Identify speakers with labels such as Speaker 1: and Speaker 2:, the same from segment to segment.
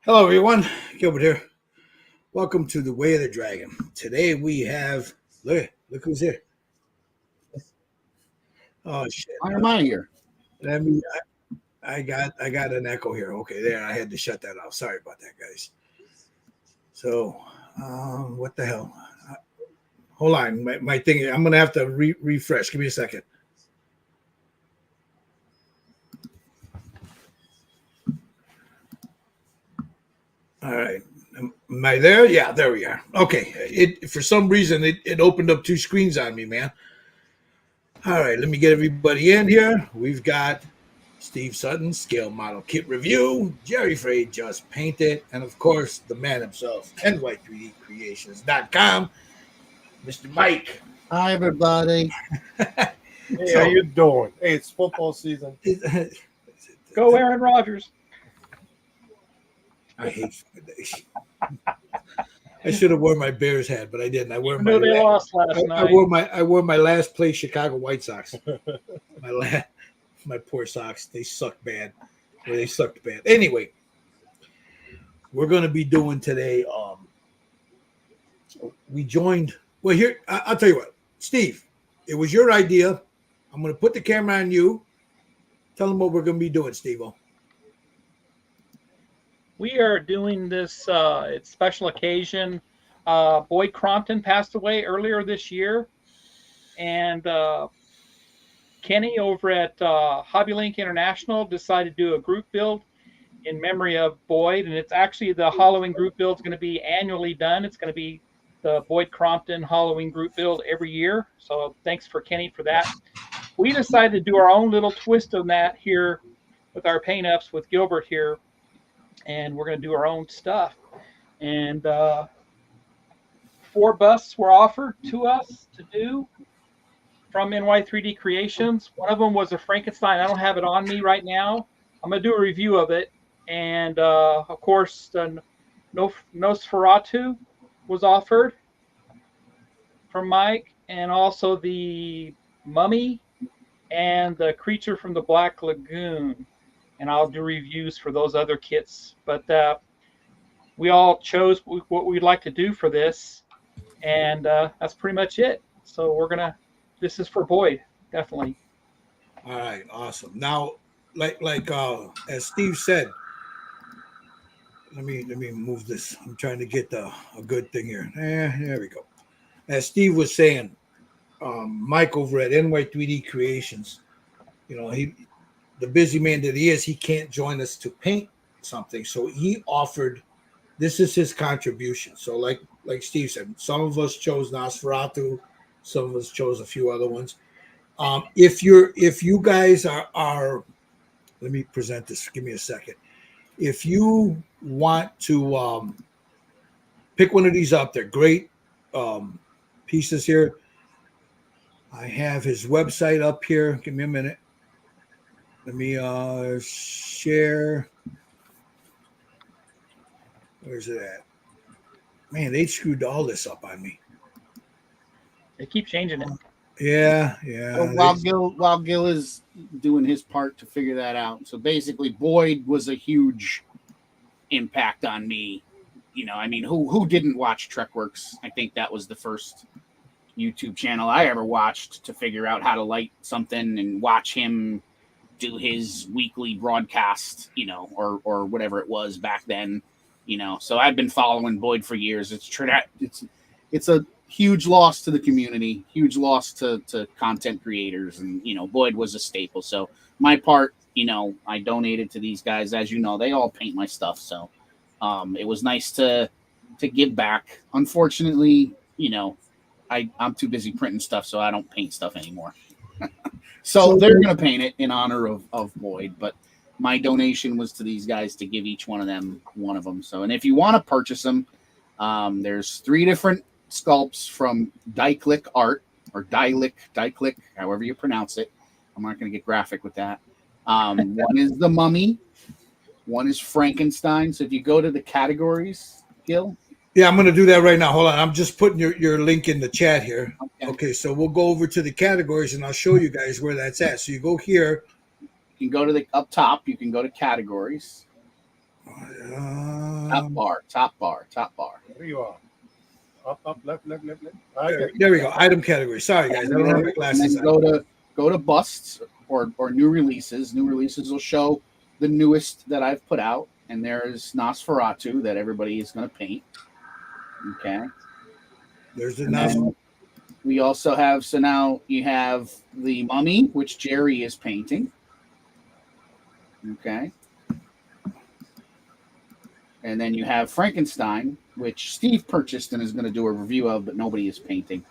Speaker 1: Hello, everyone. Gilbert here. Welcome to the Way of the Dragon. Today we have look who's here. Oh shit!
Speaker 2: Why am I here?
Speaker 1: Let me. I got an echo here. Okay, there. I had to shut that off. Sorry about that, guys. So, what the hell? Hold on, my thing. I'm gonna have to refresh. Give me a second. All right. Am I there? Yeah, there we are. Okay. It for some reason it opened up two screens on me, man. All right, let me get everybody in here. We've got Steve Sutton, Scale Model Kit Review, Jerry Frey Just Paint It, and of course, the man himself, NY3DCreations.com, Mr. Mike.
Speaker 2: Hi, everybody.
Speaker 3: Hey, how you doing? Hey, it's football season.
Speaker 4: Go Aaron Rodgers.
Speaker 1: I hate I should have worn my Bears hat, but I didn't. I wore
Speaker 4: I know they lost last night.
Speaker 1: I wore my last place Chicago White Sox. My poor Sox. They suck bad. Well, they sucked bad. Anyway, we're going to be doing today. We joined. Well, here I'll tell you what, Steve. It was your idea. I'm going to put the camera on you. Tell them what we're going to be doing, Steve-O.
Speaker 4: We are doing this it's special occasion. Boyd Crompton passed away earlier this year, and Kenny over at Hobby Link International decided to do a group build in memory of Boyd, and it's actually the Halloween group build is going to be annually done. It's going to be the Boyd Crompton Halloween group build every year. So thanks for Kenny for that. We decided to do our own little twist on that here with our paint ups with Gilbert here. And we're going to do our own stuff. And 4 busts were offered to us to do from NY3D Creations. One of them was a Frankenstein. I don't have it on me right now. I'm going to do a review of it. And, of course, the Nosferatu was offered from Mike. And also the Mummy and the Creature from the Black Lagoon. And I'll do reviews for those other kits. But we all chose what we'd like to do for this, and that's pretty much it. So this is for Boyd, definitely.
Speaker 1: All right, awesome. Now, like as Steve said, let me move this. I'm trying to get a good thing here. There we go. As Steve was saying, Mike over at NY3D Creations, the busy man that he is, he can't join us to paint something. So he offered, this is his contribution. So like Steve said, some of us chose Nosferatu, some of us chose a few other ones. If you guys are, let me present this. Give me a second. If you want to pick one of these up, they're great pieces here. I have his website up here. Give me a minute. Let me share. Where's it at? Man, they screwed all this up on me.
Speaker 4: They keep changing it.
Speaker 1: Yeah.
Speaker 2: While Gil is doing his part to figure that out. So basically, Boyd was a huge impact on me. Who didn't watch Trekworks? I think that was the first YouTube channel I ever watched to figure out how to light something and watch him do his weekly broadcast, or whatever it was back then, So I've been following Boyd for years. It's a huge loss to the community, huge loss to content creators, and Boyd was a staple. So my part, I donated to these guys. As you know, they all paint my stuff. So it was nice to give back. Unfortunately, I'm too busy printing stuff, so I don't paint stuff anymore. So they're going to paint it in honor of Boyd, but my donation was to these guys to give each one of them one of them. So, and if you want to purchase them, there's 3 different sculpts from Diclick Art, or Diclick, however you pronounce it. I'm not going to get graphic with that. One is the Mummy, one is Frankenstein. So if you go to the categories, Gil.
Speaker 1: Yeah, I'm going to do that right now. Hold on. I'm just putting your link in the chat here. Okay, so we'll go over to the categories, and I'll show you guys where that's at. So you go here.
Speaker 2: You can go to the up top. You can go to categories. Top bar.
Speaker 3: There you are. Up, left.
Speaker 1: There we go. Item category. Sorry, guys. I don't have my glasses.
Speaker 2: And then go to busts or new releases. New releases will show the newest that I've put out, and there's Nosferatu that everybody is going to paint. Okay.
Speaker 1: There's the
Speaker 2: And
Speaker 1: Nosferatu.
Speaker 2: then we also have, so now you have the Mummy, which Jerry is painting. Okay. And then you have Frankenstein, which Steve purchased and is going to do a review of, but nobody is painting.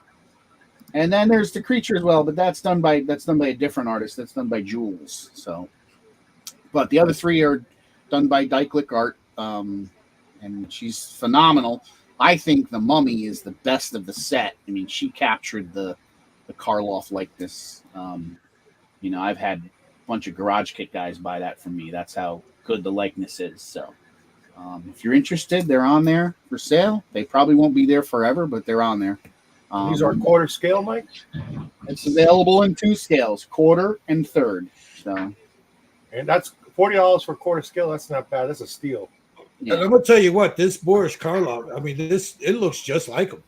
Speaker 2: And then there's the creature as well, but that's done by a different artist. That's done by Jules. So, but the other three are done by Dyklick Art, and she's phenomenal. I think the Mummy is the best of the set. I mean, she captured the Karloff likeness. I've had a bunch of Garage Kit guys buy that from me. That's how good the likeness is. So. If you're interested, they're on there for sale. They probably won't be there forever, but they're on there.
Speaker 3: These are quarter scale, Mike?
Speaker 2: It's available in 2 scales, quarter and third. So,
Speaker 3: and that's $40 for quarter scale. That's not bad. That's a steal.
Speaker 1: Yeah. And I'm gonna tell you what, this Boris Karloff. I mean, it looks just like him.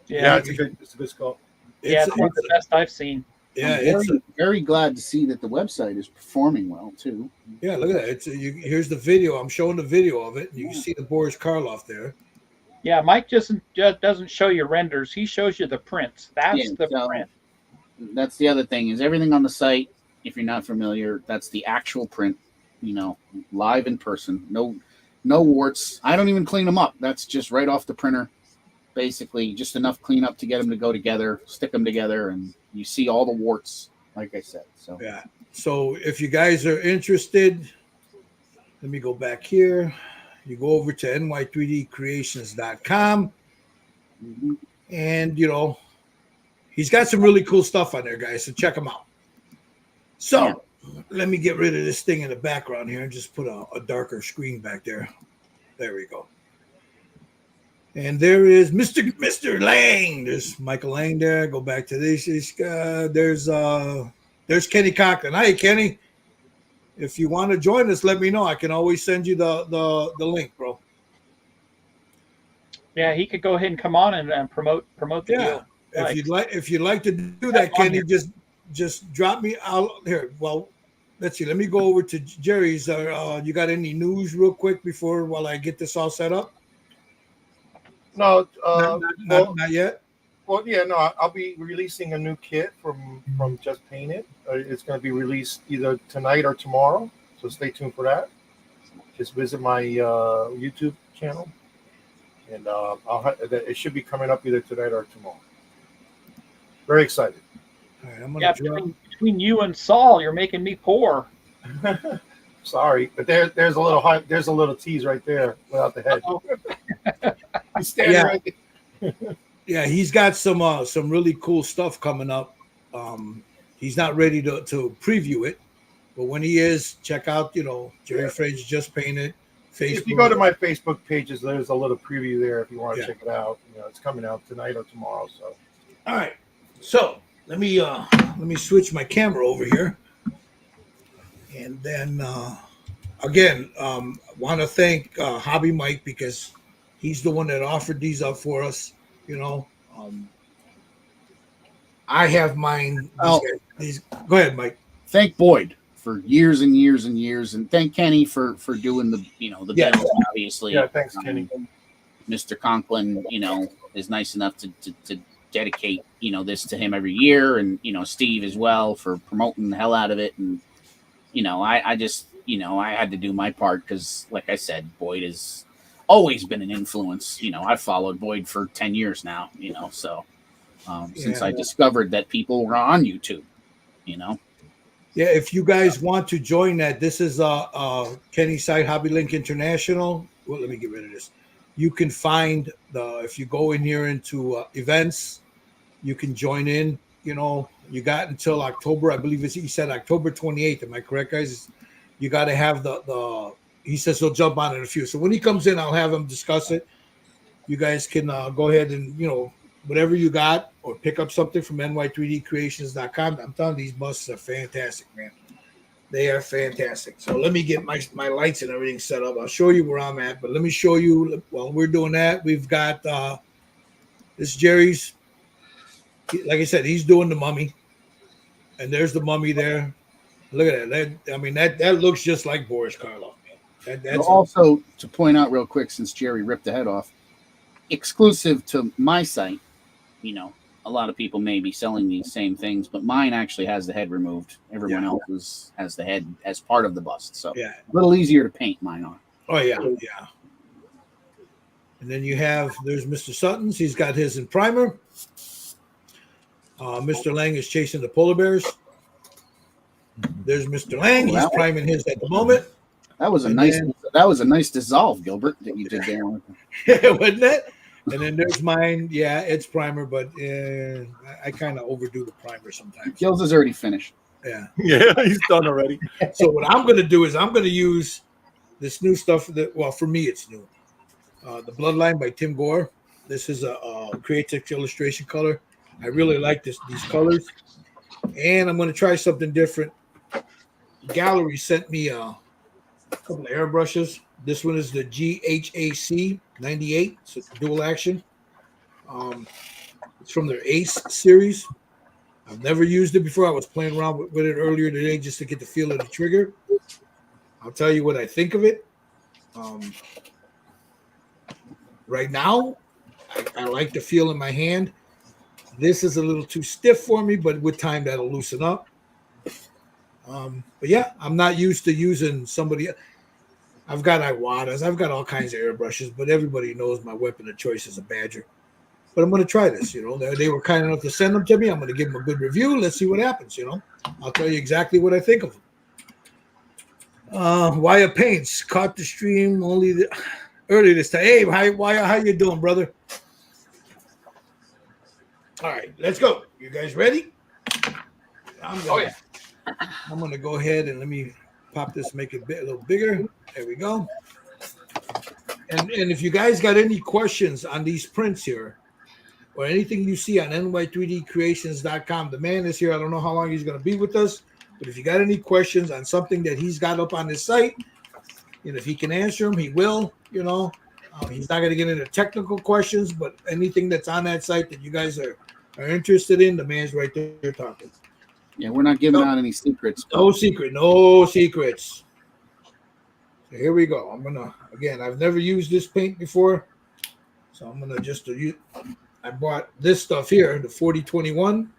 Speaker 4: Yeah,
Speaker 3: it's a good skull.
Speaker 4: It's one of the best I've seen.
Speaker 1: Yeah,
Speaker 2: I'm very glad to see that the website is performing well too.
Speaker 1: Yeah, look at that. Here's the video. I'm showing the video of it. You can see the Boris Karloff there.
Speaker 4: Yeah, Mike just doesn't show you renders. He shows you the prints. That's the print.
Speaker 2: That's the other thing is everything on the site. If you're not familiar, that's the actual print. Live in person. No warts. I don't even clean them up. That's just right off the printer. Basically, just enough cleanup to get them to go together, stick them together, and you see all the warts, like I said. So
Speaker 1: yeah. So if you guys are interested, let me go back here. You go over to ny3dcreations.com, and he's got some really cool stuff on there, guys. So check him out. So let me get rid of this thing in the background here and just put a darker screen back there. There we go. And there is Mr. Lang. There's Michael Lang there. Go back to this. There's Kenny Cochran. Hi, Kenny. If you want to join us, let me know. I can always send you the link, bro.
Speaker 4: Yeah, he could go ahead and come on and promote the deal.
Speaker 1: If you'd like to do that, Kenny, just drop me out here. Well, let's see. Let me go over to Jerry's. You got any news real quick while I get this all set up?
Speaker 3: No,
Speaker 1: not yet.
Speaker 3: Well, yeah, no. I'll be releasing a new kit from Just Paint It. It's going to be released either tonight or tomorrow, so stay tuned for that. Just visit my YouTube channel, and it should be coming up either tonight or tomorrow. Very excited.
Speaker 1: All right, I'm gonna
Speaker 4: between you and Saul, you're making me poor.
Speaker 3: Sorry, but there's a little tease right there without the head. He's standing right there.
Speaker 1: Yeah, he's got some really cool stuff coming up. He's not ready to preview it, but when he is, check out Jerry Fraser Just Painted. Facebook.
Speaker 3: If you go to my Facebook pages, there's a little preview there if you want to check it out. It's coming out tonight or tomorrow. So,
Speaker 1: all right. So let me switch my camera over here, and then again, want to thank Hobby Mike because he's the one that offered these up for us. I have mine. These. Go ahead, Mike.
Speaker 2: Thank Boyd for years and years and years, and thank Kenny for doing the demo, obviously.
Speaker 3: Yeah, thanks, Kenny.
Speaker 2: Mr. Conklin, is nice enough to dedicate this to him every year, and Steve as well for promoting the hell out of it, and I just I had to do my part because, like I said, Boyd has always been an influence. I've followed Boyd for 10 years now. Since I discovered that people were on YouTube. Yeah,
Speaker 1: if you guys want to join that, this is Kenny's site, Hobby Link International. Well, let me get rid of this. You can find if you go in here into events, you can join in. You got until October, I believe he said October 28th. Am I correct, guys? You got to have the he says he'll jump on in a few. So when he comes in, I'll have him discuss it. You guys can go ahead and, whatever you got, or pick up something from ny3dcreations.com. I'm telling you, these busts are fantastic, man. They are fantastic. So let me get my lights and everything set up. I'll show you where I'm at, but let me show you while we're doing that. We've got this Jerry's. Like I said, he's doing the mummy, and there's the mummy there. Look at that. That looks just like Boris Karloff, man. That's
Speaker 2: also to point out real quick, since Jerry ripped the head off, exclusive to my site. A lot of people may be selling these same things, but mine actually has the head removed. Everyone else's has the head as part of the bust, so a little easier to paint mine on.
Speaker 1: Oh yeah. And then there's Mr. Sutton's. He's got his in primer. Mr. Lang is chasing the polar bears. There's Mr. Lang. He's priming his at the moment.
Speaker 2: That was a nice dissolve, Gilbert, that you did there.
Speaker 1: Wasn't it? And then there's mine. Yeah, it's primer, but I kind of overdo the primer sometimes.
Speaker 2: Gil's is already finished.
Speaker 1: Yeah,
Speaker 3: he's done already.
Speaker 1: So what I'm going to do is I'm going to use this new stuff for me it's new. The Bloodline by Tim Gore. This is a Creative illustration color. I really like these colors, and I'm going to try something different. Gallery sent me a couple of airbrushes. This one is the GHAC 98. So it's dual action. It's from their Ace series. I've never used it before. I was playing around with it earlier today just to get the feel of the trigger. I'll tell you what I think of it. Right now, I like the feel in my hand. This is a little too stiff for me, but with time that'll loosen up. But yeah, I'm not used to using somebody. I've got Iwatas. I've got all kinds of airbrushes, but everybody knows my weapon of choice is a Badger. But I'm going to try this. They were kind enough to send them to me. I'm going to give them a good review. Let's see what happens. I'll tell you exactly what I think of them. Wire Paints caught the stream early this time. Hey, how you doing, brother? All right, let's go. You guys ready? I'm going to go ahead and let me pop this, make it a little bigger. There we go. And if you guys got any questions on these prints here or anything you see on ny3dcreations.com, the man is here. I don't know how long he's going to be with us, but if you got any questions on something that he's got up on his site, if he can answer them, he will. He's not going to get into technical questions, but anything that's on that site that you guys are interested in, the man's right there talking.
Speaker 2: Yeah, we're not giving out any secrets.
Speaker 1: No secrets. So here we go. I've never used this paint before. So I'm going to just use, I bought this stuff here, the 4021,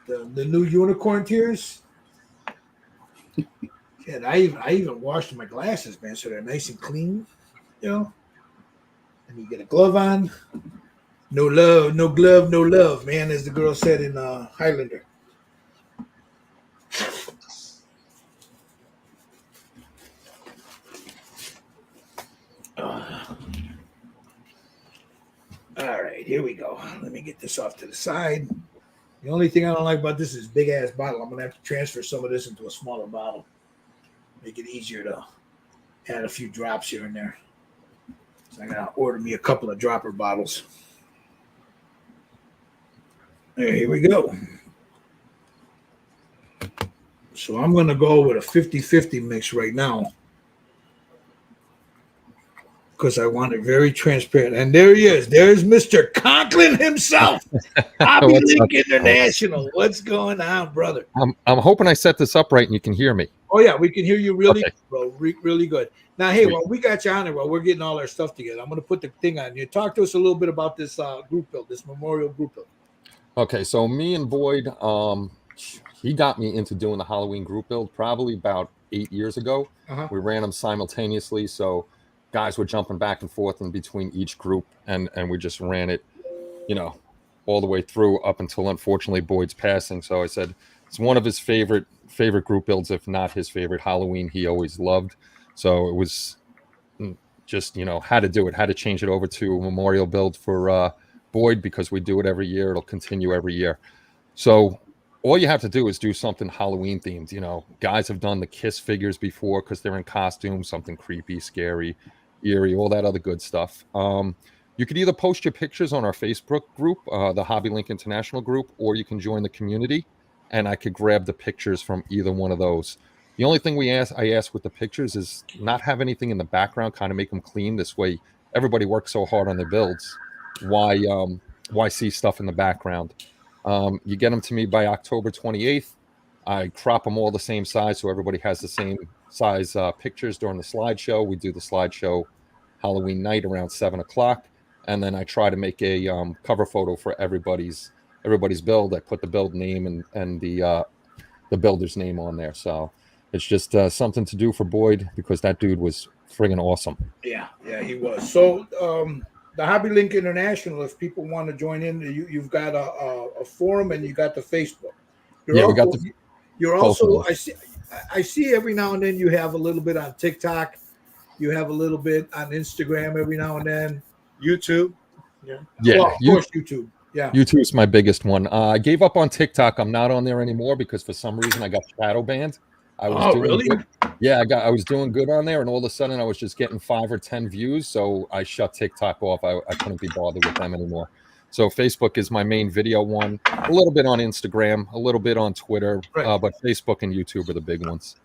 Speaker 1: the new unicorn tears. And I even washed my glasses, man, so they're nice and clean, And you get a glove on. No love, no glove, no love, man, as the girl said in Highlander. All right, here we go. Let me get this off to the side. The only thing I don't like about this is big ass bottle. I'm gonna have to transfer some of this into a smaller bottle. Make it easier to add a few drops here and there. So I gotta order me a couple of dropper bottles. There, here we go. So I'm gonna go with a 50-50 mix right now, because I want it very transparent. And there he is. There's Mr. Conklin himself. Hobby Link International. What's going on, brother?
Speaker 5: I'm hoping I set this up right and you can hear me.
Speaker 1: Oh, yeah. We can hear you really good, bro. Really good. Now, hey, well, we got you on it while we're getting all our stuff together. I'm going to put the thing on you. Talk to us a little bit about this group build, this memorial group build.
Speaker 5: Okay, so me and Boyd, he got me into doing the Halloween group build probably about 8 years ago. We ran them simultaneously, so guys were jumping back and forth in between each group, and we just ran it, all the way through up until, unfortunately, Boyd's passing. So I said it's one of his favorite group builds, if not his favorite Halloween he always loved. So it was just, how to do it, how to change it over to a memorial build for Boyd, because we do it every year. It'll continue every year. So all you have to do is do something Halloween themed. Guys have done the Kiss figures before because they're in costume, something creepy, scary, eerie, all that other good stuff. You could either post your pictures on our Facebook group, the Hobby Link International group, or you can join the community. and I could grab the pictures from either one of those. The only thing I ask with the pictures is not have anything in the background, kind of make them clean. This way, everybody works so hard on their builds. Why see stuff in the background? You get them to me by October 28th. I crop them all the same size so everybody has the same size pictures during the slideshow. We do the slideshow Halloween night around 7 o'clock, and then I try to make a cover photo for everybody's build. I put the build name and the builder's name on there. So it's just something to do for Boyd, because that dude was friggin' awesome.
Speaker 1: Yeah, he was. So the Hobby Link International, if people want to join in, you've got a forum and you got the Facebook. You're also I see every now and then you have a little bit on TikTok. You have a little bit on Instagram every now and then.
Speaker 3: YouTube.
Speaker 1: Yeah.
Speaker 5: Well,
Speaker 1: of course, YouTube. Yeah.
Speaker 5: YouTube is my biggest one. I gave up on TikTok. I'm not on there anymore because for some reason I got shadow banned. I was doing
Speaker 1: really?
Speaker 5: Good. Yeah, I was doing good on there, and all of a sudden I was just getting 5 or 10 views. So I shut TikTok off. I couldn't be bothered with them anymore. So Facebook is my main video one. A little bit on Instagram, a little bit on Twitter,
Speaker 1: right.
Speaker 5: But Facebook and YouTube are the big ones.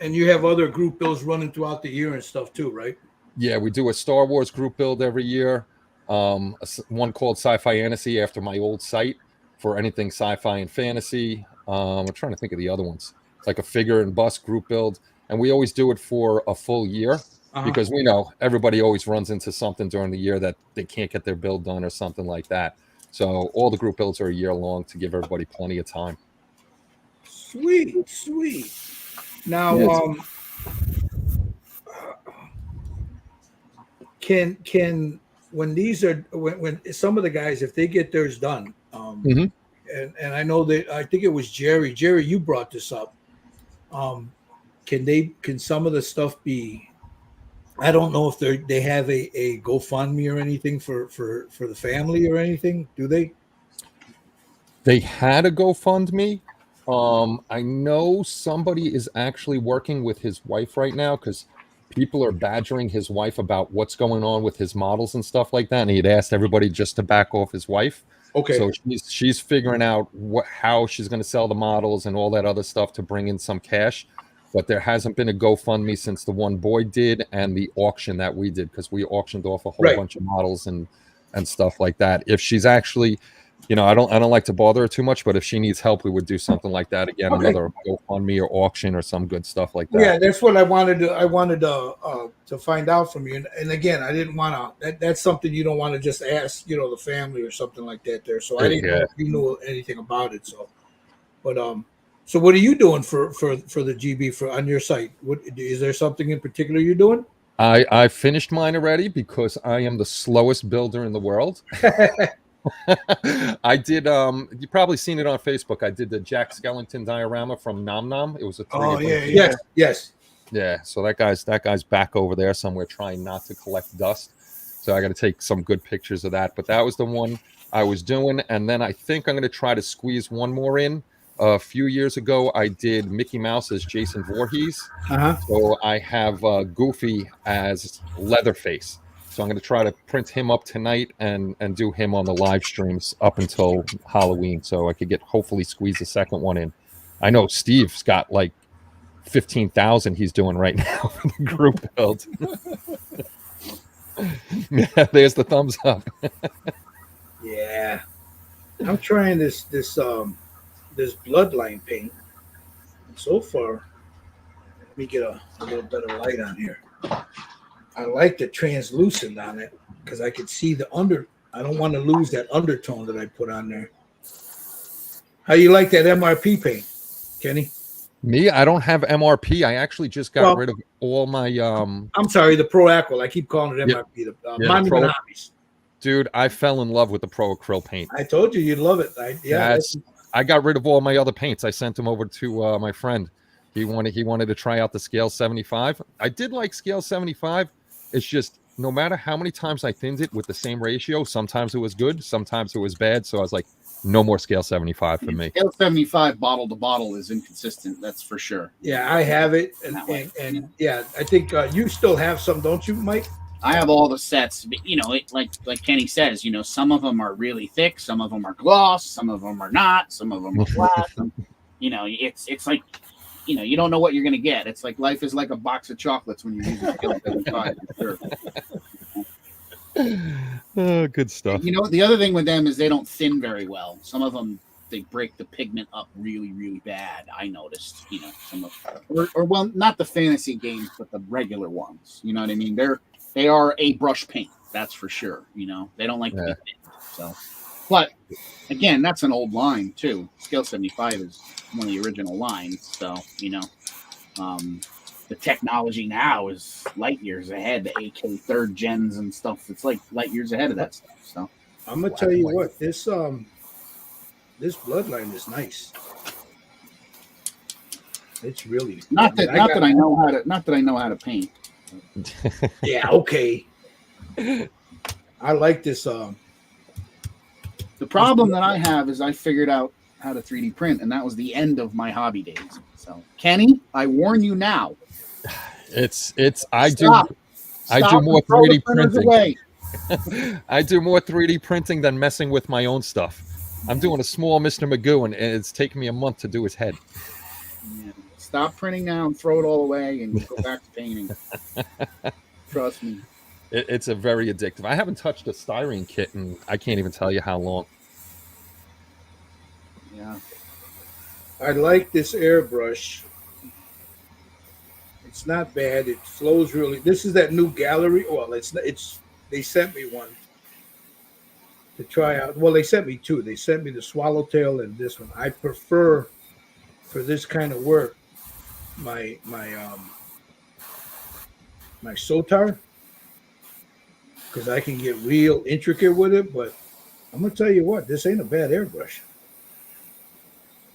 Speaker 1: And you have other group builds running throughout the year and stuff too, right? Yeah,
Speaker 5: we do a Star Wars group build every year. One called Sci-Fi Fantasy after my old site for anything sci-fi and fantasy. I'm trying to think of the other ones. It's like a figure and bust group build, and we always do it for a full year because we know everybody always runs into something during the year that they can't get their build done or something like that. So all the group builds are a year long to give everybody plenty of time.
Speaker 1: Sweet. Now, can when these are when some of the guys, if they get theirs done, and I know that I think it was Jerry, you brought this up. Can some of the stuff be? I don't know if they have a GoFundMe or anything for the family or anything. Do they?
Speaker 5: They had a GoFundMe. I know somebody is actually working with his wife right now because people are badgering his wife about what's going on with his models and stuff like that. And he had asked everybody just to back off his wife.
Speaker 1: Okay.
Speaker 5: So she's figuring out how she's going to sell the models and all that other stuff to bring in some cash. But there hasn't been a GoFundMe since the one Boyd did and the auction that we did, because we auctioned off a whole bunch of models and stuff like that. If she's actually, I don't like to bother her too much, but if she needs help, we would do something like that again, another GoFundMe or auction or some good stuff like that.
Speaker 1: Yeah, that's what I wanted to find out from you. And again, I didn't want to. That's something you don't want to just ask, the family or something like that. There, so I didn't know if you knew anything about it. So, but so what are you doing for the GB on your site? Is there something in particular you're doing?
Speaker 5: I finished mine already because I am the slowest builder in the world. I did you probably seen it on Facebook. I did the Jack Skellington diorama from Nom Nom. It was a 3D.
Speaker 1: Yes.
Speaker 5: Yeah, so that guy's back over there somewhere trying not to collect dust. So I got to take some good pictures of that, but that was the one I was doing. And then I think I'm going to try to squeeze one more in. A few years ago, I did Mickey Mouse as Jason Voorhees. So I have Goofy as Leatherface. So I'm going to try to print him up tonight and do him on the live streams up until Halloween, so I could hopefully squeeze the second one in. I know Steve's got like 15,000 he's doing right now for the group build. Yeah, there's the thumbs up.
Speaker 1: Yeah, I'm trying this bloodline paint. So far, let me get a little better light on here. I like the translucent on it because I could see the under. I don't want to lose that undertone that I put on there. How you like that MRP paint, Kenny?
Speaker 5: Me, I don't have MRP. I actually just got rid of all my.
Speaker 1: I'm sorry, the Pro Acryl. I keep calling it MRP. The Monument Hobbies.
Speaker 5: Dude, I fell in love with the Pro Acryl paint.
Speaker 1: I told you you'd love it.
Speaker 5: I got rid of all my other paints. I sent them over to my friend. He wanted to try out the scale 75. I did like scale 75. It's just no matter how many times I thinned it with the same ratio, sometimes it was good, sometimes it was bad. So I was like, no more scale 75 for me.
Speaker 2: Scale 75 bottle to bottle is inconsistent. That's for sure.
Speaker 1: Yeah, I have it. And yeah, I think you still have some, don't you, Mike?
Speaker 2: I have all the sets, but like Kenny says, some of them are really thick, some of them are gloss, some of them are not, some of them are flat. It's like, you don't know what you're gonna get. It's like life is like a box of chocolates when you're using Skill 75. Sure.
Speaker 5: Oh, good stuff.
Speaker 2: The other thing with them is they don't thin very well. Some of them they break the pigment up really, really bad. I noticed, some of, or well, not the fantasy games, but the regular ones. You know what I mean? They are a brush paint, that's for sure. They don't like to be thin. So, but again, that's an old line too. Scale 75 is one of the original lines. So, the technology now is light years ahead. The AK third gens and stuff. It's like light years ahead of that stuff. So
Speaker 1: I'm gonna tell you what, this bloodline is nice. It's really
Speaker 2: not that I know how to paint.
Speaker 1: Yeah, okay. I like this.
Speaker 2: The problem that I have is I figured out how to 3D print, and that was the end of my hobby days. So, Kenny, I warn you now.
Speaker 5: I do more 3D printing.
Speaker 2: Away.
Speaker 5: I do more 3D printing than messing with my own stuff. I'm doing a small Mr. Magoo, and it's taken me a month to do his head.
Speaker 2: Yeah. Stop printing now and throw it all away and go back to painting. Trust me.
Speaker 5: It's a very addictive. I haven't touched a styrene kit, and I can't even tell you how long.
Speaker 2: Yeah.
Speaker 1: I like this airbrush. It's not bad. It flows really. This is that new gallery. Well, they sent me one to try out. Well, they sent me two. They sent me the Swallowtail and this one. I prefer for this kind of work my Sotar, because I can get real intricate with it. But I'm gonna tell you what, this ain't a bad airbrush.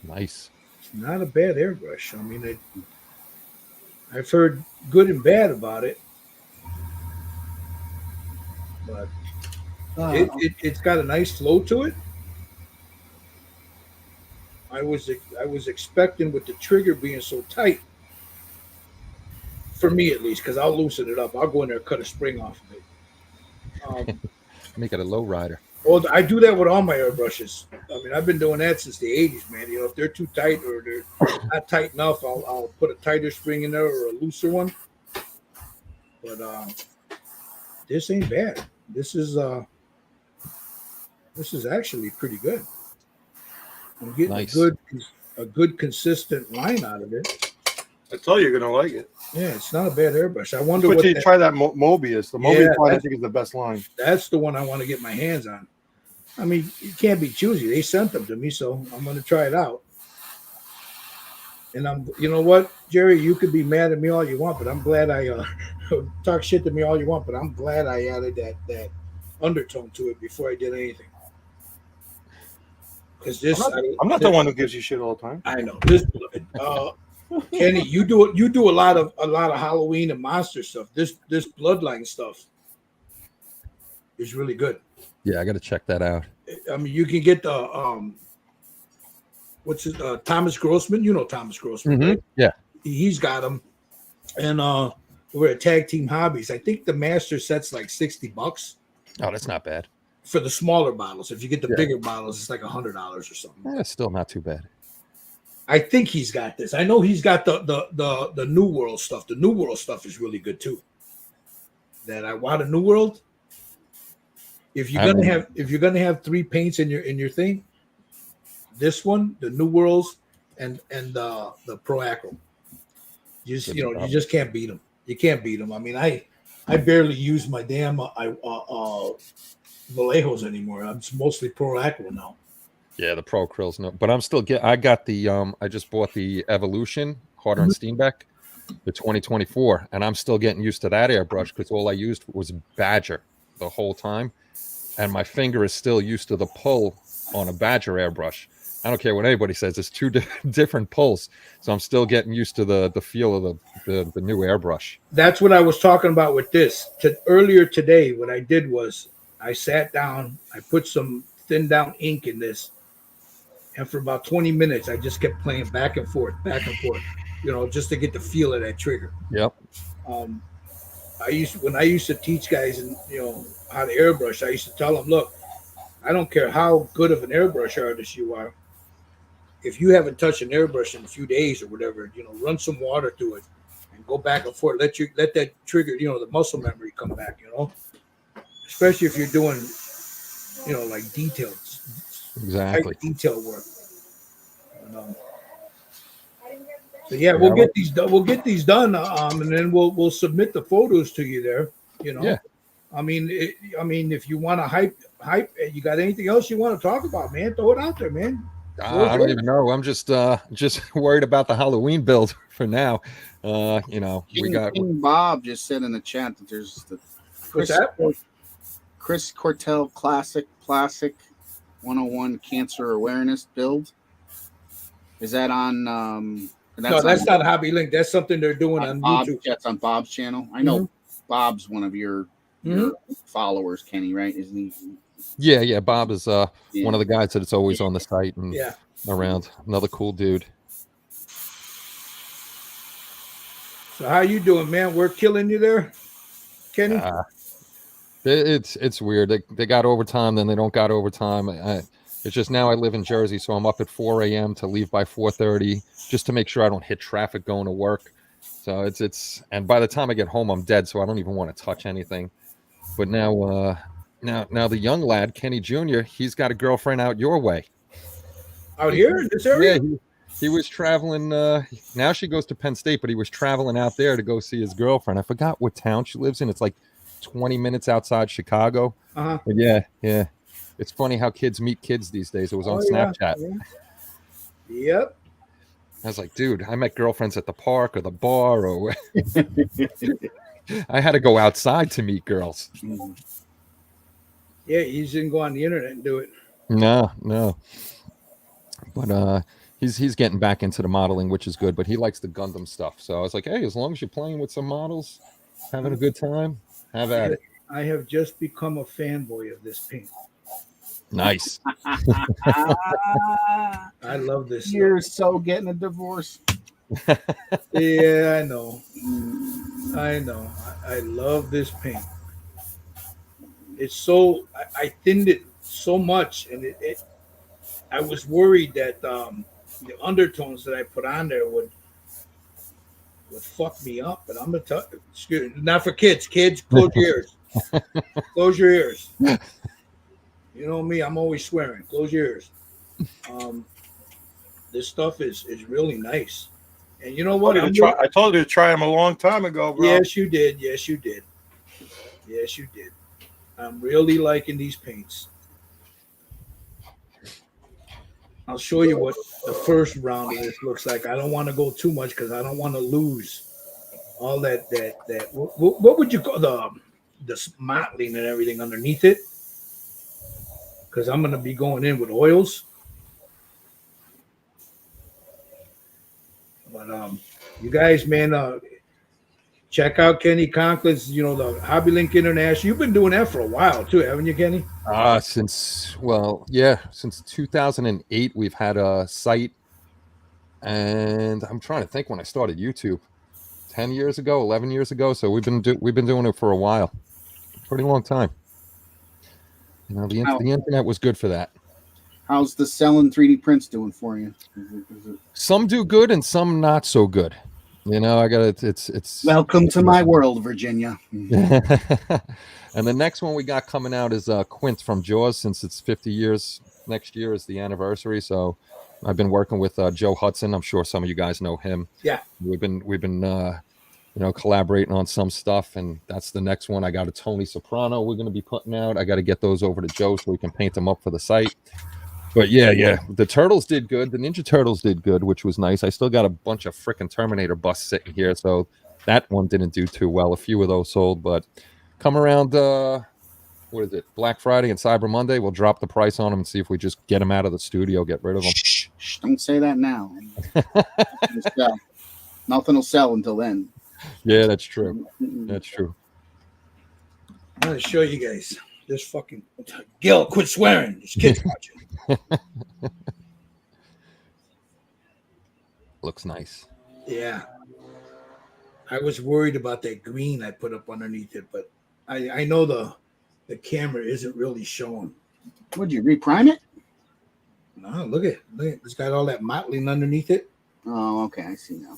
Speaker 5: Nice.
Speaker 1: It's not a bad airbrush. I mean, I've heard good and bad about it, but it's got a nice flow to it. I was expecting with the trigger being so tight, for me at least, because I'll loosen it up. I'll go in there and cut a spring off of it.
Speaker 5: Make it a low rider.
Speaker 1: Well, I do that with all my airbrushes. I mean, I've been doing that since the 80s, man. If they're too tight or they're not tight enough, I'll put a tighter spring in there or a looser one. But this ain't bad. This is actually pretty good. I'm getting
Speaker 5: nice.
Speaker 1: a good consistent line out of it.
Speaker 3: I tell you, you're gonna like it.
Speaker 1: Yeah, it's not a bad airbrush. I wonder
Speaker 3: what you try that Mobius. The Mobius line, I think, is the best line.
Speaker 1: That's the one I want to get my hands on. I mean, you can't be choosy. They sent them to me, so I'm going to try it out. And you know what, Jerry, you could be mad at me all you want, but I'm glad I talk shit to me all you want, but I'm glad I added that undertone to it before I did anything. Because this,
Speaker 3: I'm not the one who gives you shit all the time.
Speaker 1: I know this. Kenny, you do a lot of Halloween and monster stuff. This bloodline stuff is really good.
Speaker 5: Yeah, I got to check that out.
Speaker 1: I mean, you can get the what's his Thomas Grossman. You know Thomas Grossman, right?
Speaker 5: Yeah,
Speaker 1: he's got them, and we're at Tag Team Hobbies. I think the master set's like $60
Speaker 5: Oh, that's not bad
Speaker 1: for the smaller bottles. If you get the bigger bottles, it's like $100 or something.
Speaker 5: That's still not too bad.
Speaker 1: I think he's got this. I know he's got the New World stuff. The New World stuff is really good too. That I want a New World. If you're gonna have three paints in your thing, this one, the New Worlds, and the Pro Acro. You just can't beat them. You can't beat them. I mean, I barely use my damn Vallejos anymore. I'm mostly Pro Acro now.
Speaker 5: Yeah, the Pro Krills, no, but I'm still I got the I just bought the Evolution Harder and Steenbeck, the 2024, and I'm still getting used to that airbrush because all I used was Badger the whole time, and my finger is still used to the pull on a Badger airbrush. I don't care what anybody says; it's two different pulls, so I'm still getting used to the feel of the new airbrush.
Speaker 1: That's what I was talking about with this. Earlier today, what I did was I sat down, I put some thinned down ink in this. And for about 20 minutes, I just kept playing back and forth, just to get the feel of that trigger.
Speaker 5: Yep.
Speaker 1: when I used to teach guys and how to airbrush, I used to tell them, look, I don't care how good of an airbrush artist you are. If you haven't touched an airbrush in a few days or whatever, run some water through it and go back and forth. Let that trigger, the muscle memory come back. Especially if you're doing, like details,
Speaker 5: Exactly.
Speaker 1: detail work. So yeah, we'll get these done. We'll get these done, and then we'll submit the photos to you there.
Speaker 5: Yeah.
Speaker 1: I mean, if you want to hype, you got anything else you want to talk about, man? Throw it out there, man.
Speaker 5: I don't even know. I'm just worried about the Halloween build for now.
Speaker 2: King Bob just said in the chat that there's the Chris Cortell Classic 101 Cancer Awareness build. Is that on?
Speaker 1: No, that's not Hobby Link. That's something they're doing on YouTube.
Speaker 2: That's on Bob's channel. I know Bob's one of your followers, Kenny, right? Isn't he?
Speaker 5: Yeah. Bob is one of the guys that it's always on the site and around. Another cool dude.
Speaker 1: So how you doing, man? We're killing you there, Kenny.
Speaker 5: It's weird. They got overtime, then they don't got overtime. It's just now I live in Jersey, so I'm up at 4 a.m. to leave by 4:30 just to make sure I don't hit traffic going to work. So it's and by the time I get home, I'm dead, so I don't even want to touch anything. But now the young lad, Kenny Jr., he's got a girlfriend out your way.
Speaker 1: Out here in this area?
Speaker 5: Yeah, he was traveling. Now she goes to Penn State, but he was traveling out there to go see his girlfriend. I forgot what town she lives in. It's like 20 minutes outside Chicago.
Speaker 1: Uh-huh.
Speaker 5: But yeah. It's funny how kids meet kids these days. It was on Snapchat.
Speaker 1: Yeah. Yep.
Speaker 5: I was like, dude, I met girlfriends at the park or the bar or I had to go outside to meet girls.
Speaker 1: Yeah, you didn't go on the internet and do it.
Speaker 5: No. But he's getting back into the modeling, which is good, but he likes the Gundam stuff. So I was like, hey, as long as you're playing with some models, having a good time, have at it.
Speaker 1: I have just become a fanboy of this paint.
Speaker 5: Nice.
Speaker 1: I love this.
Speaker 2: You're so getting a divorce.
Speaker 1: Yeah, I know. I love this paint. It's so I thinned it so much, and I was worried that the undertones that I put on there would fuck me up. But I'm gonna tell you, not for kids. Kids, close your ears. Close your ears. You know me, I'm always swearing. Close your ears. This stuff is really nice. And you know what?
Speaker 3: I told you to try them a long time ago, bro.
Speaker 1: Yes, you did. I'm really liking these paints. I'll show you what the first round of this looks like. I don't want to go too much because I don't want to lose all that. What would you call the mottling and everything underneath it? Because I'm going to be going in with oils. But you guys, man, check out Kenny Conklin's, the Hobby Link International. You've been doing that for a while too, haven't you, Kenny?
Speaker 5: Since 2008, we've had a site, and I'm trying to think when I started YouTube, 10 years ago, 11 years ago. So we've been doing it for a while, pretty long time. The internet was good for that.
Speaker 2: How's the selling 3D prints doing for you?
Speaker 5: Some do good and some not so good. It's
Speaker 2: welcome to my world, Virginia.
Speaker 5: And the next one we got coming out is Quint from Jaws, since it's 50 years. Next year is the anniversary. So I've been working with Joe Hudson. I'm sure some of you guys know him.
Speaker 1: Yeah.
Speaker 5: We've been collaborating on some stuff, and that's the next one. I got a Tony Soprano we're going to be putting out. I got to get those over to Joe so we can paint them up for the site. But yeah, the Turtles did good. The Ninja Turtles did good, which was nice. I still got a bunch of freaking Terminator busts sitting here, so that one didn't do too well. A few of those sold, but come around, what is it, Black Friday and Cyber Monday, we'll drop the price on them and see if we just get them out of the studio, get rid of them.
Speaker 2: Shh, don't say that now. Nothing will sell until then.
Speaker 5: Yeah, that's true. That's true.
Speaker 1: I'm going to show you guys this fucking... Gil, quit swearing. This kid's watching.
Speaker 5: Looks nice.
Speaker 1: Yeah. I was worried about that green I put up underneath it, but I know the camera isn't really showing.
Speaker 2: Would you reprime it?
Speaker 1: No, look at it's got all that mottling underneath it.
Speaker 2: Oh, okay, I see now.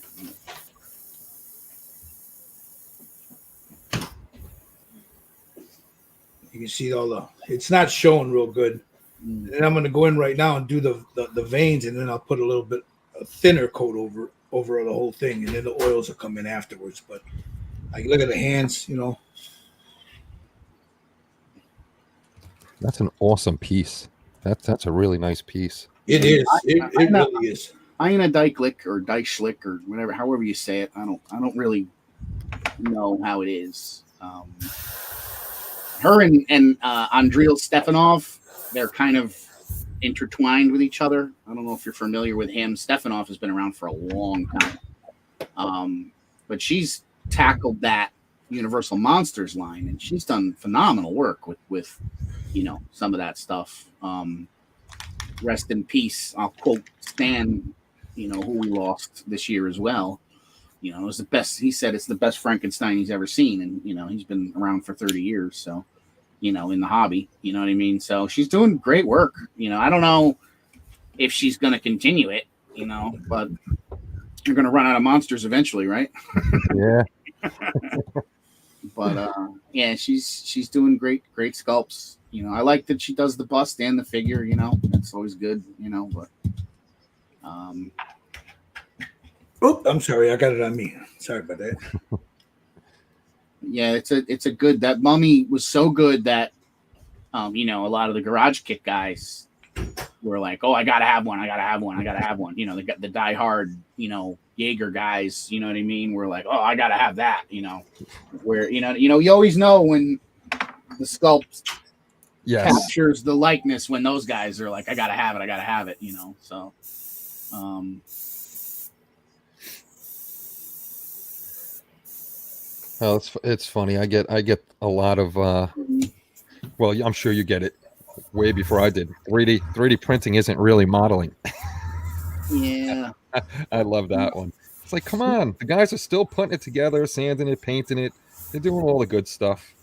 Speaker 1: You can see all it's not showing real good. And I'm going to go in right now and do the veins, and then I'll put a little bit a thinner coat over the whole thing, and then the oils will come in afterwards. But like, look at the hands,
Speaker 5: That's an awesome piece. That's a really nice piece.
Speaker 1: It is. It really is.
Speaker 2: Ina Dyklick or Deichlick or whatever, however you say it. I don't really know how it is. Her and Andriy Stefanov, they're kind of intertwined with each other. I don't know if you're familiar with him. Stefanov has been around for a long time. But she's tackled that Universal Monsters line, and she's done phenomenal work with some of that stuff. Rest in peace. I'll quote Stan, who we lost this year as well. It was the best. He said it's the best Frankenstein he's ever seen, and he's been around for 30 years. So, in the hobby, you know what I mean. So she's doing great work. I don't know if she's going to continue it, but you're going to run out of monsters eventually, right?
Speaker 5: Yeah.
Speaker 2: But yeah, she's doing great sculpts. I like that she does the bust and the figure. That's always good. But
Speaker 1: oh, I'm sorry, I got it on me. Sorry about that.
Speaker 2: Yeah, it's a good. That mummy was so good that a lot of the garage kit guys were like, oh, I gotta have one. The diehard Jaeger guys, you know what I mean? We're like, oh, I gotta have that. Where you always know when the sculpt captures the likeness when those guys are like, I gotta have it. So.
Speaker 5: Well, it's funny. I get a lot of well, I'm sure you get it way before I did. 3D printing isn't really modeling.
Speaker 2: Yeah.
Speaker 5: I love that one. It's like, come on, the guys are still putting it together, sanding it, painting it. They're doing all the good stuff.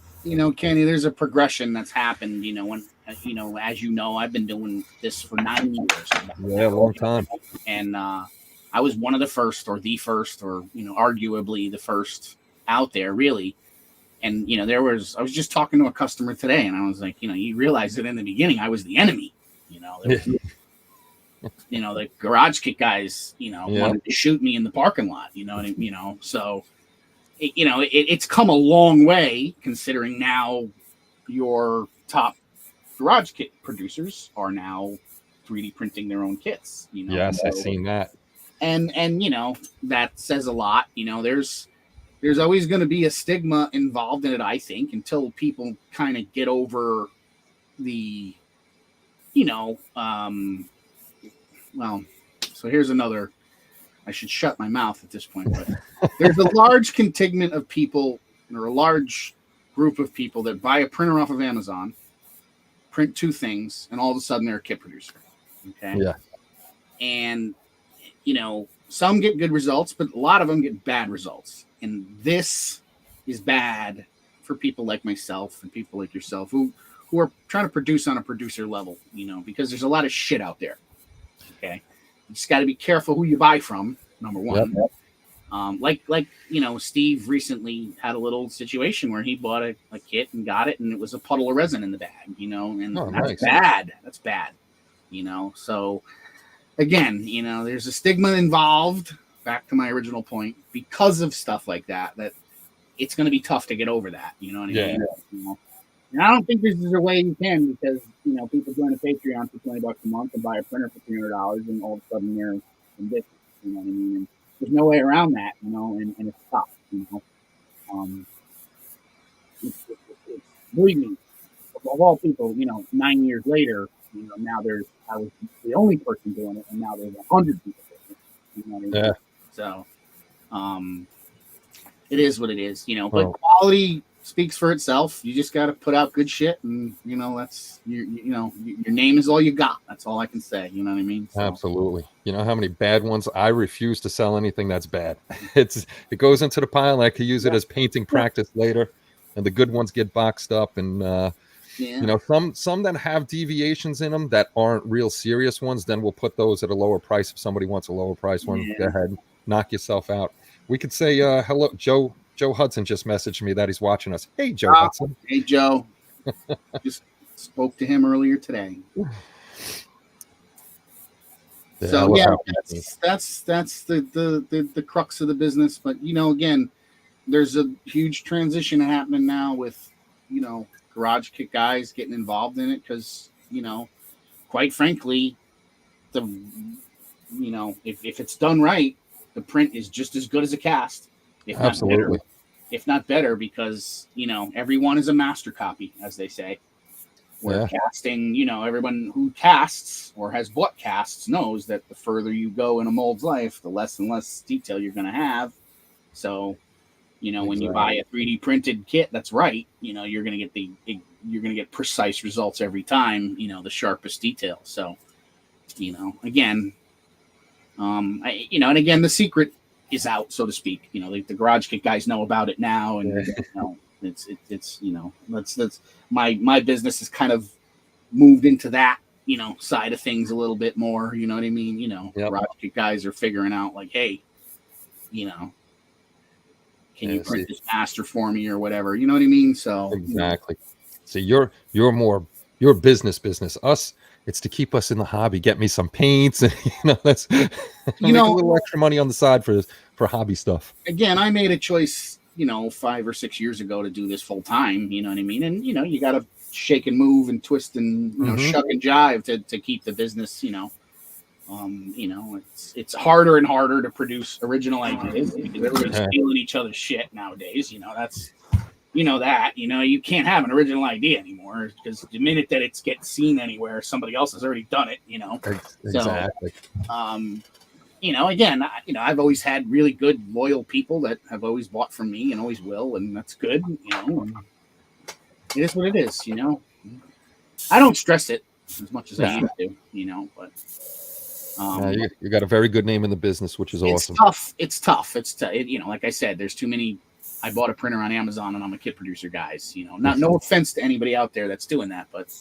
Speaker 2: Kenny, there's a progression that's happened, when as I've been doing this for 9 years.
Speaker 5: Yeah, a long time.
Speaker 2: And I was one of the first or arguably the first out there, really. And I was just talking to a customer today, and I was like, you realize that in the beginning I was the enemy. The garage kit guys wanted to shoot me in the parking lot. So it's come a long way, considering now your top garage kit producers are now 3D printing their own kits.
Speaker 5: Yes, I've seen that.
Speaker 2: And that says a lot. There's always going to be a stigma involved in it, I think, until people kind of get over the, well, so here's another, I should shut my mouth at this point, but there's a large contingent of people, or a large group of people that buy a printer off of Amazon, print two things, and all of a sudden they're a kit producer. Okay.
Speaker 5: Yeah.
Speaker 2: And, some get good results, but a lot of them get bad results. And this is bad for people like myself and people like yourself who are trying to produce on a producer level, because there's a lot of shit out there. Okay. You just got to be careful who you buy from, number one. Yep. Steve recently had a little situation where he bought a kit and got it, and it was a puddle of resin in the bag, and that's nice. Bad. That's bad, so again, there's a stigma involved, back to my original point, because of stuff like that it's going to be tough to get over that. You know what I mean? And I don't think this is a way you can, because, people join a Patreon for $20 a month and buy a printer for $300, and all of a sudden they're in business. You know what I mean? And there's no way around that, and it's tough, It's believe me, of all people, 9 years later, now I was the only person doing it, and now there's 100 people doing it. You know what I mean?
Speaker 5: Yeah.
Speaker 2: So, it is what it is, but quality speaks for itself. You just got to put out good shit, and that's your name is all you got. That's all I can say. You know what I mean? So.
Speaker 5: Absolutely. You know how many bad ones? I refuse to sell anything that's bad. It goes into the pile. And I could use it as painting practice later, and the good ones get boxed up. And some that have deviations in them that aren't real serious ones, then we'll put those at a lower price. If somebody wants a lower price one, go ahead, knock yourself out. We could say hello, Joe. Joe Hudson just messaged me that he's watching us. Hey, Joe Hudson.
Speaker 2: Hey, Joe. Just spoke to him earlier today. So that's the crux of the business. But again, there's a huge transition happening now with garage kit guys getting involved in it because quite frankly, if it's done right, the print is just as good as a cast.
Speaker 5: Absolutely.
Speaker 2: If not better, because everyone is a master copy, as they say. Where casting, everyone who casts or has bought casts knows that the further you go in a mold's life, the less and less detail you're going to have. So, when you buy a 3D printed kit, that's right. You're going to get precise results every time. The sharpest detail. So, again, and again, the secret is out, so to speak. The garage kit guys know about it now, and it's that's my business has kind of moved into that side of things a little bit more. You know what I mean? Garage kit guys are figuring out like, hey, can you print this master for me or whatever? You know what I mean? So
Speaker 5: exactly. So you're more your business. Us, it's to keep us in the hobby, get me some paints, and that's make a little extra money on the side for hobby stuff.
Speaker 2: Again, I made a choice, 5 or 6 years ago to do this full time. You know what I mean? And you got to shake and move and twist and shuck and jive to keep the business. It's harder and harder to produce original ideas because everybody's stealing each other's shit nowadays. That's. You can't have an original idea anymore because the minute that it gets seen anywhere, somebody else has already done it,
Speaker 5: Exactly.
Speaker 2: So, again, I've always had really good, loyal people that have always bought from me and always will, and that's good, and it is what it is, I don't stress it as much as I used to, but.
Speaker 5: You got a very good name in the business, which is awesome.
Speaker 2: It's tough. Like I said, there's too many. I bought a printer on Amazon and I'm a kit producer, guys. No offense to anybody out there that's doing that, but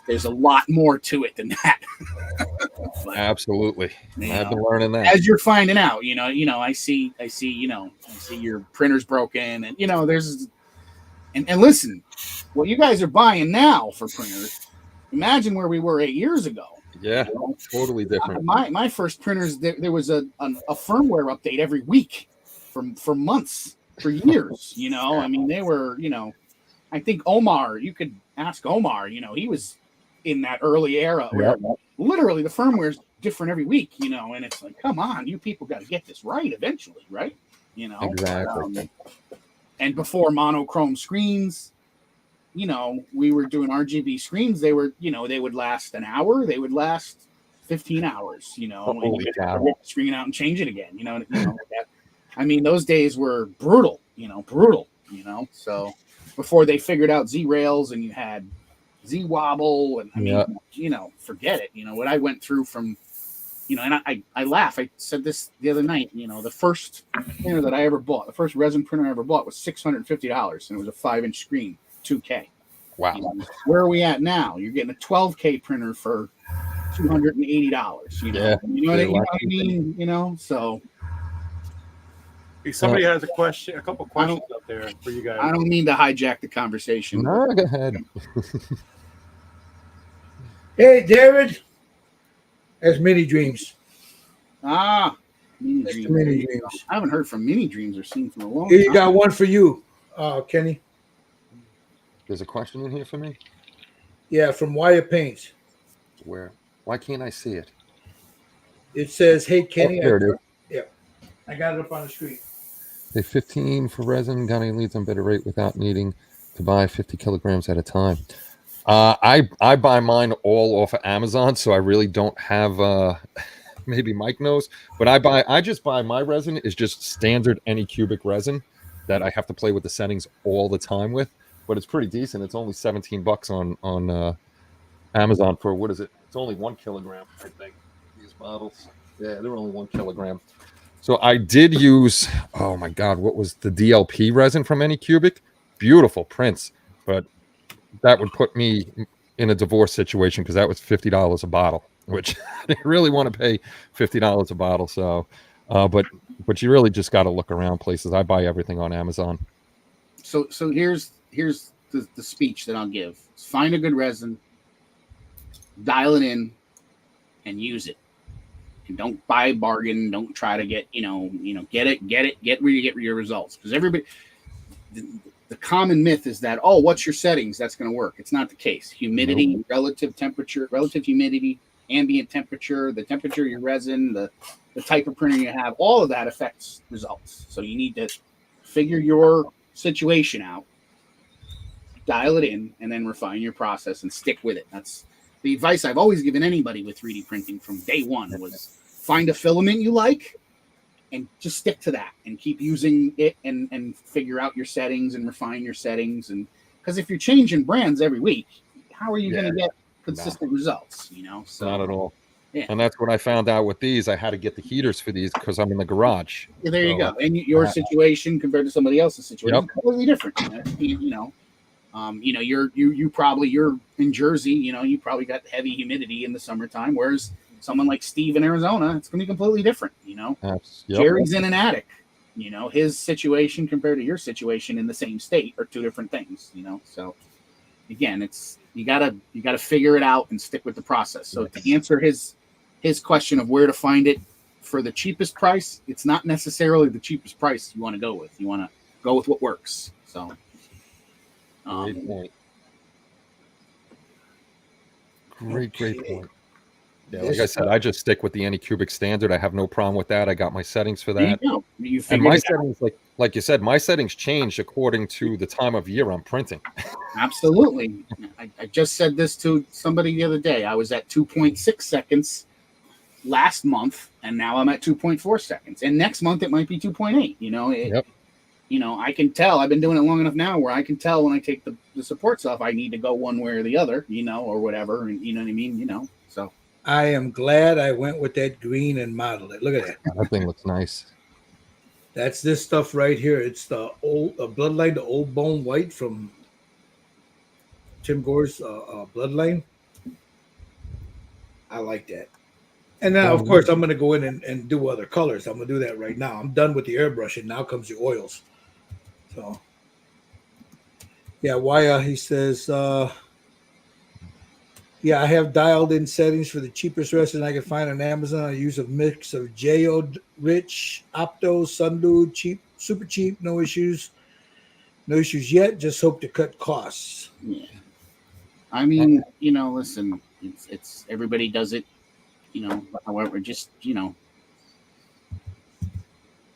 Speaker 2: there's a lot more to it than that. But,
Speaker 5: absolutely. I've been learning that.
Speaker 2: As you're finding out, I see your printer's broken and there's and listen, what you guys are buying now for printers, imagine where we were 8 years ago.
Speaker 5: Yeah, totally different.
Speaker 2: My first printers, there was a firmware update every week. For months, for years, I mean, they were, I think Omar, you could ask Omar, he was in that early era where literally the firmware's different every week, and it's like, come on, you people got to get this right eventually, right?
Speaker 5: Exactly.
Speaker 2: And before monochrome screens, we were doing RGB screens. They were, they would last an hour, they would last 15 hours, and you rip the screen out and change it again, like that. I mean, those days were brutal, so before they figured out Z rails and you had Z wobble and forget it, what I went through from, and I laugh. I said this the other night, the first printer that I ever bought, the first resin printer I ever bought was $650 and it was a 5-inch screen, 2K.
Speaker 5: Wow.
Speaker 2: Where are we at now? You're getting a 12K printer for $280, you know what I mean? So.
Speaker 3: Somebody has a couple questions up there for you guys.
Speaker 2: I don't mean to hijack the conversation.
Speaker 5: No, go ahead.
Speaker 1: Hey, David. That's Mini Dreams.
Speaker 2: Mini Dreams. I haven't heard from Mini Dreams or seen from a long time.
Speaker 1: He got one for you, Kenny.
Speaker 5: There's a question in here for me?
Speaker 1: Yeah, from Wyatt Paints.
Speaker 5: Where? Why can't I see it?
Speaker 1: It says, hey, Kenny.
Speaker 5: There it is.
Speaker 1: Yeah. I got it up on the screen.
Speaker 5: Say 15 for resin, got any leads on better rate without needing to buy 50 kilograms at a time. I buy mine all off of Amazon, so I really don't have maybe Mike knows, but I just buy my resin is just standard any cubic resin. that I have to play with the settings all the time with, but it's pretty decent. It's only $17 on Amazon for, what is it? It's only 1 kilogram, I think. These bottles, yeah, they're only 1 kilogram. So I did use, oh my God, what was the DLP resin from Anycubic? Beautiful prints, but that would put me in a divorce situation because that was $50 a bottle, which I didn't really want to pay $50 a bottle. So, but you really just got to look around places. I buy everything on Amazon.
Speaker 2: So here's the speech that I'll give. Find a good resin, dial it in, and use it. And don't buy a bargain. Don't try to get get your results, because everybody. The common myth is that, oh, what's your settings? That's going to work. It's not the case. Humidity, relative temperature, relative humidity, ambient temperature, the temperature of your resin, the type of printer you have, all of that affects results. So you need to figure your situation out, dial it in, and then refine your process and stick with it. That's the advice I've always given anybody with 3D printing from day one was find a filament you like and just stick to that and keep using it and figure out your settings and refine your settings. And because if you're changing brands every week, how are you going to get consistent results? So
Speaker 5: not at all.
Speaker 2: Yeah.
Speaker 5: And that's what I found out with these. I had to get the heaters for these because I'm in the garage.
Speaker 2: Yeah, there you go. And your situation compared to somebody else's situation is completely different. You're in Jersey. You probably got heavy humidity in the summertime, whereas someone like Steve in Arizona, it's going to be completely different. Jerry's in an attic. His situation compared to your situation in the same state are two different things. So again, it's you gotta figure it out and stick with the process. So to answer his question of where to find it for the cheapest price, it's not necessarily the cheapest price you want to go with. You want to go with what works. So
Speaker 5: great point. Great point. Yeah, like I said, I just stick with the Anycubic standard. I have no problem with that. I got my settings for that. And my settings, like you said, my settings change according to the time of year I'm printing.
Speaker 2: Absolutely. I just said this to somebody the other day. I was at 2.6 seconds last month, and now I'm at 2.4 seconds. And next month it might be 2.8. I can tell. I've been doing it long enough now where I can tell when I take the supports off, I need to go one way or the other, or whatever. And you know what I mean? So.
Speaker 1: I am glad I went with that green and modeled it. Look at that.
Speaker 5: That thing looks nice.
Speaker 1: That's this stuff right here. It's the old Bloodline, the old bone white from Tim Gore's Bloodline. I like that. And now, of course, I'm going to go in and do other colors. I'm going to do that right now. I'm done with the airbrushing. Now comes the oils. So, yeah, Waya, he says... yeah, I have dialed in settings for the cheapest resin I can find on Amazon. I use a mix of Geode, Rich, Opto, Sundude, cheap, super cheap, no issues. No issues yet. Just hope to cut costs.
Speaker 2: Yeah. I mean, listen, it's everybody does it, however, just,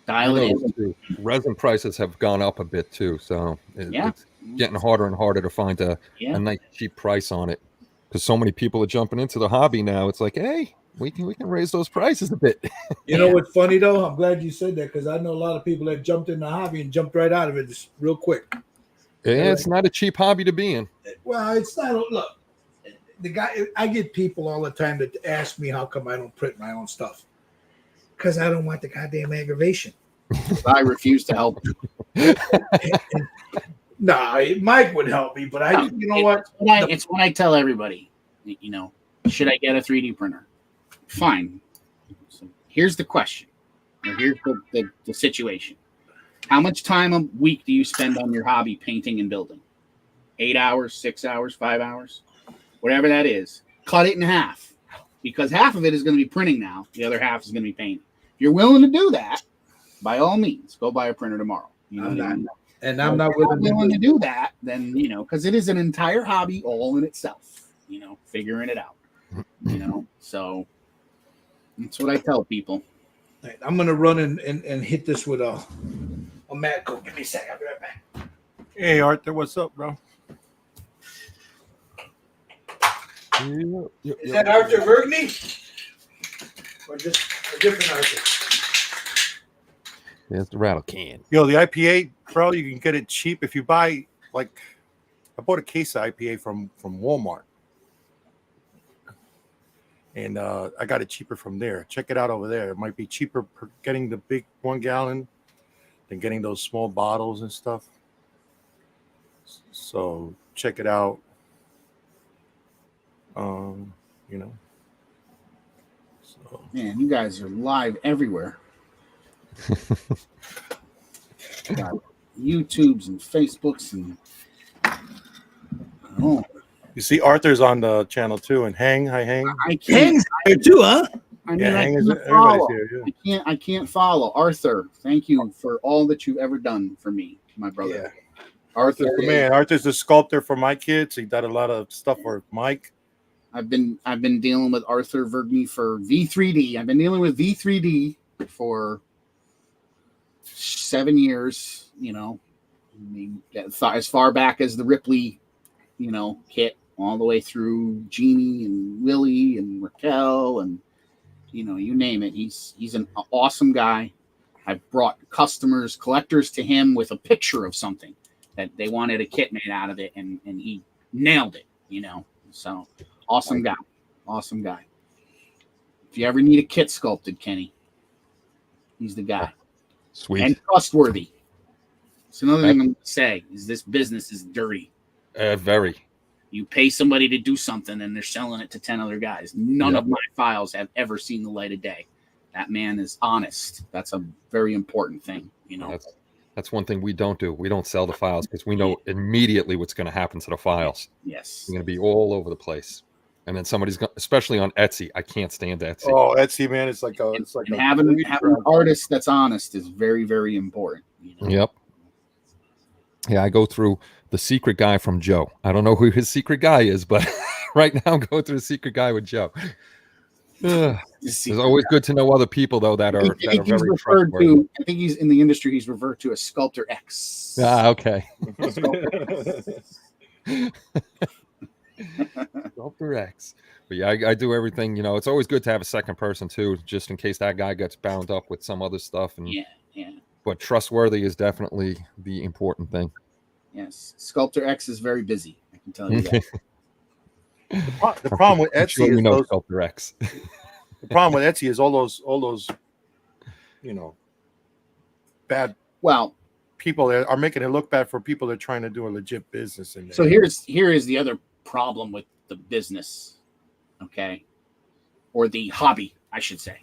Speaker 2: dial it in.
Speaker 5: Resin prices have gone up a bit too, so it's getting harder and harder to find a nice cheap price on it. Because so many people are jumping into the hobby now. It's like, hey, we can raise those prices a bit.
Speaker 1: You know what's funny though? I'm glad you said that because I know a lot of people that jumped in the hobby and jumped right out of it just real quick.
Speaker 5: Yeah, it's not a cheap hobby to be in.
Speaker 1: Well, it's not. Look, I get people all the time that ask me how come I don't print my own stuff. Because I don't want the goddamn aggravation.
Speaker 2: I refuse to help.
Speaker 1: No, Mike would help me, but
Speaker 2: it's when I tell everybody, should I get a 3D printer? Fine. So here's the question. Or here's the situation. How much time a week do you spend on your hobby painting and building? 8 hours, 6 hours, 5 hours? Whatever that is. Cut it in half. Because half of it is going to be printing now. The other half is going to be painting. If you're willing to do that, by all means, go buy a printer tomorrow.
Speaker 1: And I'm not willing
Speaker 2: to do that, then, because it is an entire hobby all in itself, figuring it out, so that's what I tell people.
Speaker 1: Right, I'm going to run and hit this with a Matco. Give me a sec. I'll be right back.
Speaker 3: Hey, Arthur, what's up, bro?
Speaker 1: Is that Arthur Vergney? Or just a different Arthur?
Speaker 5: There's the rattle can.
Speaker 3: Yo, the IPA bro, you can get it cheap if you buy, like, I bought a case of IPA from Walmart. And I got it cheaper from there. Check it out over there. It might be cheaper getting the big 1 gallon than getting those small bottles and stuff. So check it out. You know. So
Speaker 2: Man, you guys are live everywhere. Got YouTubes and Facebooks and oh,
Speaker 3: you see Arthur's on the channel too, and Hang, hi Hang.
Speaker 2: I can't.
Speaker 1: Hang's here too, huh?
Speaker 2: I mean,
Speaker 3: Yeah,
Speaker 2: I
Speaker 3: Hang is
Speaker 2: can't
Speaker 3: everybody's
Speaker 2: follow.
Speaker 3: here. Yeah.
Speaker 2: I can't follow Arthur. Thank you for all that you've ever done for me, my brother.
Speaker 3: Yeah.
Speaker 2: Arthur,
Speaker 3: Man, Arthur's the sculptor for my kids. He did a lot of stuff for Mike.
Speaker 2: I've been dealing with Arthur Vergney for V3D. I've been dealing with V3D for 7 years. You know, I mean, as far back as the Ripley, you know, kit, all the way through Jeannie and Willie and Raquel and you know, you name it. He's an awesome guy. I've brought customers, collectors to him with a picture of something that they wanted a kit made out of it, and he nailed it. You know, so. Awesome guy. Awesome guy. If you ever need a kit sculpted, Kenny, he's the guy.
Speaker 5: Sweet.
Speaker 2: And trustworthy. It's another thing I'm going to say is this business is dirty.
Speaker 5: Very.
Speaker 2: You pay somebody to do something and they're selling it to 10 other guys. None of my files have ever seen the light of day. That man is honest. That's a very important thing, you know.
Speaker 5: That's one thing we don't do. We don't sell the files because we know immediately what's going to happen to the files.
Speaker 2: Yes.
Speaker 5: They're going to be all over the place. And then somebody's going, especially on Etsy. I can't stand Etsy.
Speaker 3: Oh, Etsy, man, it's like
Speaker 2: having an artist that's honest is very, very important. You know?
Speaker 5: Yep. Yeah, I go through the secret guy from Joe. I don't know who his secret guy is, but right now I'm going through the secret guy with Joe. It's always good to know other people though that are very trustworthy.
Speaker 2: I think he's in the industry. He's referred to as Sculptor X.
Speaker 5: Ah, okay. Sculptor X. But yeah, I do everything. You know, it's always good to have a second person too, just in case that guy gets bound up with some other stuff. And
Speaker 2: yeah.
Speaker 5: But trustworthy is definitely the important thing.
Speaker 2: Yes, Sculptor X is very busy. I can tell you that.
Speaker 3: The problem with Etsy is those,
Speaker 5: Sculptor X.
Speaker 3: The problem with Etsy is all those, you know, bad people that are making it look bad for people that are trying to do a legit business in there.
Speaker 2: So here is the other problem with the business, okay, or the hobby, I should say,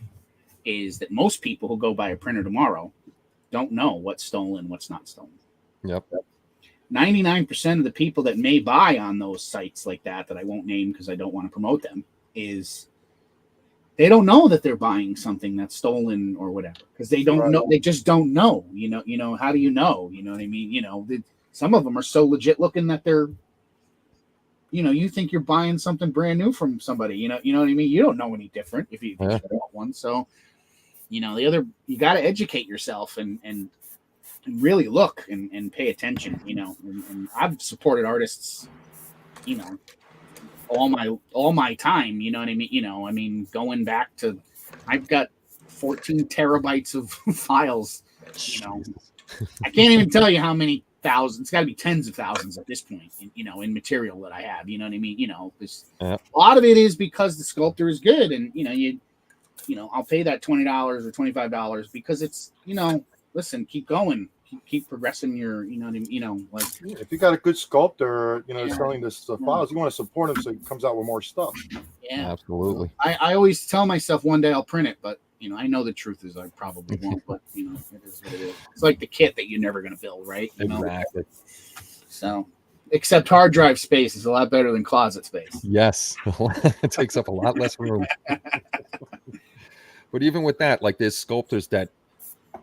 Speaker 2: is that most people who go buy a printer tomorrow don't know what's stolen, what's not stolen.
Speaker 5: Yep.
Speaker 2: 99% of the people that may buy on those sites like that I won't name because I don't want to promote them, is they don't know that they're buying something that's stolen or whatever, because they don't know. They just don't know. You know, how do you know? You know what I mean? You know, some of them are so legit looking that they're, you know, you think you're buying something brand new from somebody. You know what I mean? You don't know any different if you want one. So, you know, you got to educate yourself and really look and pay attention, you know, and I've supported artists, you know, all my time, you know what I mean? You know, I mean, going back to, I've got 14 terabytes of files, you know, I can't even tell you how many thousands, it's got to be tens of thousands at this point, you know, in material that I have, you know what I mean? You know, a lot of it is because the sculptor is good, and, you know, I'll pay that $20 or $25 because it's, you know, listen, keep going. Keep progressing your, you know what I mean? You know, like
Speaker 3: if you got a good sculptor, you know, selling this files, you want to support him so he comes out with more stuff.
Speaker 2: Yeah,
Speaker 5: absolutely.
Speaker 2: I always tell myself one day I'll print it, but you know, I know the truth is I probably won't. But you know, it is what it is. It's like the kit that you're never going to build, right? You
Speaker 5: exactly.
Speaker 2: know? So, except hard drive space is a lot better than closet space.
Speaker 5: Yes, it takes up a lot less room. But even with that, like there's sculptors that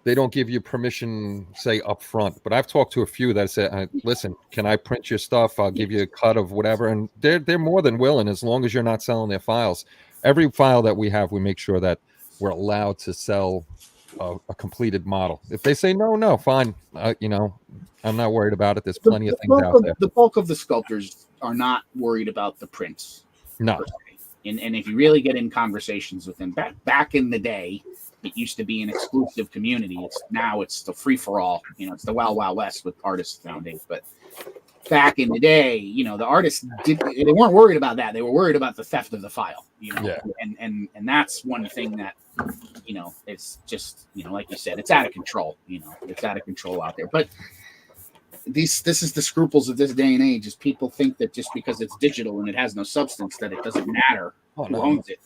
Speaker 5: they don't give you permission, say, up front. But I've talked to a few that say, listen, can I print your stuff? I'll give you a cut of whatever. And they're more than willing, as long as you're not selling their files. Every file that we have, we make sure that we're allowed to sell a completed model. If they say no, fine. You know, I'm not worried about it. There's plenty of things out there.
Speaker 2: The bulk of the sculptors are not worried about the prints.
Speaker 5: No.
Speaker 2: and if you really get in conversations with them, back in the day, it used to be an exclusive community. It's the free for all. It's the Wild Wild West with artists nowadays. But back in the day, the artists they weren't worried about that. They were worried about the theft of the file.
Speaker 5: Yeah.
Speaker 2: And that's one thing that it's just like you said, it's out of control. It's out of control out there. But this is the scruples of this day and age. Is people think that just because it's digital and it has no substance, that it doesn't matter who owns it.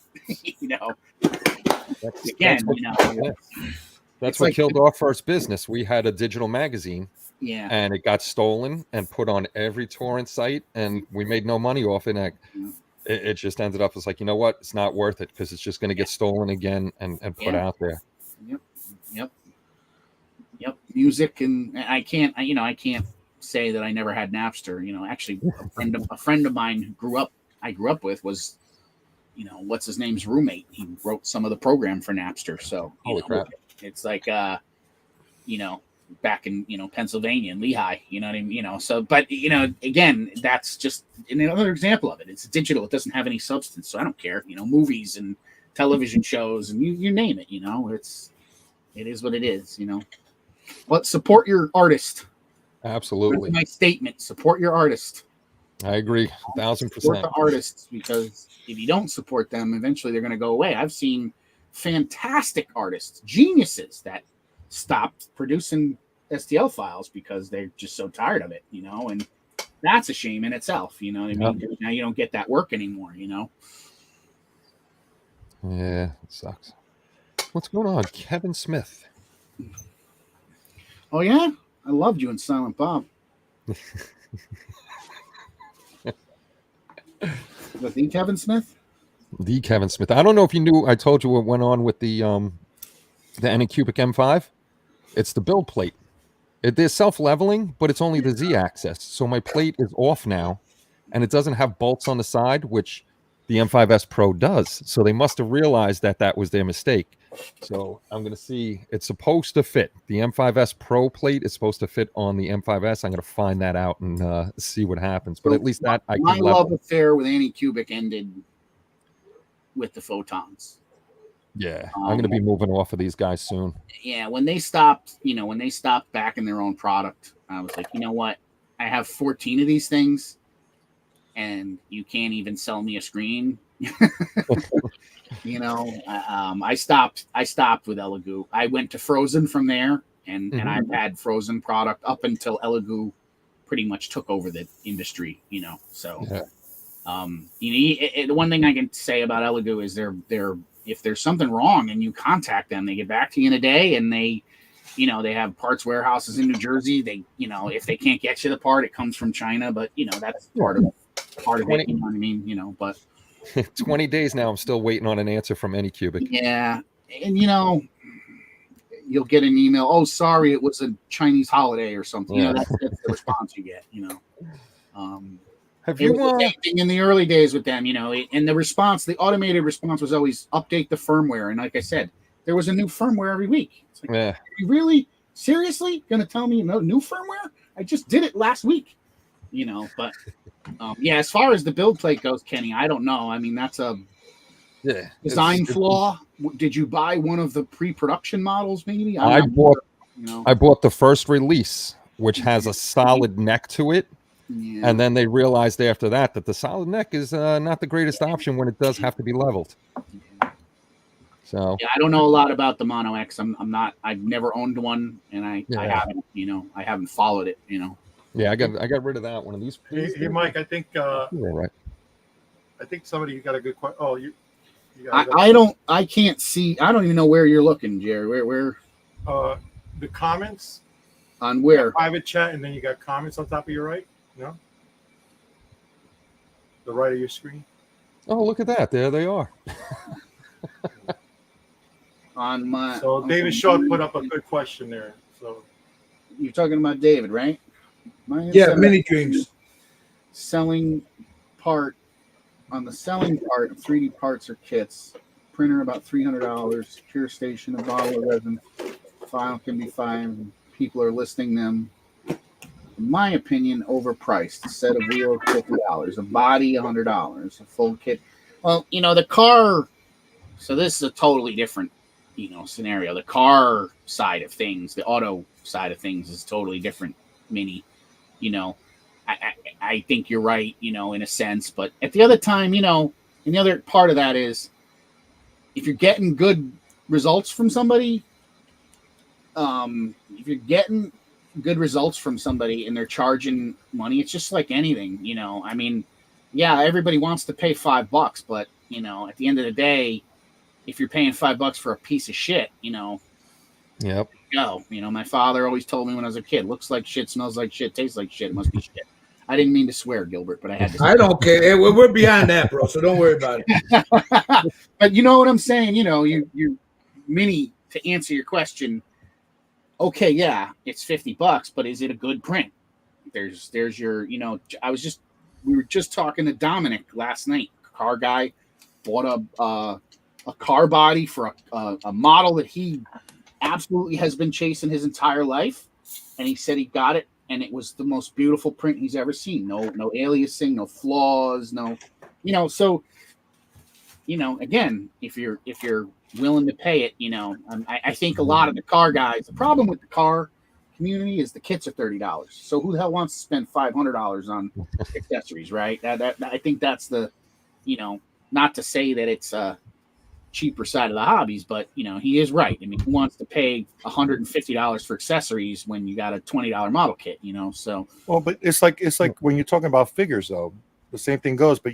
Speaker 5: That's what killed our first business. We had a digital magazine, and it got stolen and put on every torrent site, and we made no money off it. And it just ended up as like, you know what? It's not worth it because it's just going to get stolen again and put out there.
Speaker 2: Yep. Music, and I can't say that I never had Napster. Actually, a friend of mine I grew up with was, what's his name's roommate. He wrote some of the program for Napster. So
Speaker 5: holy crap.
Speaker 2: It's like back in Pennsylvania and Lehigh, you know what I mean? So, but again, that's just another example of it. It's digital. It doesn't have any substance. So I don't care. Movies and television shows and you name it. It is what it is. But support your artist.
Speaker 5: Absolutely.
Speaker 2: That's my statement. Support your artist.
Speaker 5: I agree. 1,000%.
Speaker 2: Support the artists, because if you don't support them, eventually they're going to go away. I've seen fantastic artists, geniuses that stopped producing STL files because they're just so tired of it, and that's a shame in itself. You know what I mean? Yep. Now you don't get that work anymore.
Speaker 5: Yeah, it sucks. What's going on, Kevin Smith?
Speaker 2: Oh yeah, I loved you in Silent Bob. With the Kevin Smith?
Speaker 5: The Kevin Smith. I don't know if you knew. I told you what went on with the Anycubic M5. It's the build plate. They're self-leveling, but it's only the Z-axis. So my plate is off now, and it doesn't have bolts on the side, which the M5S Pro does. So they must have realized that was their mistake. So I'm going to see. It's supposed to fit. The M5S Pro plate is supposed to fit on the M5S. I'm going to find that out and see what happens. But at least that I can
Speaker 2: my
Speaker 5: level.
Speaker 2: Love affair with Anycubic ended with the photons.
Speaker 5: Yeah, I'm going to be moving off of these guys soon.
Speaker 2: Yeah, when they stopped backing their own product, I was like, you know what? I have 14 of these things, and you can't even sell me a screen. I stopped with Elegoo. I went to Frozen from there, and I've had Frozen product up until Elegoo pretty much took over the industry. So
Speaker 5: yeah.
Speaker 2: The one thing I can say about Elegoo is they're if there's something wrong and you contact them, they get back to you in a day, and they have parts warehouses in New Jersey. They, if they can't get you the part, it comes from China, but that's part of it. You know what I mean? But
Speaker 5: 20 days now, I'm still waiting on an answer from Anycubic.
Speaker 2: Yeah. And you'll get an email. Oh, sorry, it was a Chinese holiday or something.
Speaker 5: Yeah.
Speaker 2: That's the response you get,
Speaker 5: Have
Speaker 2: it
Speaker 5: you
Speaker 2: was the same thing in the early days with them, and the automated response was always update the firmware. And like I said, there was a new firmware every week. It's like,
Speaker 5: yeah.
Speaker 2: Are you really seriously going to tell me no new firmware? I just did it last week, but as far as the build plate goes, Kenny, I don't know. I mean, that's a design flaw. Did you buy one of the pre-production models? Maybe
Speaker 5: I bought the first release, which has a solid neck to it. Yeah. And then they realized after that the solid neck is not the greatest option when it does have to be leveled. So
Speaker 2: I don't know a lot about the Mono X. I've never owned one, and I haven't, I haven't followed it,
Speaker 5: Yeah, I got rid of that one of these.
Speaker 3: Hey, Mike, I think
Speaker 5: right.
Speaker 3: I think somebody got a good question. Oh,
Speaker 2: I can't see. I don't even know where you're looking, Jerry. Where?
Speaker 3: The comments
Speaker 2: on where?
Speaker 3: Private chat, and then you got comments on top of your right. No, the right of your screen.
Speaker 5: Oh, look at that! There they are.
Speaker 3: So David Shaw put up a good question there. So
Speaker 2: you're talking about David, right?
Speaker 1: Mini Dreams.
Speaker 2: Selling part on the selling part of 3D parts or kits. Printer about $300. Secure station, a bottle of resin. File can be $5. People are listing them. In my opinion, overpriced. A set of wheels $50. A body $100. A full kit. Well, the car. So this is a totally different, scenario. The car side of things, the auto side of things, is totally different. Mini, I think you're right, in a sense. But at the other time, and the other part of that is, if you're getting good results from somebody, if you're getting good results from somebody and they're charging money, it's just like anything, I mean, yeah, everybody wants to pay $5, but at the end of the day, if you're paying $5 for a piece of shit,
Speaker 5: Yep.
Speaker 2: My father always told me when I was a kid, looks like shit, smells like shit, tastes like shit, it must be shit. I didn't mean to swear, Gilbert, but I had to.
Speaker 1: I don't care. Hey, we're beyond that, bro. So don't worry about it.
Speaker 2: But you know what I'm saying? You Mini, to answer your question. Okay, yeah, it's $50, but is it a good print? There's your, we were just talking to Dominic last night. Car guy bought a car body for a model that he absolutely has been chasing his entire life, and he said he got it, and it was the most beautiful print he's ever seen. No aliasing, no flaws, no, so, again, if you're willing to pay it, I think a lot of the car guys, the problem with the car community is the kits are $30. So who the hell wants to spend $500 on accessories, right? That I think that's the, not to say that it's a cheaper side of the hobbies, but he is right. I mean, who wants to pay $150 for accessories when you got a $20 model kit? So
Speaker 3: Well, but it's like when you're talking about figures, though, the same thing goes. But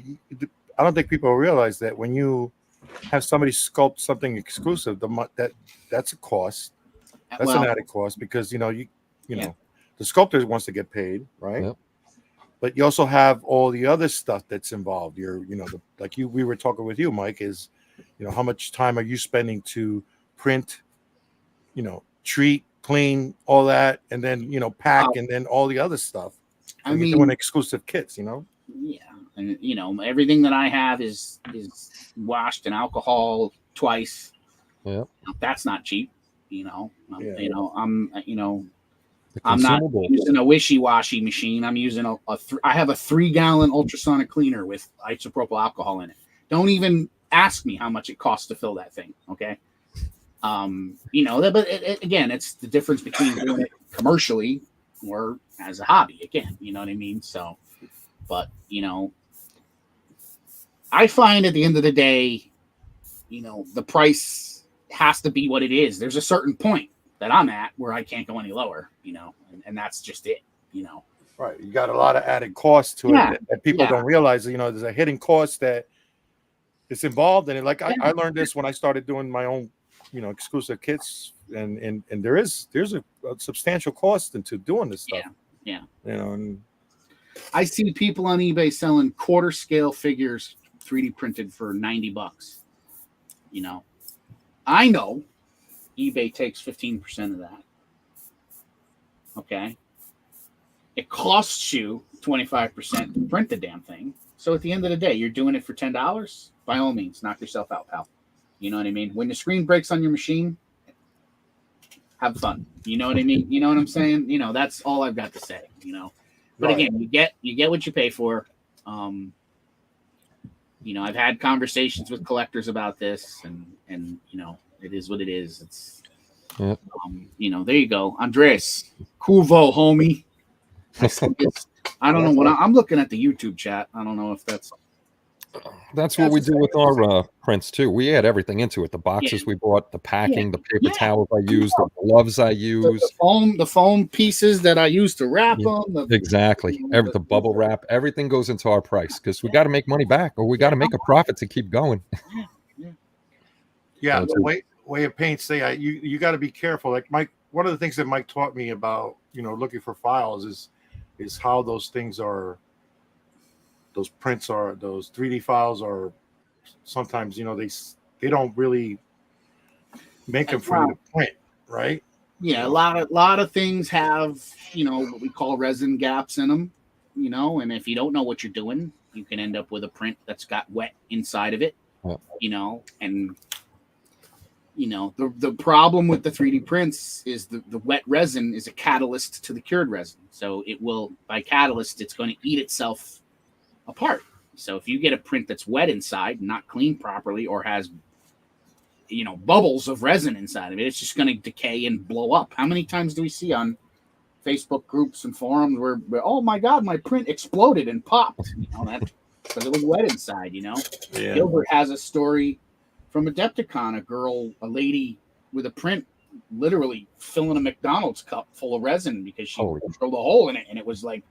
Speaker 3: I don't think people realize that when you have somebody sculpt something exclusive, that's a cost. That's an added cost because the sculptor wants to get paid, right? Yep. But you also have all the other stuff that's involved. We were talking with you, Mike, is how much time are you spending to print, treat, clean, all that, and then pack, and then all the other stuff. You're doing exclusive kits,
Speaker 2: Yeah, and everything that I have is washed in alcohol twice.
Speaker 5: Yeah,
Speaker 2: that's not cheap. I'm
Speaker 5: I'm
Speaker 2: not using a wishy-washy machine. I'm using I have a 3-gallon ultrasonic cleaner with isopropyl alcohol in it. Don't even ask me how much it costs to fill that thing. Okay. But again, it's the difference between doing it commercially or as a hobby. Again, you know what I mean? So, but I find at the end of the day, the price has to be what it is. There's a certain point that I'm at where I can't go any lower, and that's just it,
Speaker 3: Right. You got a lot of added costs to it that people don't realize. There's a hidden cost that is involved in it. I learned this when I started doing my own, exclusive kits, and there's a substantial cost into doing this stuff.
Speaker 2: Yeah.
Speaker 3: And
Speaker 2: I see people on eBay selling quarter scale figures 3D printed for $90. I know eBay takes 15% of that. Okay. It costs you 25% to print the damn thing. So at the end of the day, you're doing it for $10. By all means, knock yourself out, pal. You know what I mean? When the screen breaks on your machine, have fun. You know what I mean? You know what I'm saying? That's all I've got to say. But again, you get what you pay for. I've had conversations with collectors about this, and it is what it is. It's there you go, Andres Cuvo, homie. I don't know what I'm looking at the YouTube chat. I don't know if that's
Speaker 5: what we do with our prints too. We add everything into it. The boxes we bought, the packing, the paper towels I use, the gloves I use,
Speaker 2: the foam pieces that I use to wrap them.
Speaker 5: Exactly. The bubble wrap, everything goes into our price because we got to make money back, or we got to make a profit to keep going.
Speaker 3: Yeah, the way of paint say you got to be careful. Like Mike, one of the things that Mike taught me about looking for files is how those things are. Those prints are, those 3D files are sometimes, they don't really make them for you to print, right?
Speaker 2: Yeah, a lot of things have, what we call resin gaps in them, and if you don't know what you're doing, you can end up with a print that's got wet inside of it, and the problem with the 3D prints is the wet resin is a catalyst to the cured resin. So it will, by catalyst, it's going to eat itself apart, So if you get a print that's wet inside, not cleaned properly, or has bubbles of resin inside of it, it's just going to decay and blow up. How many times do we see on Facebook groups and forums where oh my God, my print exploded and popped? That because it was wet inside.
Speaker 3: Yeah.
Speaker 2: Gilbert has a story from Adepticon, a lady with a print literally filling a McDonald's cup full of resin because she drilled a hole in it and it was like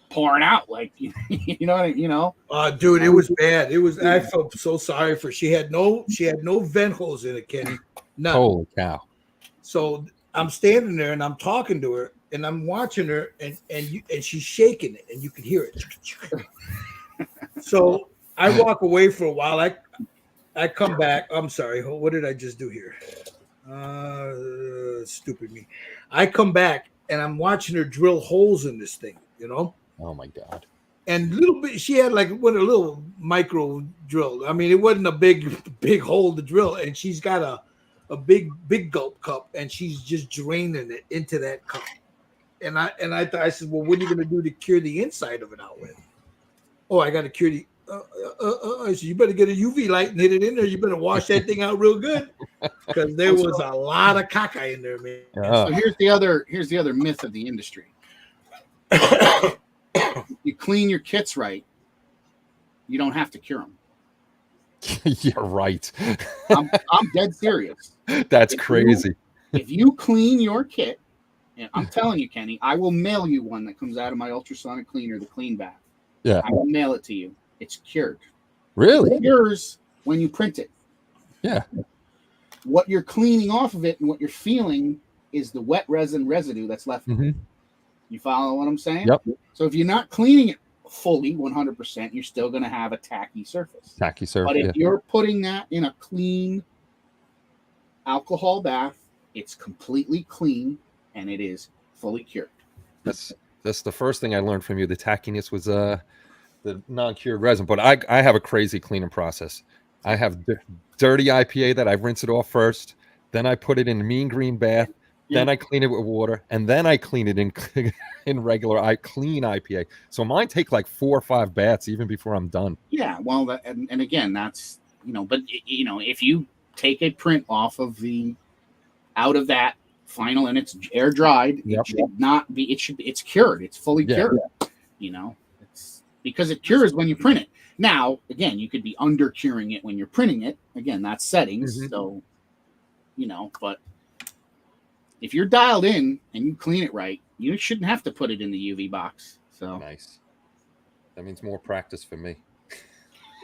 Speaker 2: pouring out, like dude,
Speaker 1: it was bad. I felt so sorry for. She had no vent holes in it, Kenny. None.
Speaker 5: Holy cow!
Speaker 1: So I'm standing there and I'm talking to her and I'm watching her and she's shaking it and you could hear it. So I walk away for a while. I come back. I'm sorry. What did I just do here? Stupid me. I come back and I'm watching her drill holes in this thing.
Speaker 5: Oh my God!
Speaker 1: And little bit, she had like a little micro drill. I mean, it wasn't a big hole to drill. And she's got a big gulp cup, and she's just draining it into that cup. And I said, well, what are you going to do to cure the inside of it out with? Oh, I got to cure the. I said, you better get a UV light and hit it in there. You better wash that thing out real good, because there was a lot of caca in there, man.
Speaker 2: So here's the other myth of the industry. You clean your kits right, you don't have to cure them.
Speaker 5: You're right.
Speaker 2: I'm dead serious.
Speaker 5: That's crazy.
Speaker 2: If you clean your kit, and I'm telling you, Kenny, I will mail you one that comes out of my ultrasonic cleaner, the Clean Bath.
Speaker 5: Yeah,
Speaker 2: I will mail it to you. It's cured.
Speaker 5: Really?
Speaker 2: It cures when you print it.
Speaker 5: Yeah.
Speaker 2: What you're cleaning off of it and what you're feeling is the wet resin residue that's left.
Speaker 5: Mm-hmm.
Speaker 2: You follow what I'm saying?
Speaker 5: Yep.
Speaker 2: So if you're not cleaning it fully 100%, you're still going to have a tacky surface. But if you're putting that in a clean alcohol bath, it's completely clean and it is fully cured.
Speaker 5: That's the first thing I learned from you. The tackiness was the non-cured resin. But I have a crazy cleaning process. I have dirty IPA that I rinse it off first. Then I put it in a mean green bath. Then I clean it with water, and then I clean it in regular clean IPA. So mine take like 4 or 5 baths even before I'm done.
Speaker 2: Yeah, well, and again, that's but if you take a print off of out of that final and it's air dried, it should not be. It's cured. It's fully cured. It's because it cures when you print it. Now, again, you could be under curing it when you're printing it. Again, that's settings. Mm-hmm. So, but. If you're dialed in and you clean it right, you shouldn't have to put it in the UV box. So
Speaker 5: nice. That means more practice for me.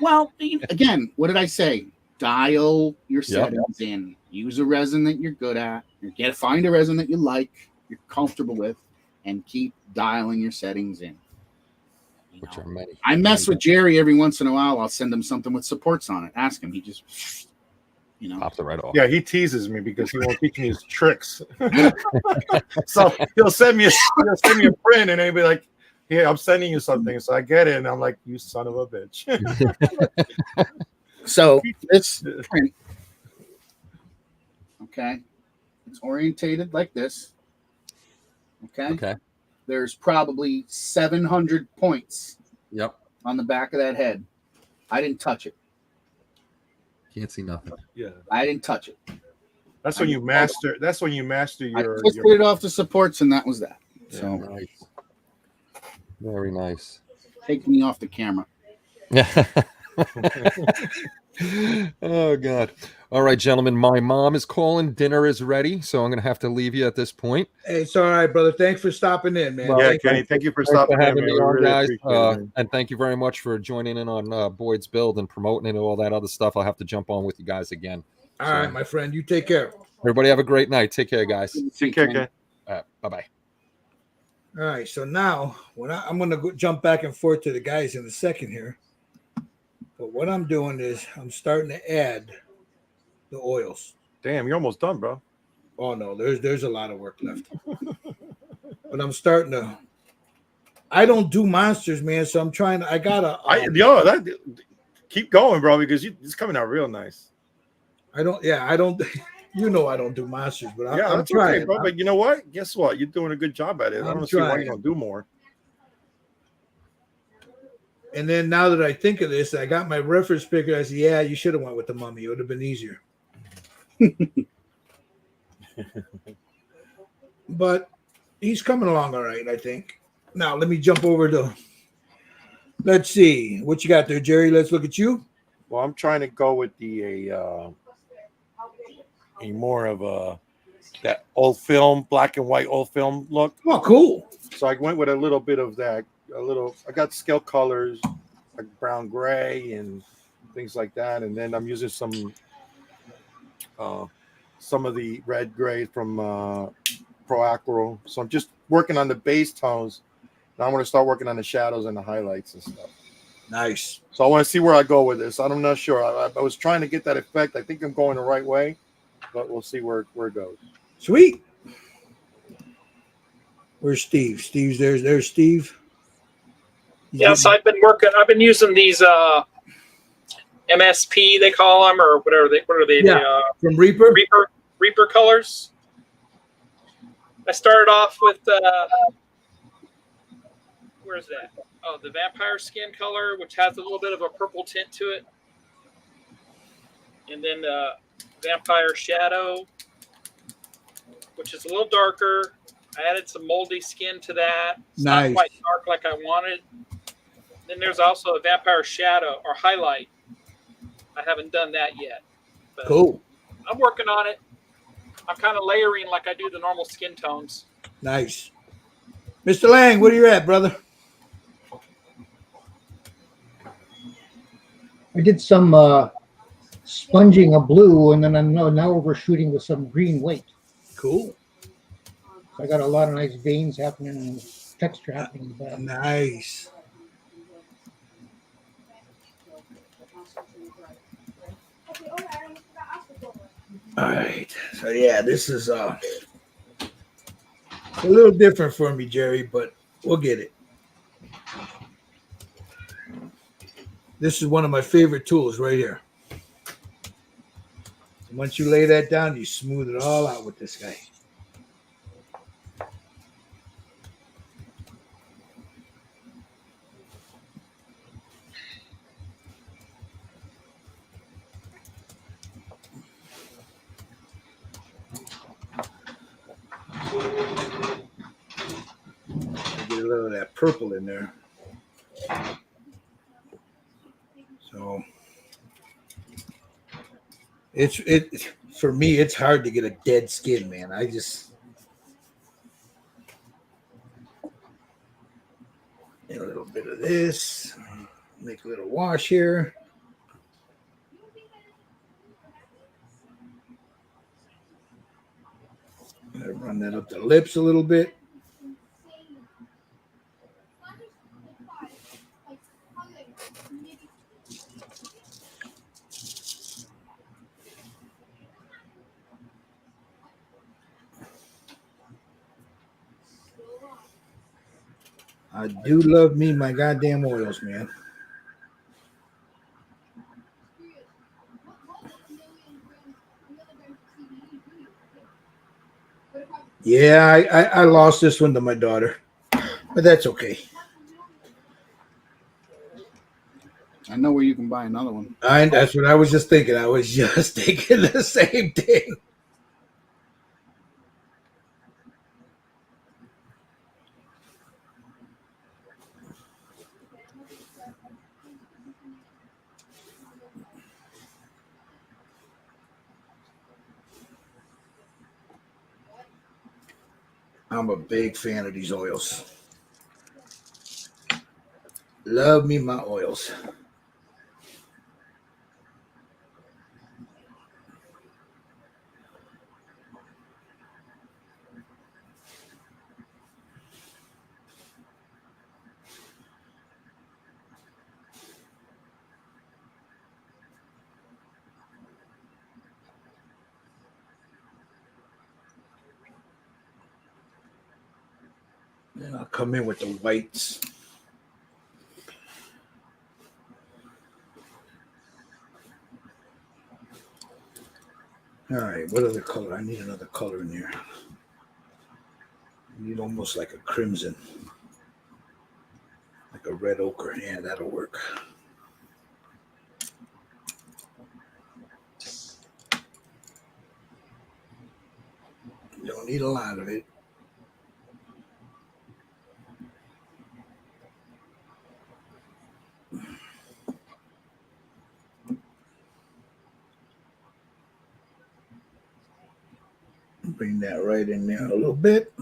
Speaker 2: Well, again, what did I say? Dial your settings in. Use a resin that you're good at. Find a resin that you like, you're comfortable with, and keep dialing your settings in.
Speaker 5: Which are many.
Speaker 2: I mess with Jerry every once in a while. I'll send him something with supports on it. Ask him. He just.
Speaker 5: Pops it right off.
Speaker 3: Yeah, he teases me because he won't teach me his tricks. So he'll send me a print, and he'll be like, "Yeah, I'm sending you something." So I get it, and I'm like, "You son of a bitch."
Speaker 2: So this print, okay, it's orientated like this. Okay. There's probably 700 points.
Speaker 5: Yep.
Speaker 2: On the back of that head, I didn't touch it.
Speaker 5: Can't see nothing.
Speaker 3: Yeah,
Speaker 2: I didn't touch it.
Speaker 3: That's when you master. That's when you master your.
Speaker 2: I just put it off the supports, and that was that.
Speaker 5: Yeah,
Speaker 2: so
Speaker 5: nice. Very nice.
Speaker 2: Take me off the camera.
Speaker 5: Oh God! All right, gentlemen. My mom is calling. Dinner is ready, so I'm going to have to leave you at this point.
Speaker 1: Hey, it's all right, brother. Thanks for stopping in, man.
Speaker 3: Yeah, Kenny. Thank you for stopping
Speaker 5: having me on, guys.
Speaker 3: It,
Speaker 5: and thank you very much for joining in on Boyd's build and promoting it and all that other stuff. I'll have to jump on with you guys again.
Speaker 1: All right, my friend. You take care.
Speaker 5: Everybody have a great night. Take care, guys.
Speaker 3: Take care, Ken.
Speaker 5: Bye-bye.
Speaker 1: All right, so now I'm going to jump back and forth to the guys in a second here. But what I'm doing is I'm starting to add the oils.
Speaker 3: Damn, you're almost done, bro.
Speaker 1: Oh no, there's a lot of work left. But I'm starting to. I don't do monsters, man. So I'm trying to. I gotta.
Speaker 3: Keep going, bro, because it's coming out real nice.
Speaker 1: I don't. Yeah, I don't. I don't do monsters, but I'm
Speaker 3: trying,
Speaker 1: okay,
Speaker 3: bro. But you know what? Guess what? You're doing a good job at it. I don't see why you don't do more.
Speaker 1: And then now that I think of this, I got my reference picture. I said, yeah, you should have went with the Mummy. It would have been easier. But he's coming along all right, I think. Now, let me jump over to, let's see. What you got there, Jerry? Let's look at you.
Speaker 3: Well, I'm trying to go with a more of that old film, black and white old film look.
Speaker 1: Oh, cool.
Speaker 3: So I went with a little bit of that. I got scale colors, like brown gray and things like that, and then I'm using some of the red gray from Pro Acro. So I'm just working on the base tones. Now I'm going to start working on the shadows and the highlights and stuff.
Speaker 1: Nice.
Speaker 3: So I want to see where I go with this. I'm not sure. I was trying to get that effect. I think I'm going the right way, but we'll see where it goes.
Speaker 1: Sweet. Where's Steve? Steve's there. There's Steve.
Speaker 4: Yes, I've been using these MSP they call them, or whatever what are they?
Speaker 1: Yeah, from Reaper.
Speaker 4: Reaper colors. I started off with where's that? Oh, the vampire skin color, which has a little bit of a purple tint to it, and then vampire shadow, which is a little darker. I added some moldy skin to that. It's
Speaker 1: nice.
Speaker 4: Not quite dark like I wanted. Then there's also a vampire shadow or highlight. I haven't done that yet. But
Speaker 1: cool.
Speaker 4: I'm working on it. I'm kind of layering like I do the normal skin tones.
Speaker 1: Nice. Mr. Lang, where are you at, brother?
Speaker 6: I did some sponging of blue, and then I'm now overshooting with some green weight.
Speaker 1: Cool.
Speaker 6: So I got a lot of nice veins happening and texture happening.
Speaker 1: Nice. All right. So yeah, this is a little different for me, Jerry, but we'll get it. This is one of my favorite tools right here. Once you lay that down, you smooth it all out with this guy. Get a little of that purple in there. So it for me, it's hard to get a dead skin, man. I just a little bit of this, make a little wash here. Run that up the lips a little bit. I do love me my goddamn oils, man. Yeah, I lost this one to my daughter, but that's okay.
Speaker 2: I know where you can buy another one.
Speaker 1: That's what I was just thinking. I was just thinking the same thing. I'm a big fan of these oils. Love me my oils. And I'll come in with the whites. All right, what other color? I need another color in here. I need almost like a crimson. I Like a red ochre. Yeah, that'll work. You don't need a lot of it. Bring that right in there a little bit.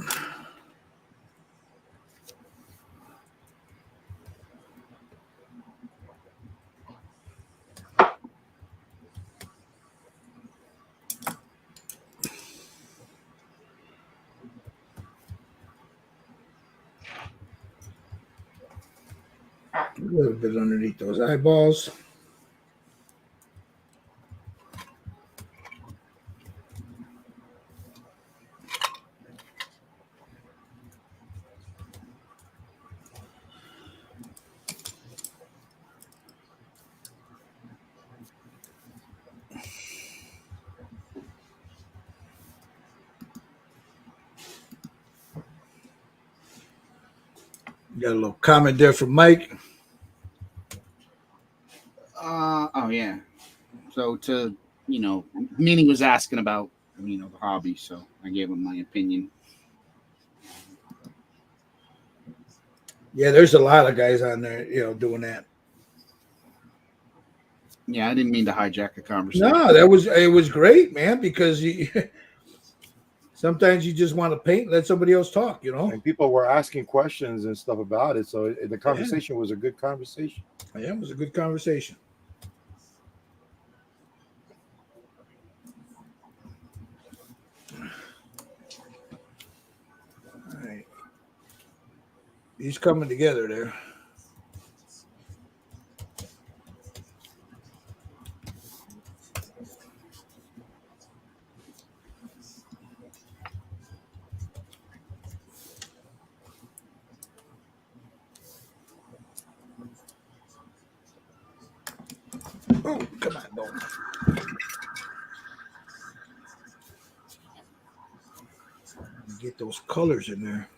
Speaker 1: A little bit underneath those eyeballs. Got a little comment there from Mike.
Speaker 2: Oh yeah. So Meanie was asking about the hobby, so I gave him my opinion.
Speaker 1: Yeah, there's a lot of guys on there, doing that.
Speaker 2: Yeah, I didn't mean to hijack the conversation.
Speaker 1: No, it was great, man, because sometimes you just want to paint, let somebody else talk,
Speaker 3: And people were asking questions and stuff about it, so the conversation was a good conversation.
Speaker 1: Yeah, it was a good conversation. All right. He's coming together there. Oh, come on, Dalton. Get those colors in there.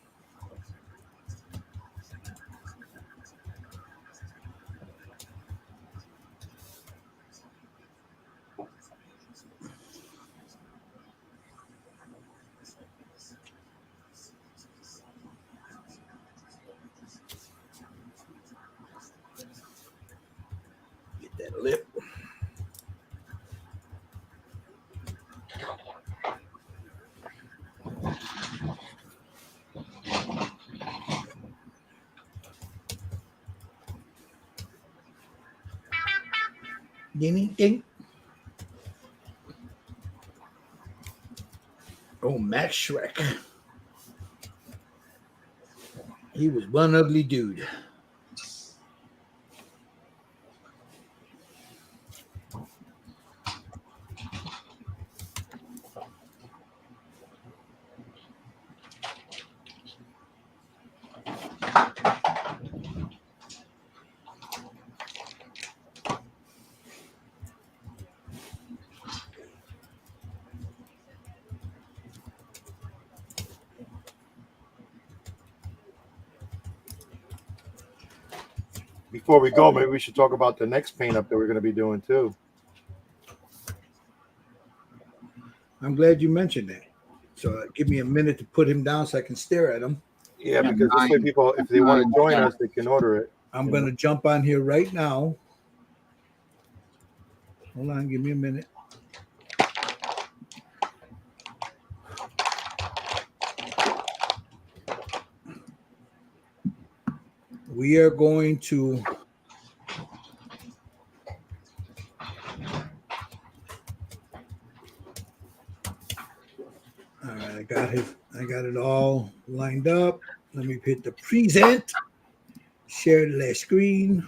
Speaker 1: Get that lip. Ding, ding. Oh, Max Shrek. He was one ugly dude.
Speaker 3: Before we go, maybe we should talk about the next paint up that we're going to be doing too.
Speaker 1: I'm glad you mentioned that. So give me a minute to put him down so I can stare at him.
Speaker 3: Yeah, because this way people, if they want to join us, they can order it.
Speaker 1: I'm going to jump on here right now. Hold on, give me a minute. We are going to all right, I got it all lined up. Let me hit the present, share the screen.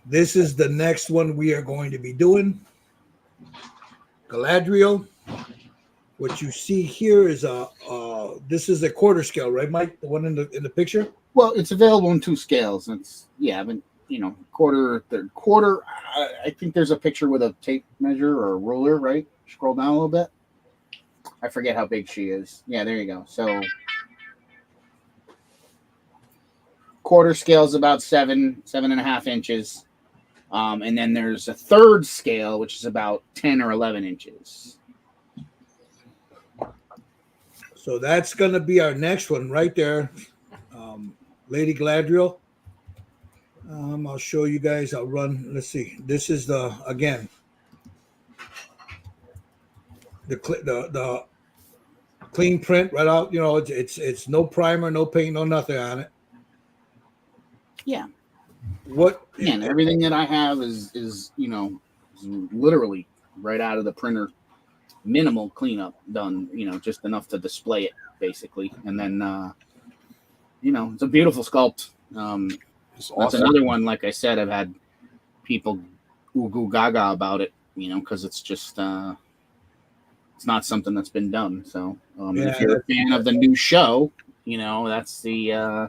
Speaker 1: This is the next one we are going to be doing. Galadriel. What you see here is this is a quarter scale, right, Mike? The one in the picture.
Speaker 2: Well, it's available in 2 scales. It's but quarter, third quarter. I think there's a picture with a tape measure or a ruler, right? Scroll down a little bit. I forget how big she is. Yeah, there you go. So quarter scale is about 7.5 inches. And then there's a third scale, which is about 10 or 11 inches.
Speaker 1: So that's going to be our next one right there. Lady Gladriel. I'll show you guys. I'll run. Let's see. This is again, the clean print right out. You know, it's no primer, no paint, no nothing on it.
Speaker 2: Yeah.
Speaker 1: What?
Speaker 2: And everything that I have is you know, is literally right out of the printer. Minimal cleanup done, you know, just enough to display it basically. And then you know, it's a beautiful sculpt. That's another one, like I said, I've had people goo gaga about it, you know, because it's just it's not something that's been done. So if you're a fan of the new show, you know, that's the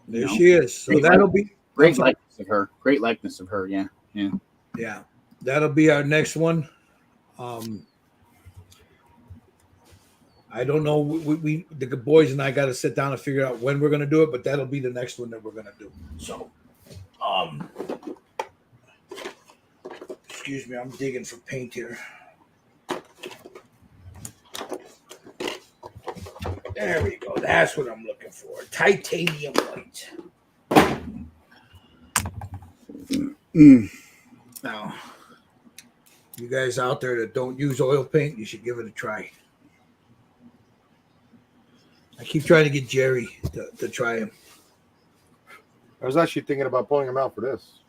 Speaker 1: there she is. So that'll be
Speaker 2: great likeness of her. Great likeness of her, yeah.
Speaker 1: Yeah. That'll be our next one. I don't know. We the boys and I got to sit down and figure out when we're going to do it, but that'll be the next one that we're going to do. So, excuse me, I'm digging for paint here. There we go. That's what I'm looking for. Titanium white. Now, you guys out there that don't use oil paint, you should give it a try. I keep trying to get Jerry to try him.
Speaker 3: I was actually thinking about pulling him out for this.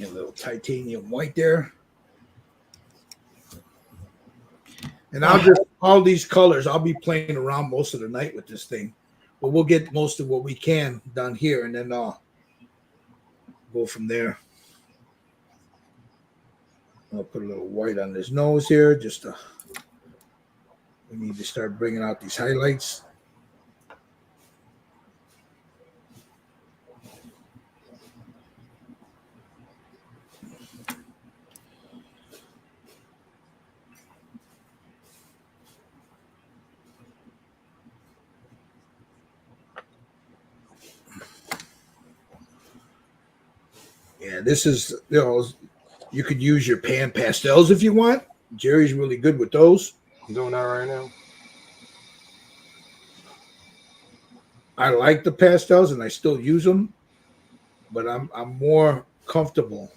Speaker 1: A little titanium white there. And all these colors, I'll be playing around most of the night with this thing. But we'll get most of what we can done here, and then I'll go from there. I'll put a little white on his nose here, just to... We need to start bringing out these highlights. Yeah, this is, you know, you could use your pan pastels if you want. Jerry's really good with those.
Speaker 3: I'm doing that right now.
Speaker 1: I like the pastels and I still use them, but I'm more comfortable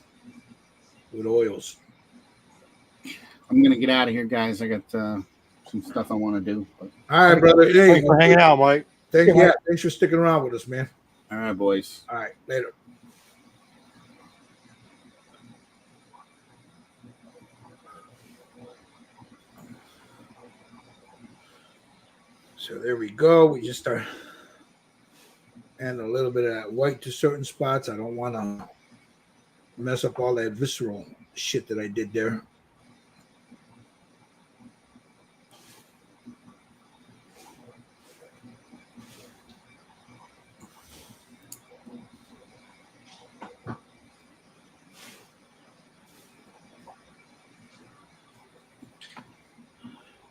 Speaker 1: with oils.
Speaker 2: I'm gonna get out of here, guys. I got some stuff I want to do. But...
Speaker 1: All right, brother. Hey,
Speaker 3: thanks for hanging out, Mike.
Speaker 1: Thanks for sticking around with us, man.
Speaker 2: All right, boys.
Speaker 1: All right, later. So there we go. We just start adding a little bit of that white to certain spots. I don't want to mess up all that visceral shit that I did there.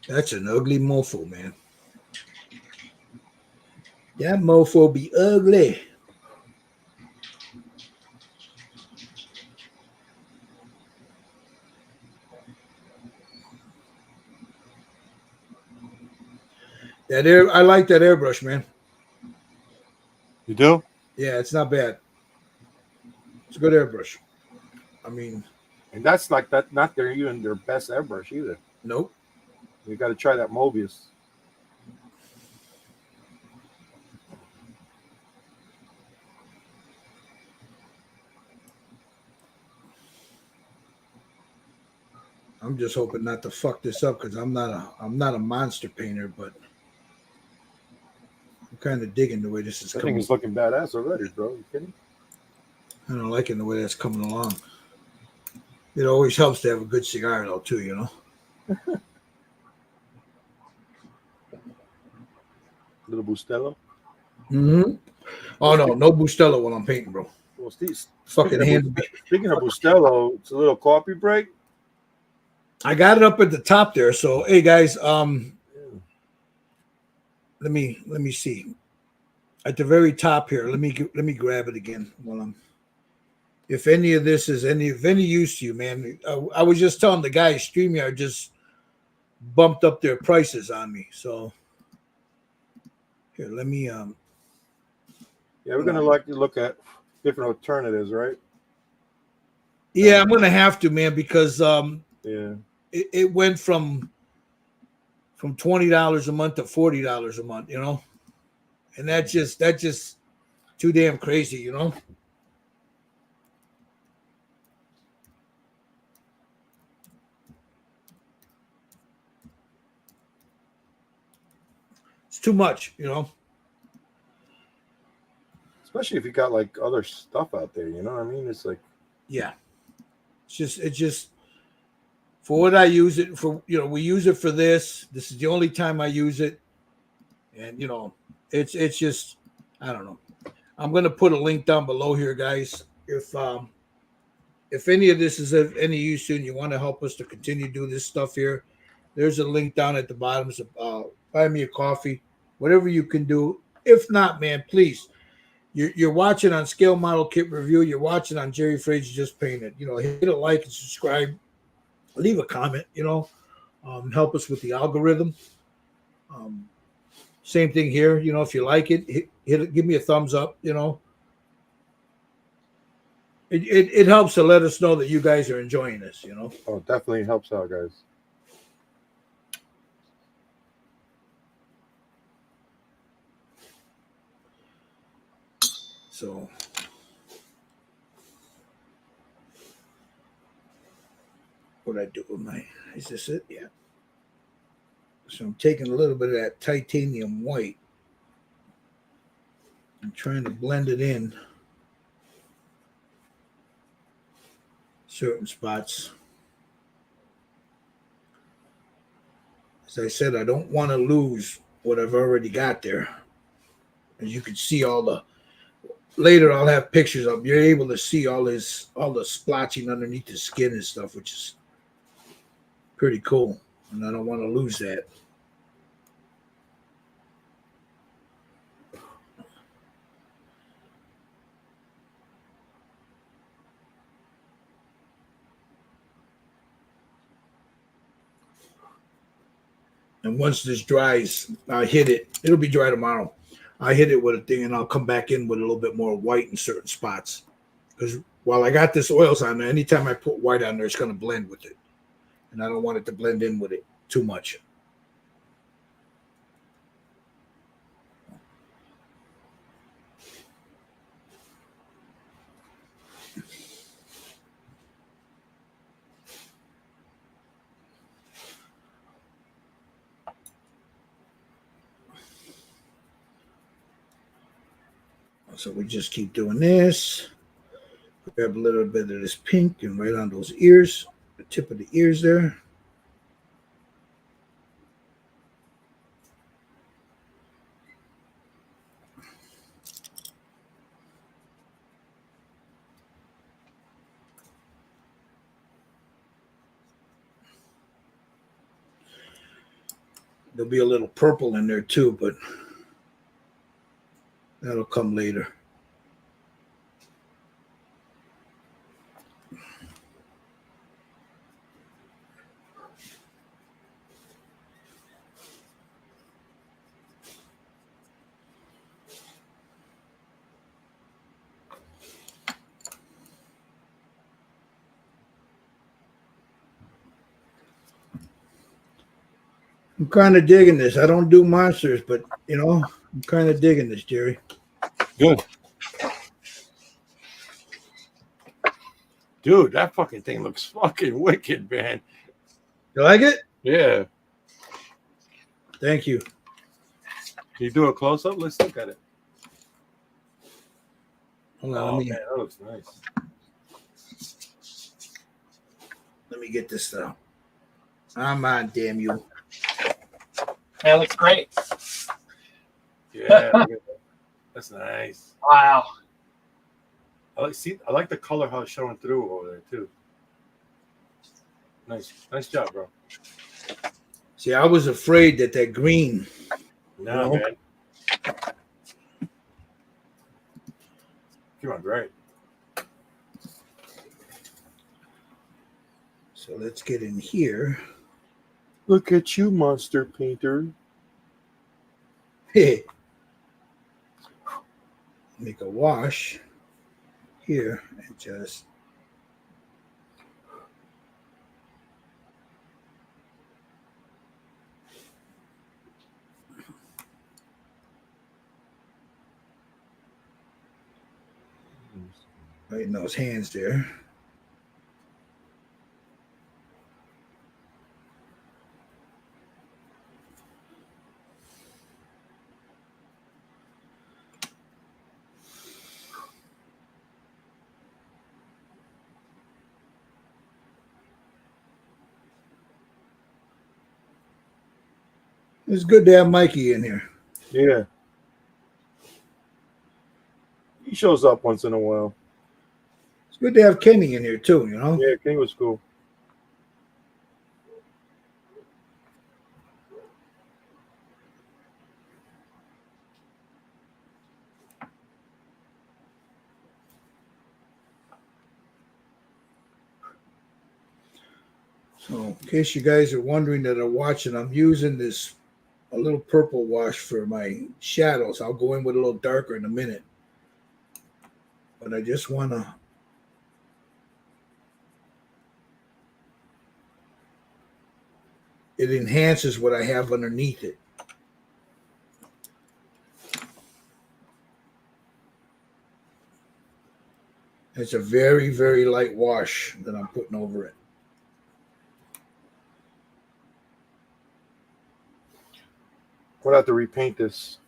Speaker 1: That's an ugly mofo, man. That mofo be ugly. I like that airbrush, man.
Speaker 3: You do?
Speaker 1: Yeah, it's not bad. It's a good airbrush. I mean,
Speaker 3: and that's like that. Not even their best airbrush either.
Speaker 1: Nope.
Speaker 3: You got to try that Mobius.
Speaker 1: I'm just hoping not to fuck this up because I'm not a monster painter, but I'm kind of digging the way this is coming.
Speaker 3: I think it's looking badass already, bro. You kidding?
Speaker 1: I don't like it the way that's coming along. It always helps to have a good cigar, though, too, you know?
Speaker 3: Little Bustelo?
Speaker 1: Mm-hmm. Oh, no Bustelo when I'm painting, bro.
Speaker 3: Well, Steve,
Speaker 1: fucking hand.
Speaker 3: Speaking of Bustelo, it's a little coffee break.
Speaker 1: I got it up at the top there. So hey guys, let me see. At the very top here, let me grab it again while I'm. If any of this is of any use to you, man, I was just telling the guy StreamYard just bumped up their prices on me. So here, let me
Speaker 3: Yeah, we're gonna like to look at different alternatives, right?
Speaker 1: Yeah, I'm gonna have to, man, because
Speaker 3: Yeah.
Speaker 1: it went from $20 a month to $40 a month, you know, and that's just too damn crazy, you know. It's too much, you know.
Speaker 3: Especially if you got like other stuff out there, you know what I mean? It's like,
Speaker 1: yeah, it's just for what I use it for. You know, we use it for this. This is the only time I use it, and you know, it's just I don't know. I'm gonna put a link down below here, guys. If any of this is of any use to you and you want to help us to continue doing this stuff here, there's a link down at the bottom. So buy me a coffee, whatever you can do. If not, man, please. You're watching on Scale Model Kit Review. You're watching on Jerry Fraser Just Painted. You know, hit a like and subscribe. Leave a comment. You know, help us with the algorithm. Same thing here. You know, if you like it, hit it, give me a thumbs up. You know, it helps to let us know that you guys are enjoying this. You know.
Speaker 3: oh, definitely helps out, guys.
Speaker 1: So. What I do with my, is this it? Yeah. So I'm taking a little bit of that titanium white and trying to blend it in certain spots. As I said, I don't want to lose what I've already got there. As you can see later I'll have pictures of, you're able to see all the splotching underneath the skin and stuff, which is pretty cool. And I don't want to lose that. And once this dries, I hit it. It'll be dry tomorrow. I hit it with a thing, and I'll come back in with a little bit more white in certain spots. Because while I got this oils on there, anytime I put white on there, it's going to blend with it. And I don't want it to blend in with it too much. So we just keep doing this. Grab a little bit of this pink and right on those ears, the tip of the ears there. There'll be a little purple in there too, but that'll come later. I'm kind of digging this. I don't do monsters, but you know, I'm kind of digging this, Jerry.
Speaker 3: Good. Dude, that fucking thing looks fucking wicked, man.
Speaker 1: You like it?
Speaker 3: Yeah.
Speaker 1: Thank you.
Speaker 3: Can you do a close up? Let's look at it.
Speaker 1: Hold on,
Speaker 3: Oh, man, that looks nice.
Speaker 1: let me get this stuff. I'm on, damn you.
Speaker 4: That looks great.
Speaker 3: Yeah, look at that. That's nice.
Speaker 4: Wow.
Speaker 3: I like the color how it's showing through over there too. Nice job, bro.
Speaker 1: See, I was afraid that green.
Speaker 3: No,
Speaker 1: No.
Speaker 3: man. Come on, great.
Speaker 1: So let's get in here.
Speaker 3: Look at you, monster painter.
Speaker 1: Hey. Make a wash here and just right in those hands there. It's good to have Mikey in here.
Speaker 3: Yeah. He shows up once in a while.
Speaker 1: It's good to have Kenny in here too, you know?
Speaker 3: Yeah, Kenny was cool.
Speaker 1: So in case you guys are wondering that are watching, I'm using a little purple wash for my shadows. I'll go in with a little darker in a minute. But I just want to it enhances what I have underneath it. It's a very, very light wash that I'm putting over it.
Speaker 3: We'll have to repaint this.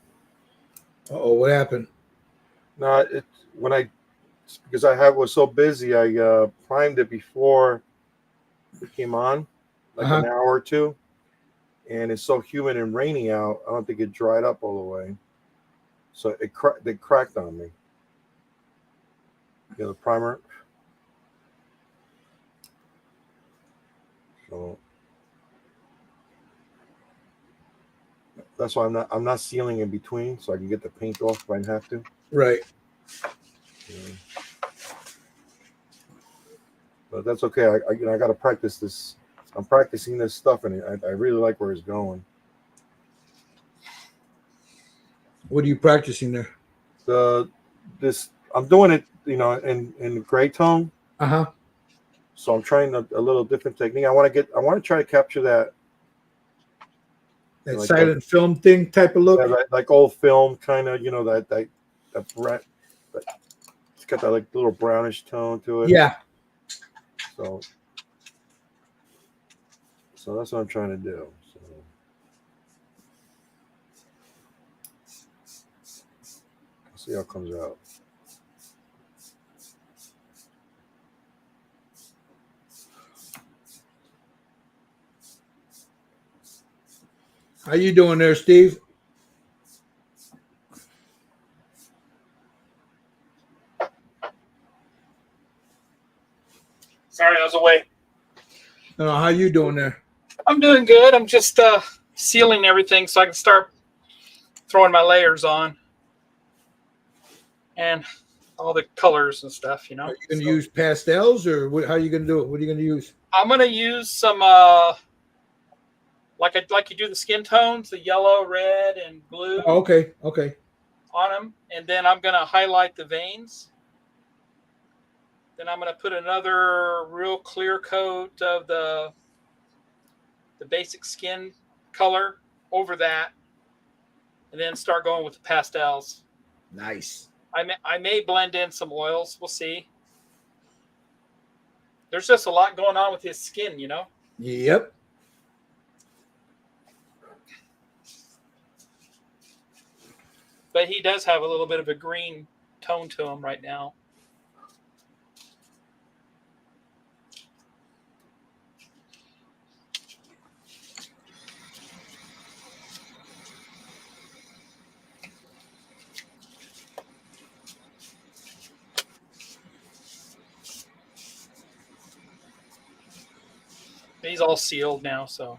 Speaker 1: Uh-oh, what happened?
Speaker 3: No, because I was so busy, I primed it before it came on, like an hour or two, and it's so humid and rainy out. I don't think it dried up all the way, so it cracked on me. You know, the primer. So that's why I'm not sealing in between, so I can get the paint off if I have to.
Speaker 1: Right.
Speaker 3: Yeah. But that's okay. I got to practice this. I'm practicing this stuff, and I really like where it's going.
Speaker 1: What are you practicing there?
Speaker 3: I'm doing it, in gray tone.
Speaker 1: Uh-huh.
Speaker 3: So I'm trying a little different technique. I want to try to capture that
Speaker 1: That silent film thing type of look.
Speaker 3: Yeah, like old film kind of, that it's got that like little brownish tone to it.
Speaker 1: Yeah.
Speaker 3: So that's what I'm trying to do. So. See how it comes out.
Speaker 1: How you doing there, Steve?
Speaker 4: Sorry, I was away.
Speaker 1: No, how you doing there?
Speaker 4: I'm doing good. I'm just sealing everything so I can start throwing my layers on and all the colors and stuff,
Speaker 1: Are you going to use pastels or how are you going to do it? What are you going to use?
Speaker 4: I'm going to use some like you do the skin tones, the yellow, red, and blue.
Speaker 1: Oh, okay.
Speaker 4: On them, and then I'm going to highlight the veins. Then I'm going to put another real clear coat of the basic skin color over that, and then start going with the pastels.
Speaker 1: Nice.
Speaker 4: I may blend in some oils. We'll see. There's just a lot going on with his skin,
Speaker 1: Yep.
Speaker 4: But he does have a little bit of a green tone to him right now. He's all sealed now, so.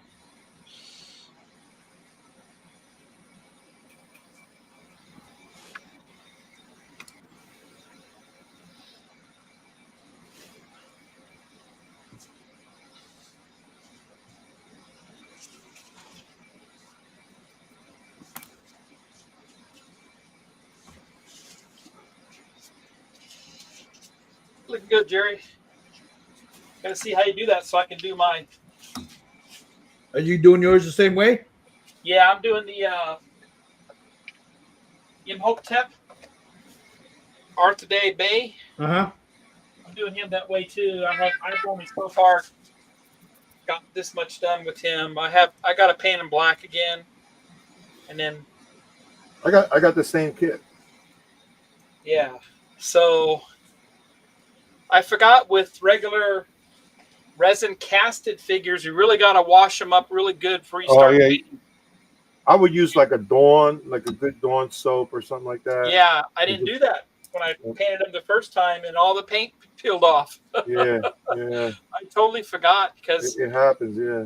Speaker 4: Looking good, Jerry. Gotta see how you do that so I can do mine.
Speaker 1: Are you doing yours the same way?
Speaker 4: Yeah, I'm doing the Imhotep Arthday Bay.
Speaker 1: Uh-huh.
Speaker 4: I'm doing him that way too. I've only so far got this much done with him. I got to paint him black again, and then
Speaker 3: I got the same kit.
Speaker 4: yeah. So I forgot with regular resin casted figures, you really got to wash them up really good before you start painting.
Speaker 3: I would use like a Dawn, like a good Dawn soap or something like that.
Speaker 4: Yeah, I didn't do that when I painted them the first time, and all the paint peeled off.
Speaker 3: Yeah.
Speaker 4: I totally forgot because
Speaker 3: it happens. Yeah.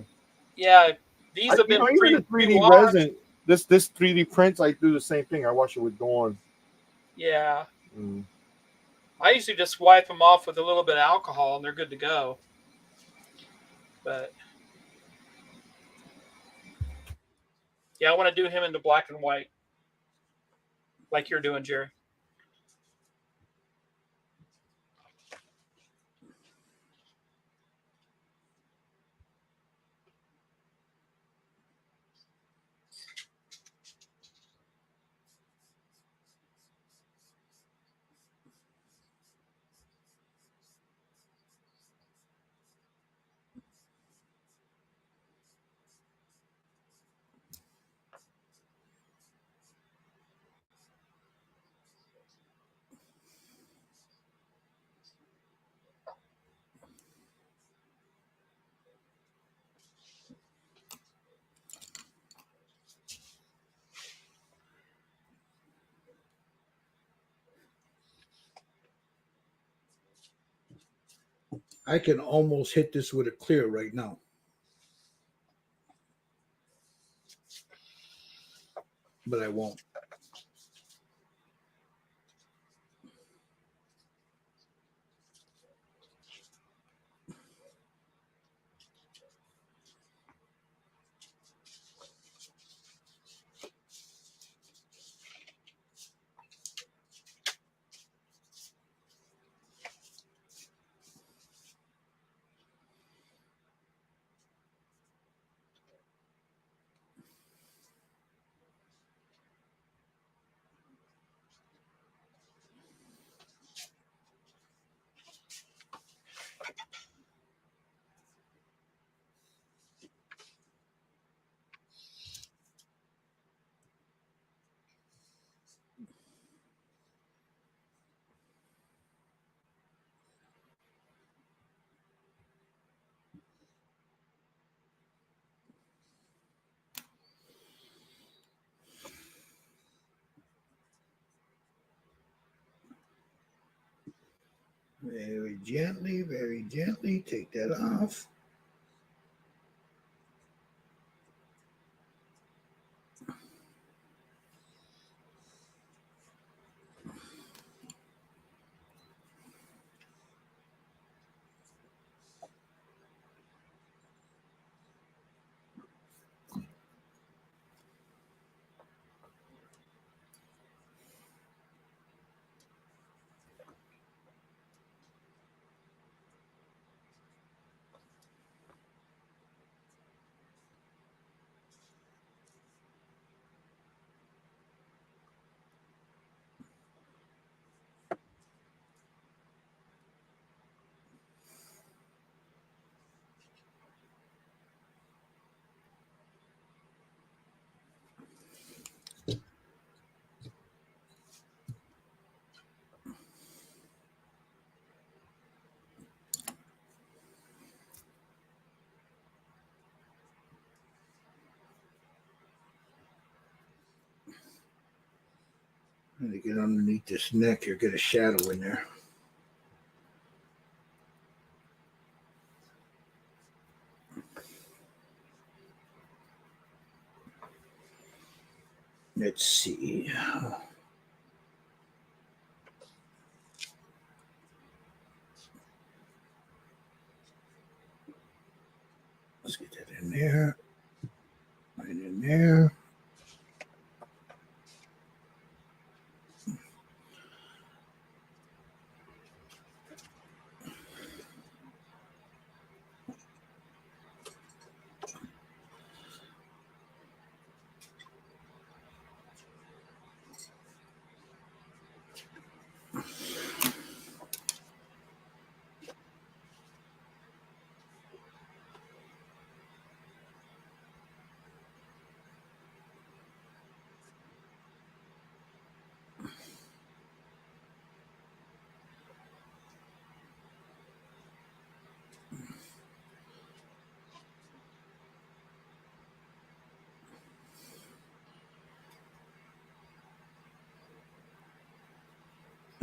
Speaker 4: Yeah, these have been
Speaker 3: even the 3D resin. This 3D prints, I do the same thing. I wash it with Dawn.
Speaker 4: Yeah. I usually just wipe them off with a little bit of alcohol, and they're good to go. But yeah, I want to do him into black and white, like you're doing, Jerry.
Speaker 1: I can almost hit this with a clear right now. But I won't. Very gently take that off. And to get underneath this neck, you'll get a shadow in there. Let's see. Let's get that in there. Right in there.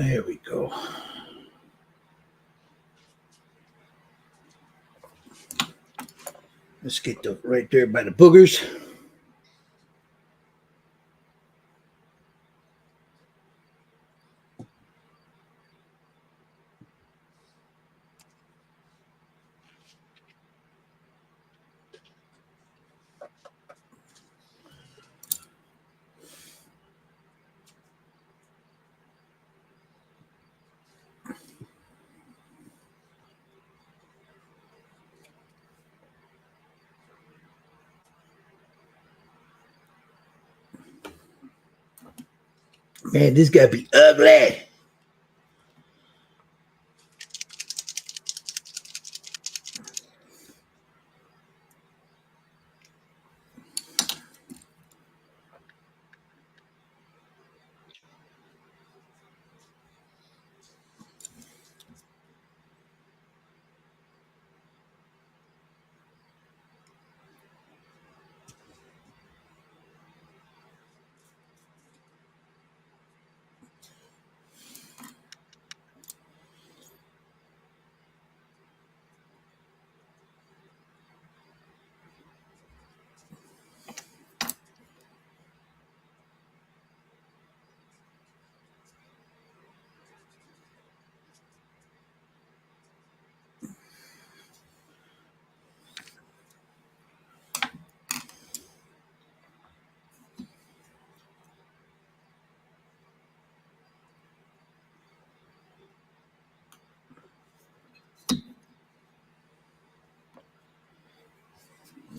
Speaker 1: There we go. Let's get the right there by the boogers. Man, this gotta be ugly.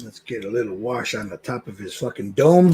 Speaker 1: Let's get a little wash on the top of his fucking dome.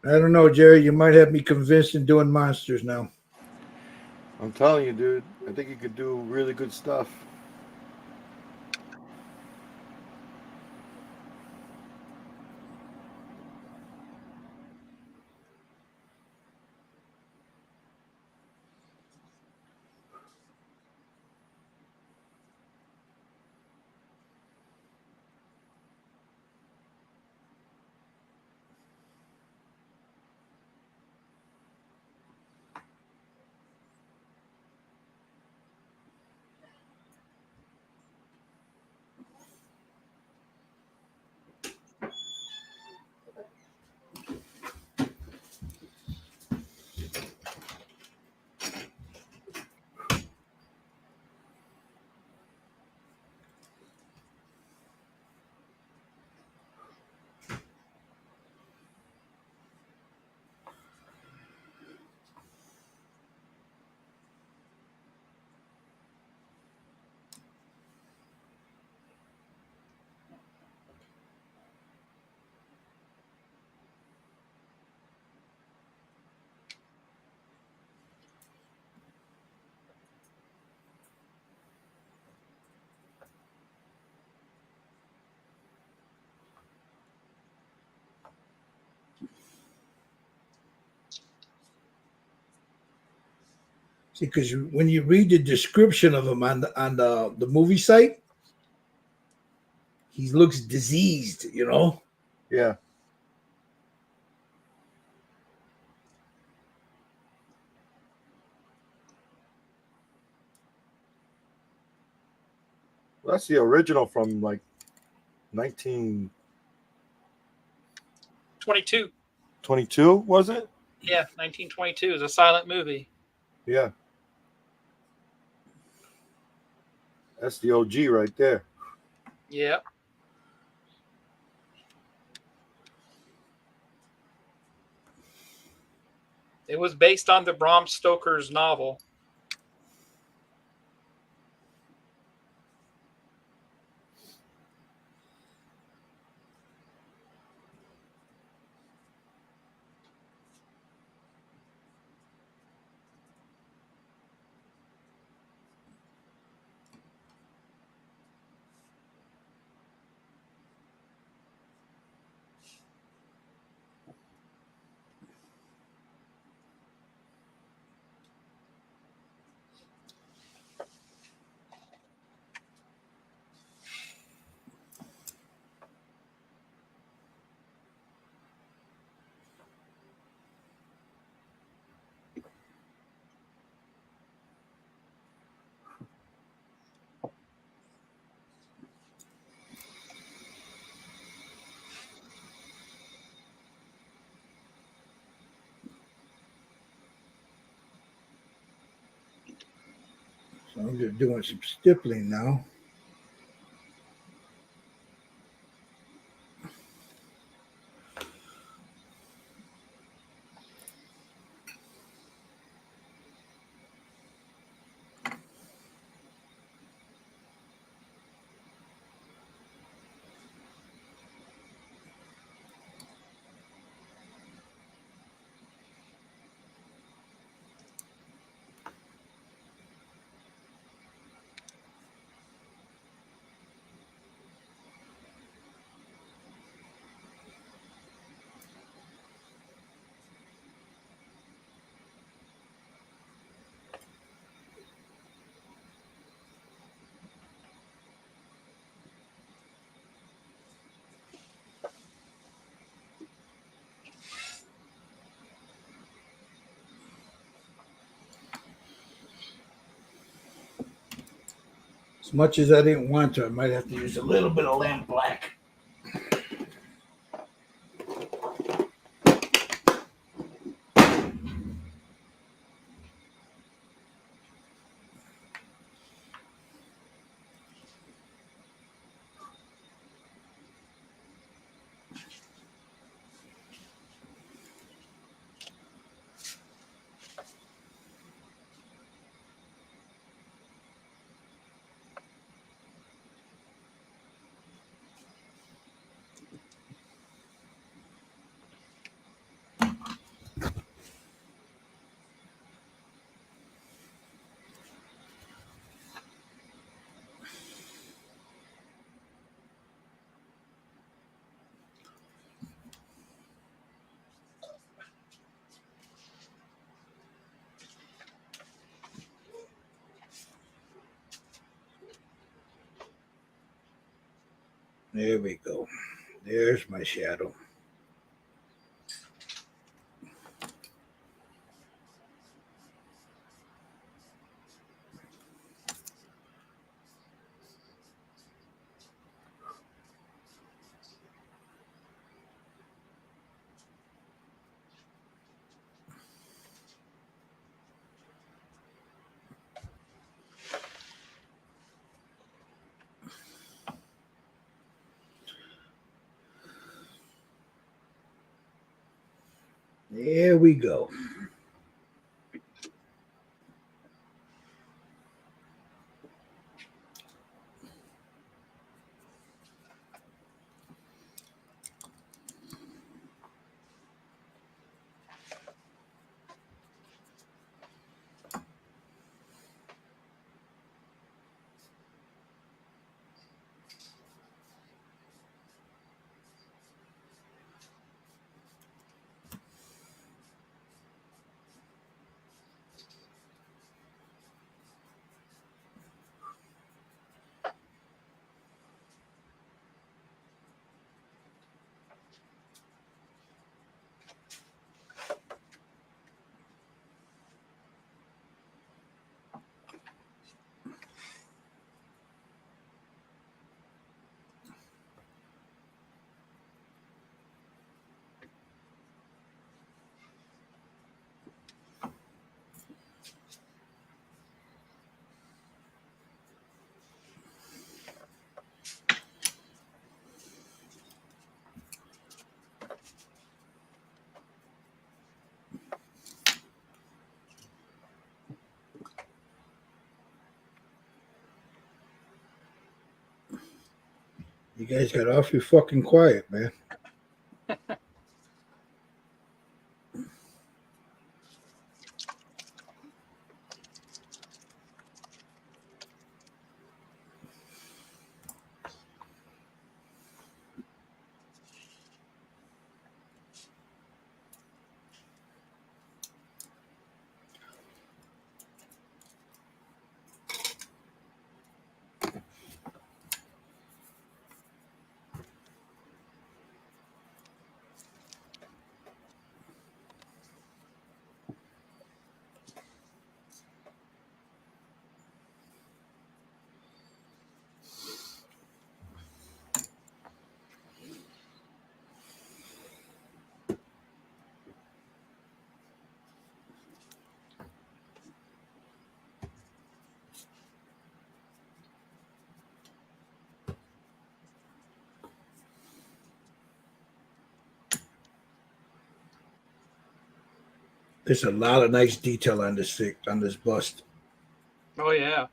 Speaker 1: I don't know, Jerry. You might have me convinced in doing monsters now.
Speaker 3: I'm telling you, dude. I think you could do really good stuff.
Speaker 1: because when you read the description of him on the movie site, he looks diseased, you know.
Speaker 3: Yeah. Well, that's the original from like 1922,
Speaker 4: 22.
Speaker 3: was it?
Speaker 4: Yeah, 1922 is a silent movie.
Speaker 3: Yeah. That's the OG right there.
Speaker 4: Yep. It was based on the Bram Stoker's novel.
Speaker 1: So I'm just doing some stippling now. As much as I didn't want to, I might have to use a little bit of lamp black. There we go. There's my shadow. There we go. You guys got awfully fucking quiet, man. There's a lot of nice detail on this bust.
Speaker 4: Oh yeah.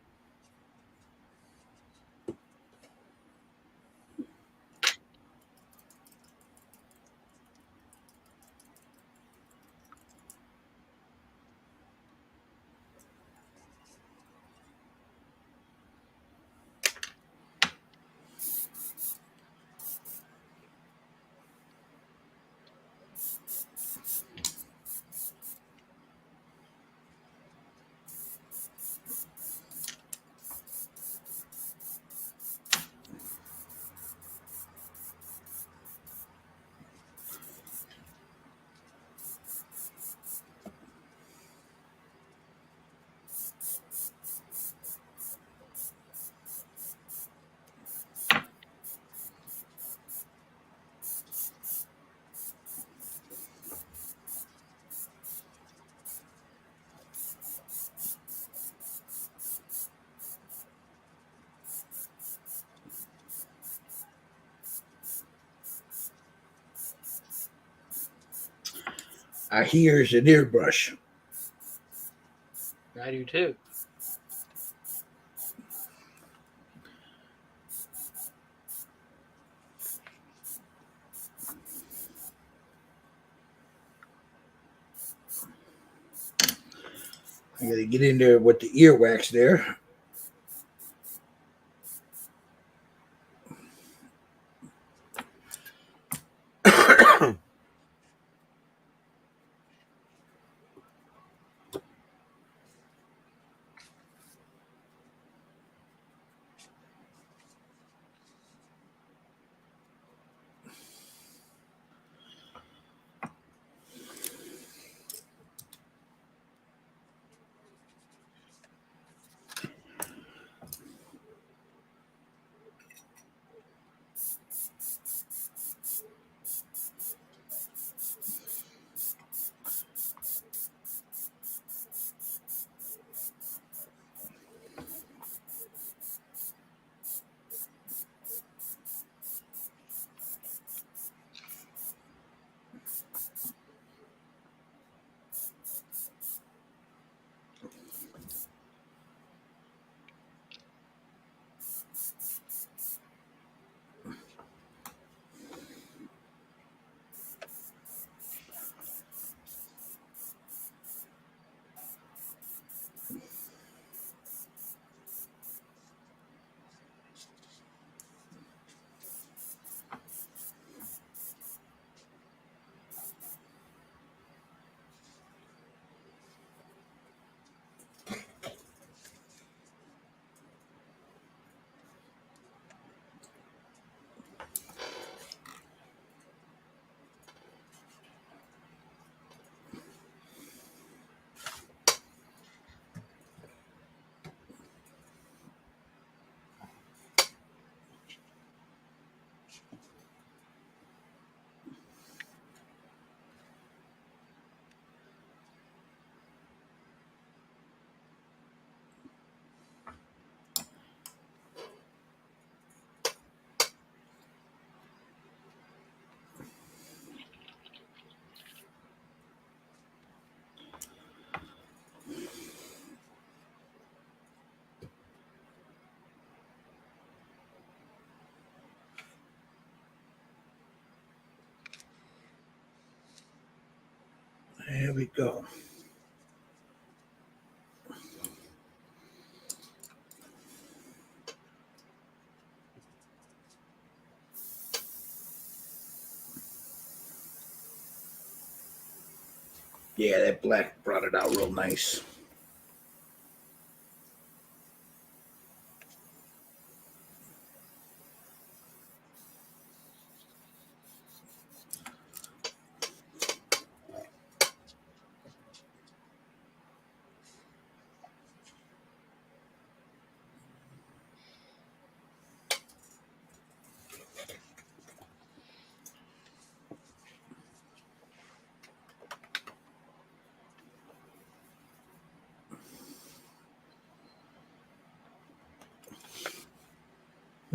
Speaker 1: I hear it's an airbrush.
Speaker 4: I do too.
Speaker 1: I gotta get in there with the earwax there. here we go. Yeah, that black brought it out real nice.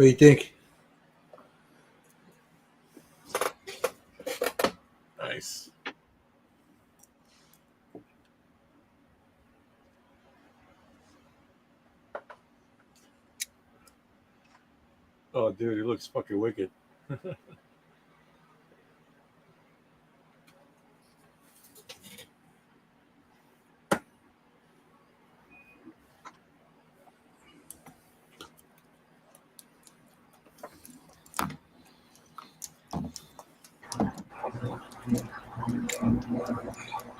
Speaker 1: What do you think?
Speaker 7: Nice. Oh, dude, he looks fucking wicked.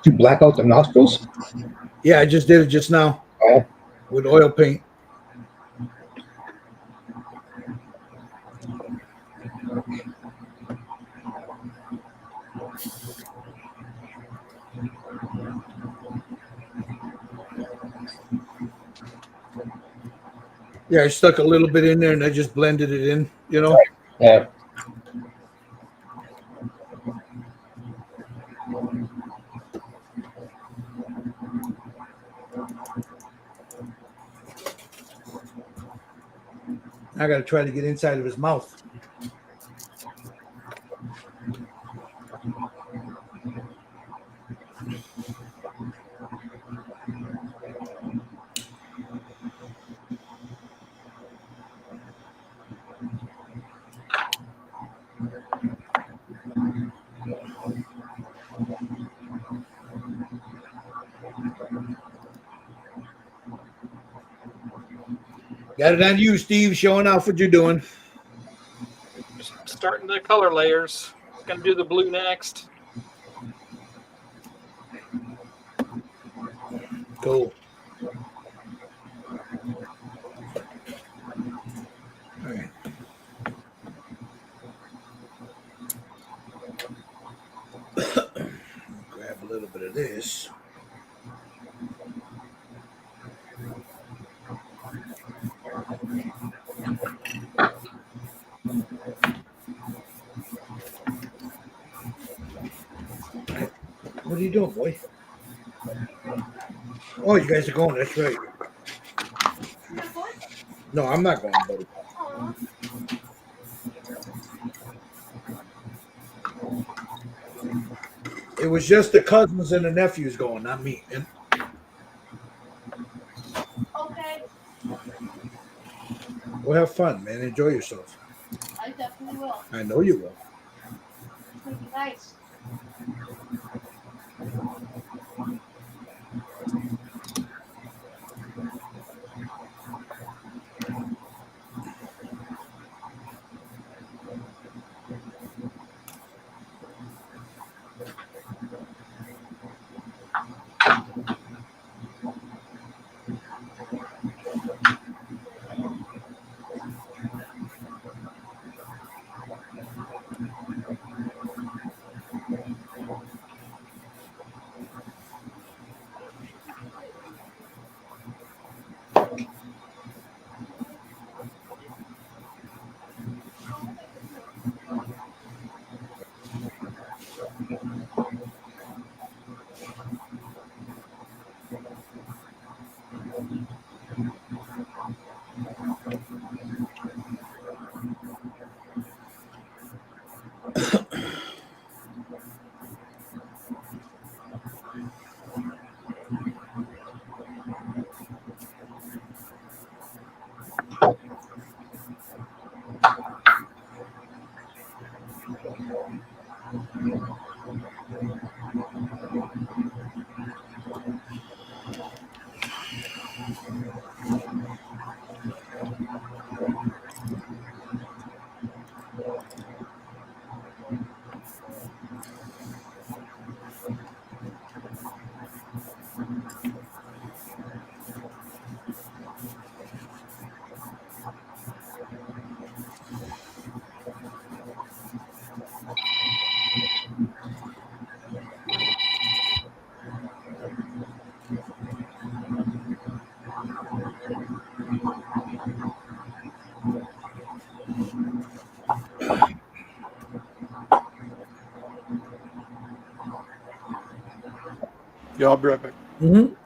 Speaker 6: To black out the nostrils?
Speaker 1: Yeah, I just did it just now
Speaker 6: Oh,
Speaker 1: with oil paint. Yeah, I stuck a little bit in there and I just blended it in, you know.
Speaker 6: yeah.
Speaker 1: I got to try to get inside of his mouth. Got it on you, Steve, showing off what you're doing.
Speaker 4: Just starting the color layers. Gonna do the blue next.
Speaker 1: Cool. All right. Grab a little bit of this. What are you doing, boy? Oh, you guys are going. That's right. No, I'm not going, buddy. It was just the cousins and the nephews going, not me. And
Speaker 8: Okay,
Speaker 1: we'll have fun, man. Enjoy yourself.
Speaker 8: I definitely will.
Speaker 1: I know you will.
Speaker 8: It's gonna be nice.
Speaker 7: Yeah, I'll be right back.
Speaker 1: Mhm.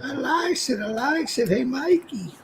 Speaker 1: I likes it. I likes it. Hey, Mikey.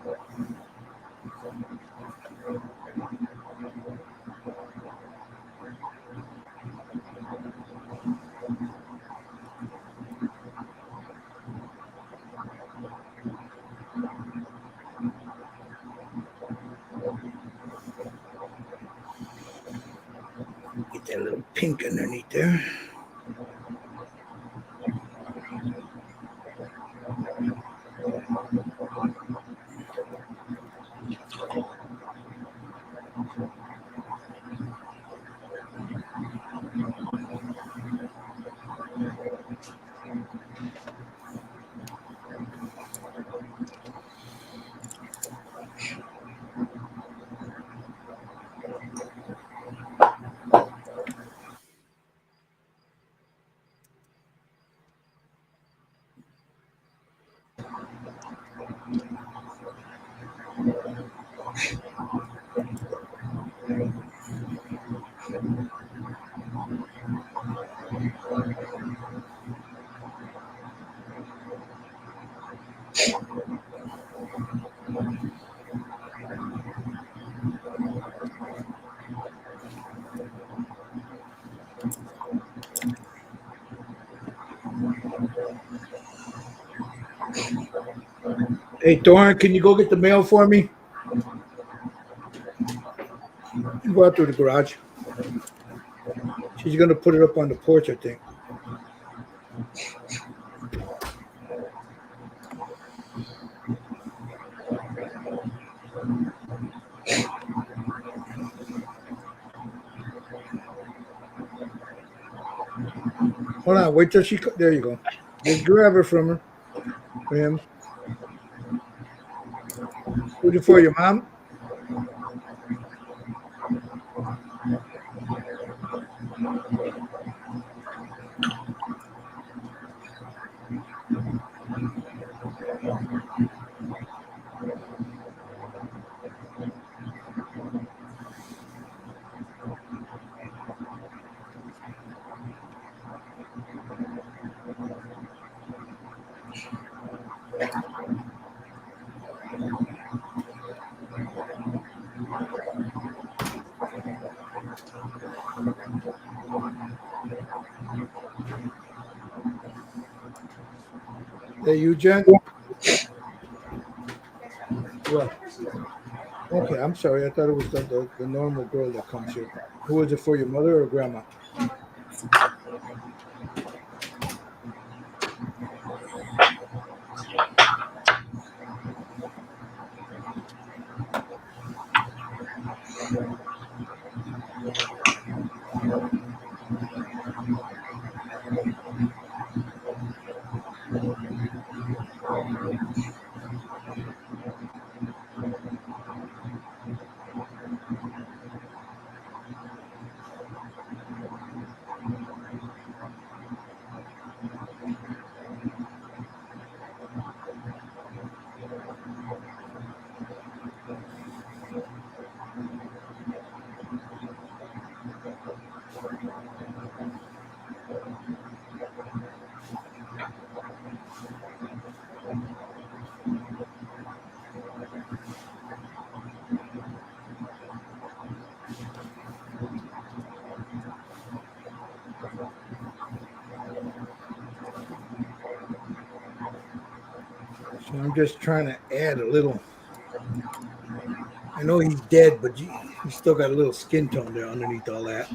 Speaker 1: Get that little pink underneath there. Hey, Doran, can you go get the mail for me? You go out through the garage. She's going to put it up on the porch, I think. Hold on, wait till she. There you go. Just grab it from her. For him. Who's it for, your mom? Hey, you, Jen? What? Okay, I'm sorry. I thought it was the normal girl that comes here. Who is it for, your mother or grandma? So I'm just trying to add a little. I know he's dead, but he's still got a little skin tone there underneath all that.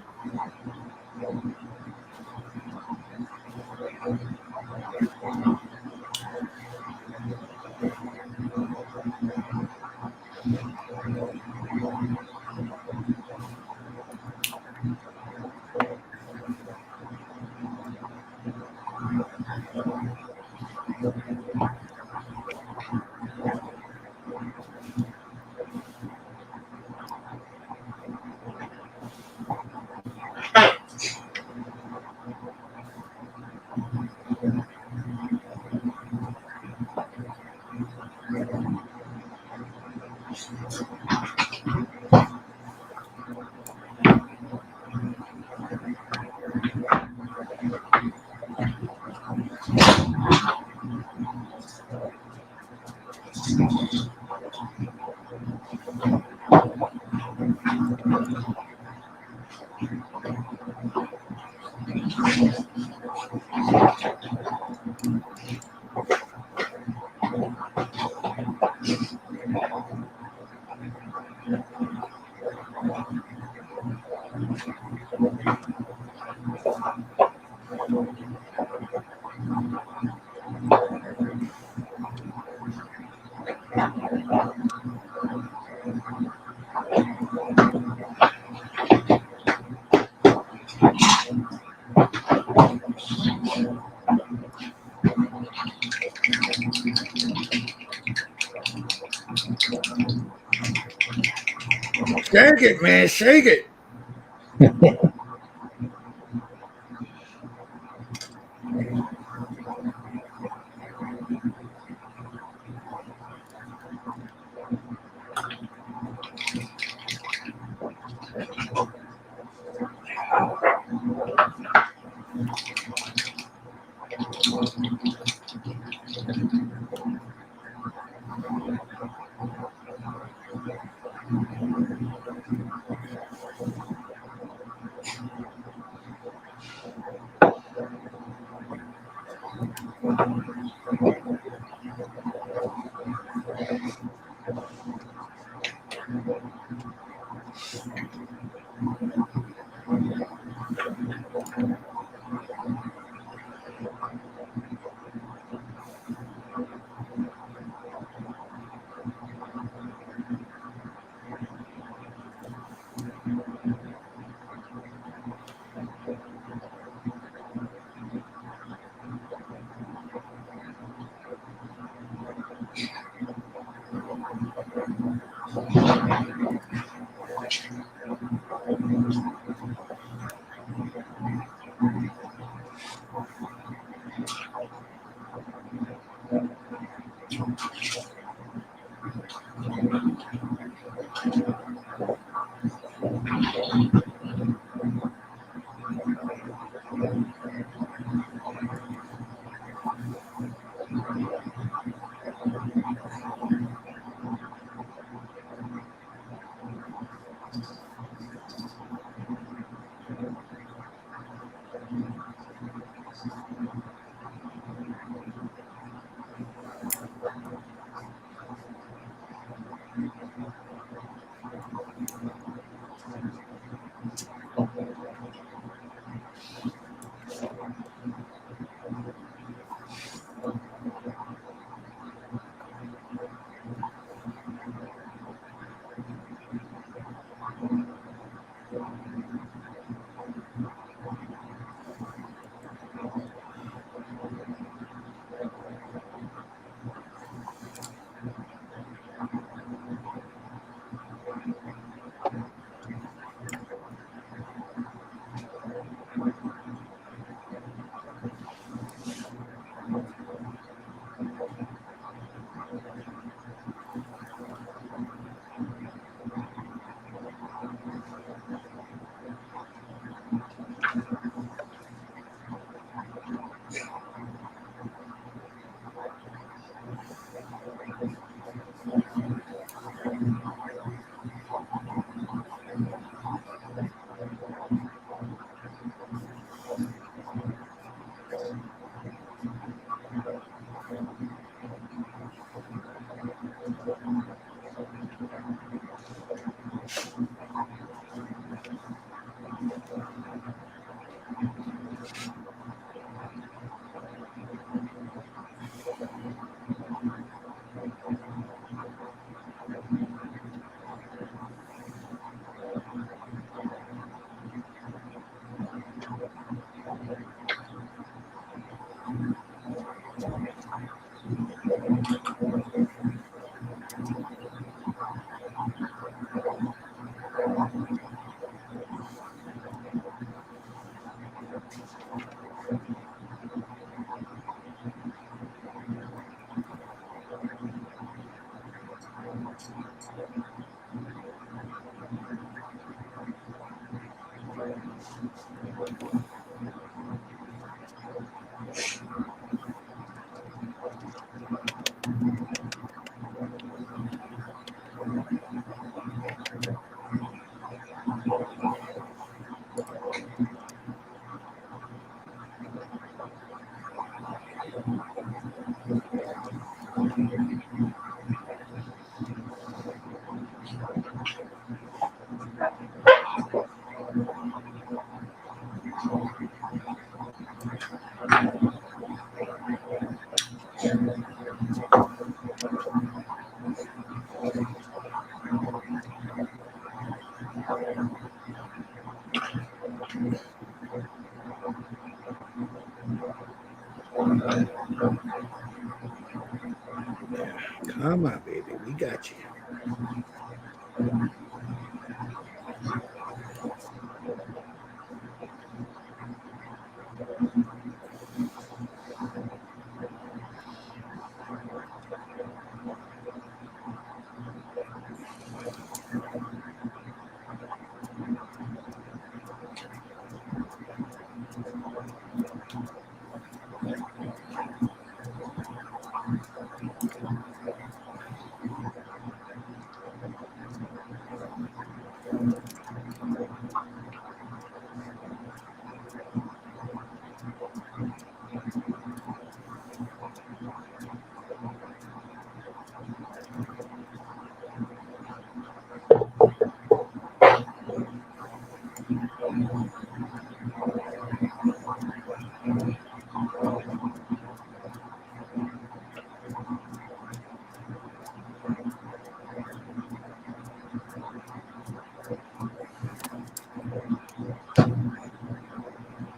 Speaker 1: Shake it, man. Shake it. sketchy.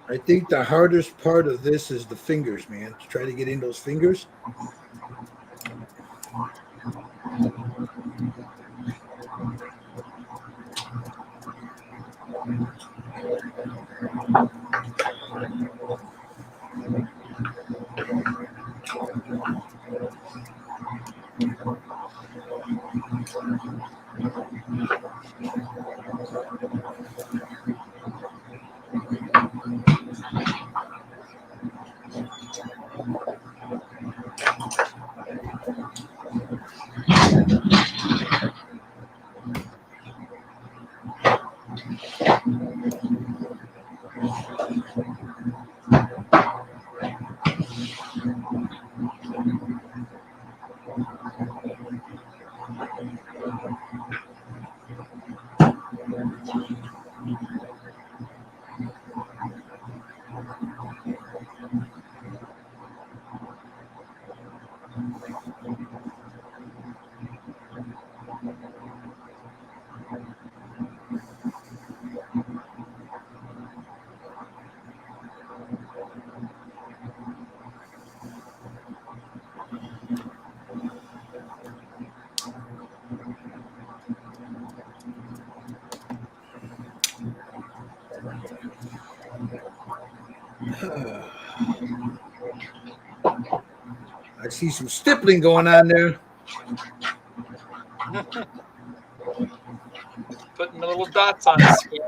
Speaker 1: I think the hardest part of this is the fingers, man. To try to get in those fingers. I see some stippling going on there.
Speaker 4: Putting the little dots on his skin.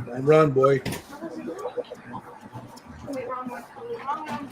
Speaker 1: Don't run, boy.
Speaker 8: Wait, wrong one. Wrong one.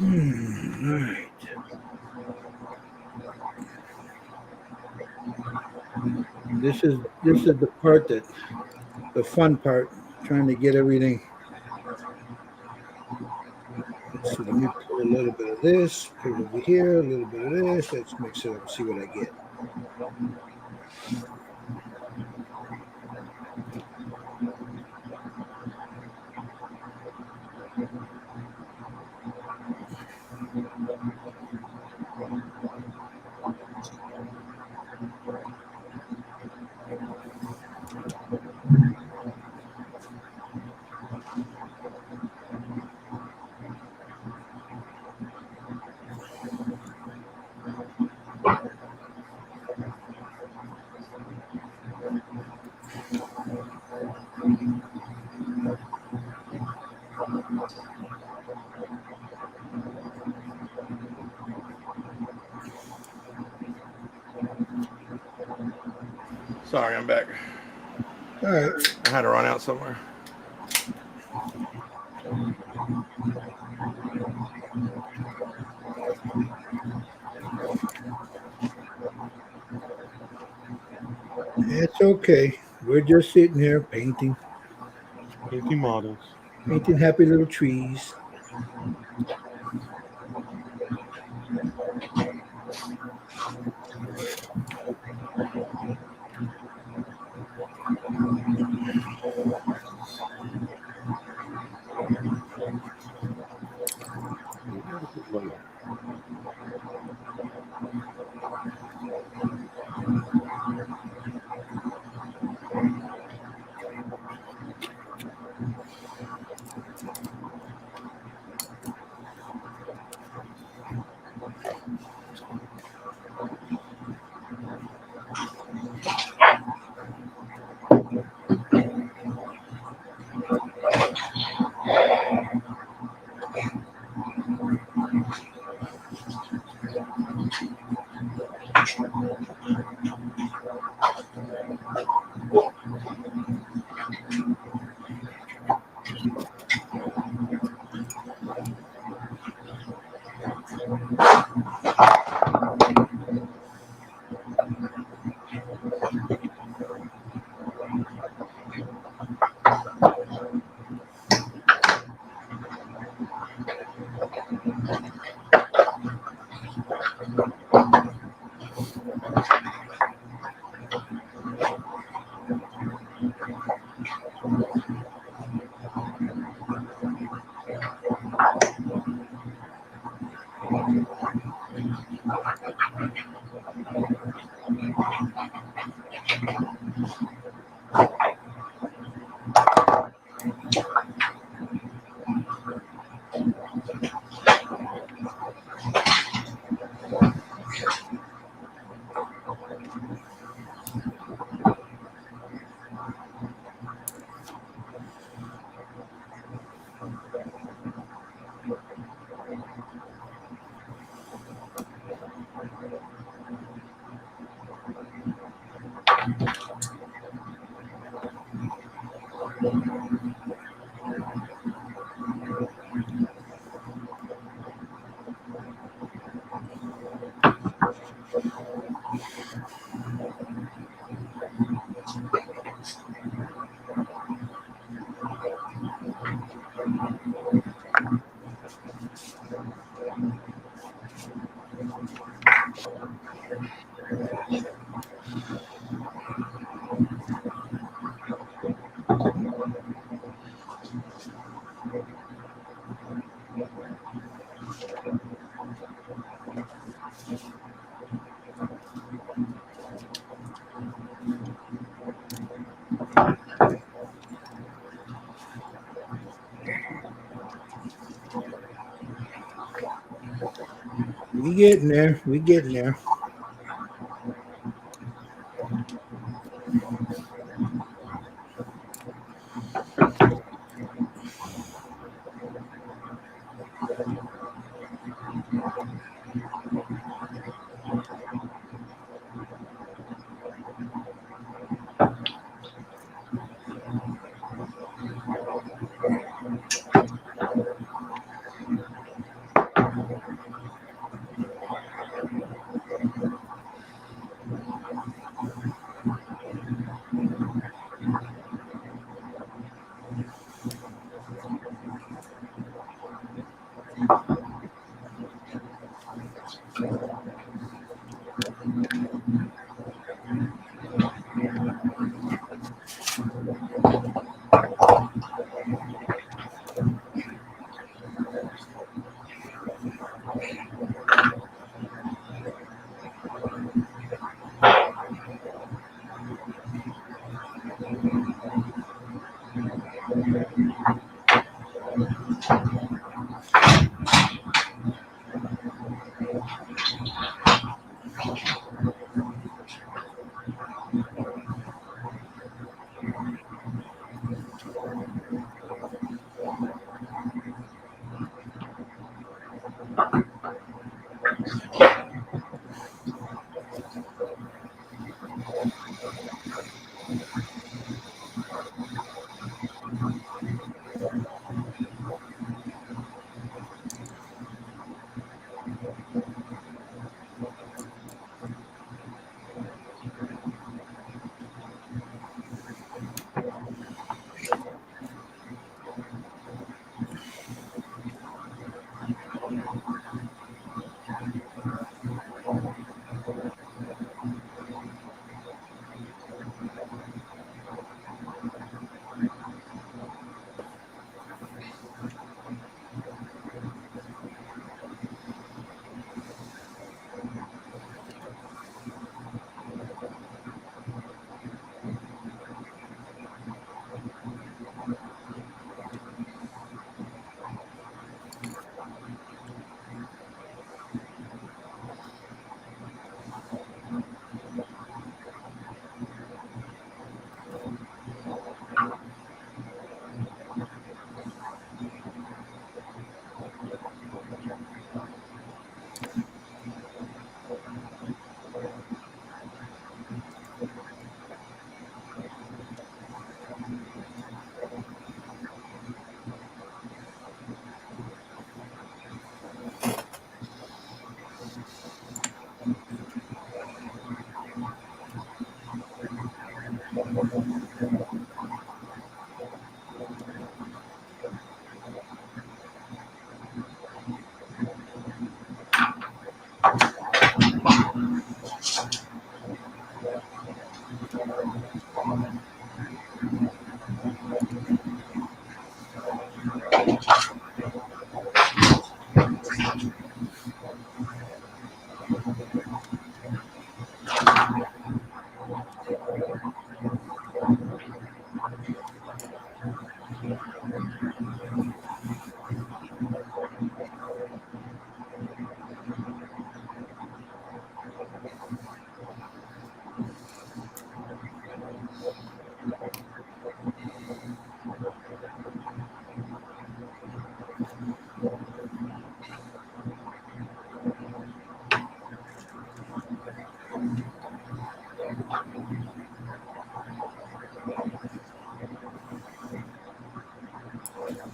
Speaker 1: All right. This is the part that the fun part, trying to get everything. Let's see, let me pull a little bit of this, put it over here, a little bit of this. Let's mix it up and see what I get.
Speaker 7: Sorry, I'm back.
Speaker 1: All right.
Speaker 7: I had to run out somewhere.
Speaker 1: It's okay. We're just sitting here painting
Speaker 7: Painting models.
Speaker 1: happy little trees. We getting there. We getting there.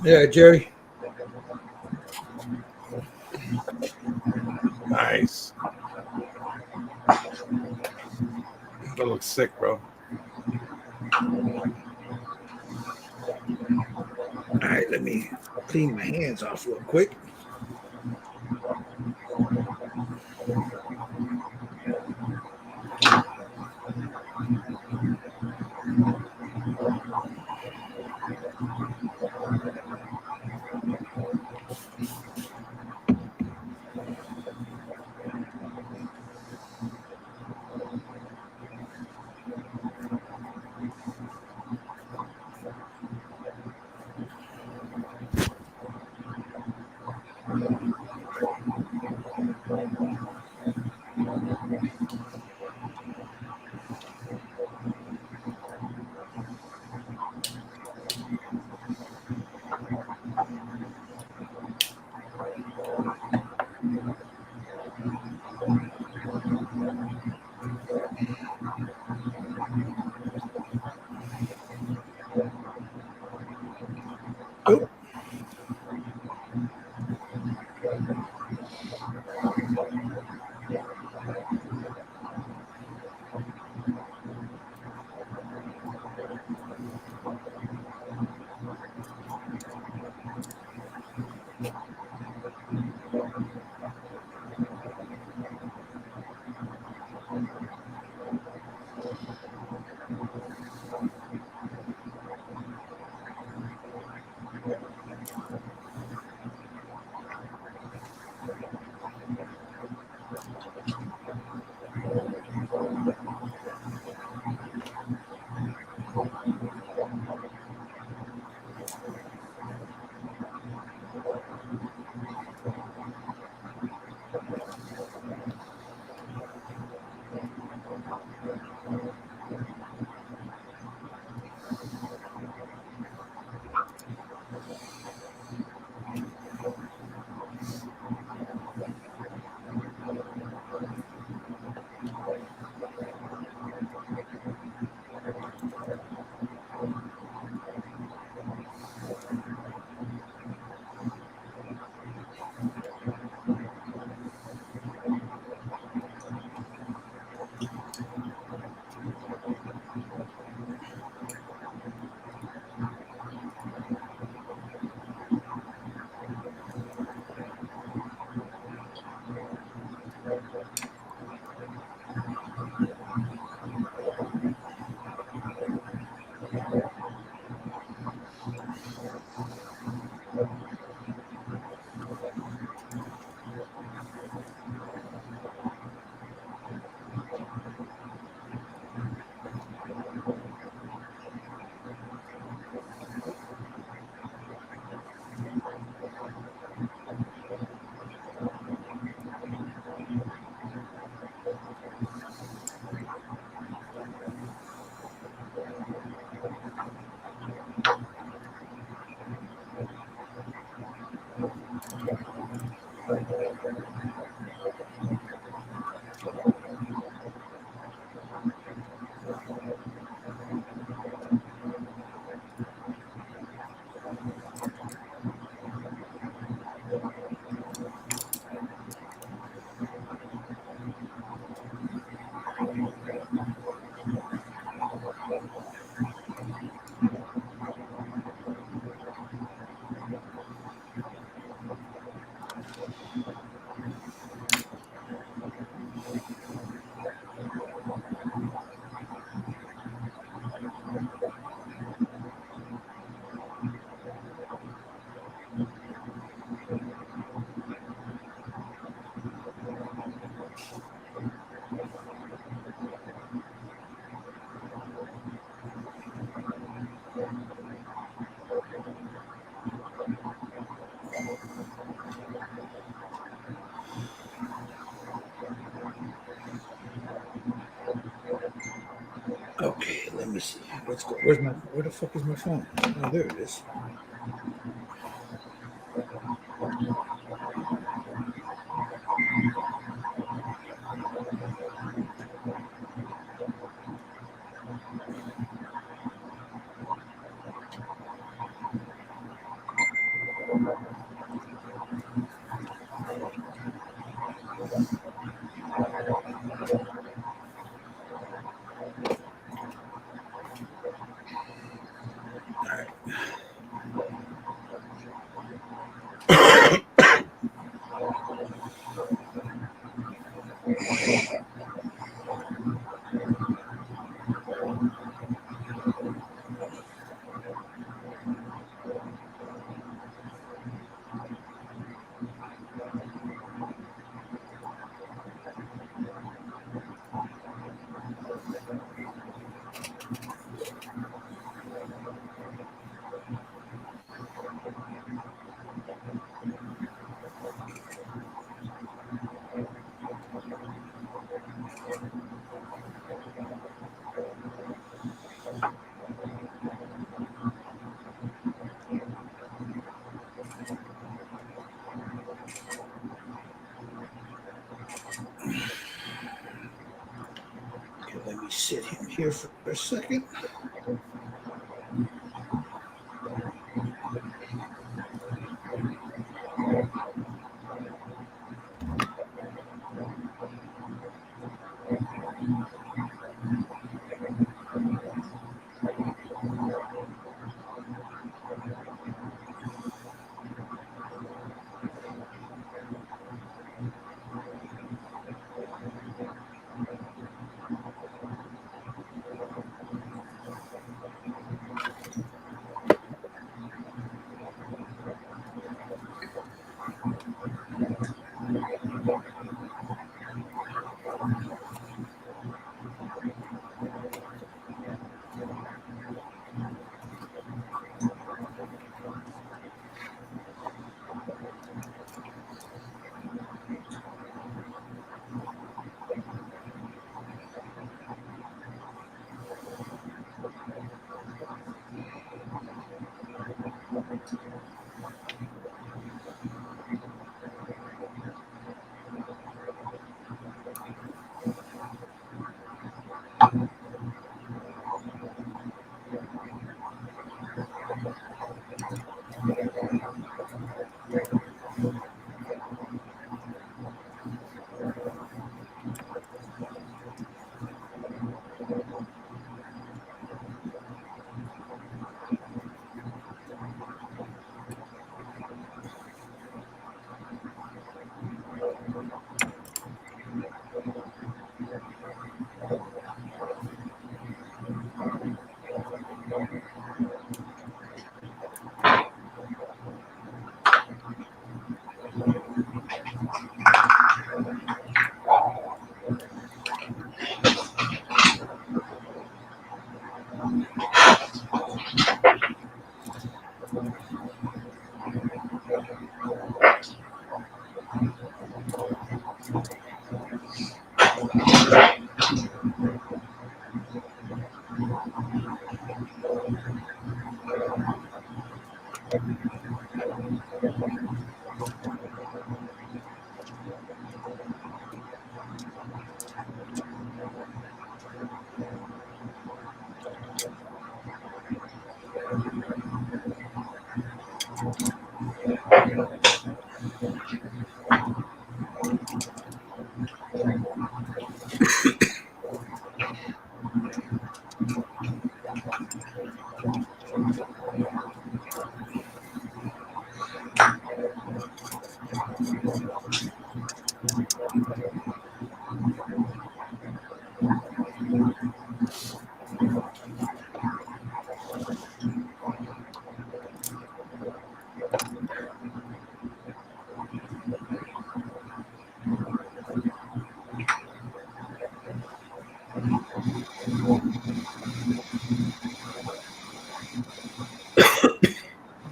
Speaker 1: Yeah, Jerry.
Speaker 7: Nice. That looks sick, bro.
Speaker 1: All right, let me clean my hands off real quick. Okay, let me see. Let's go. Where the fuck is my phone? Oh, there it is. Okay, let me sit him here for a second.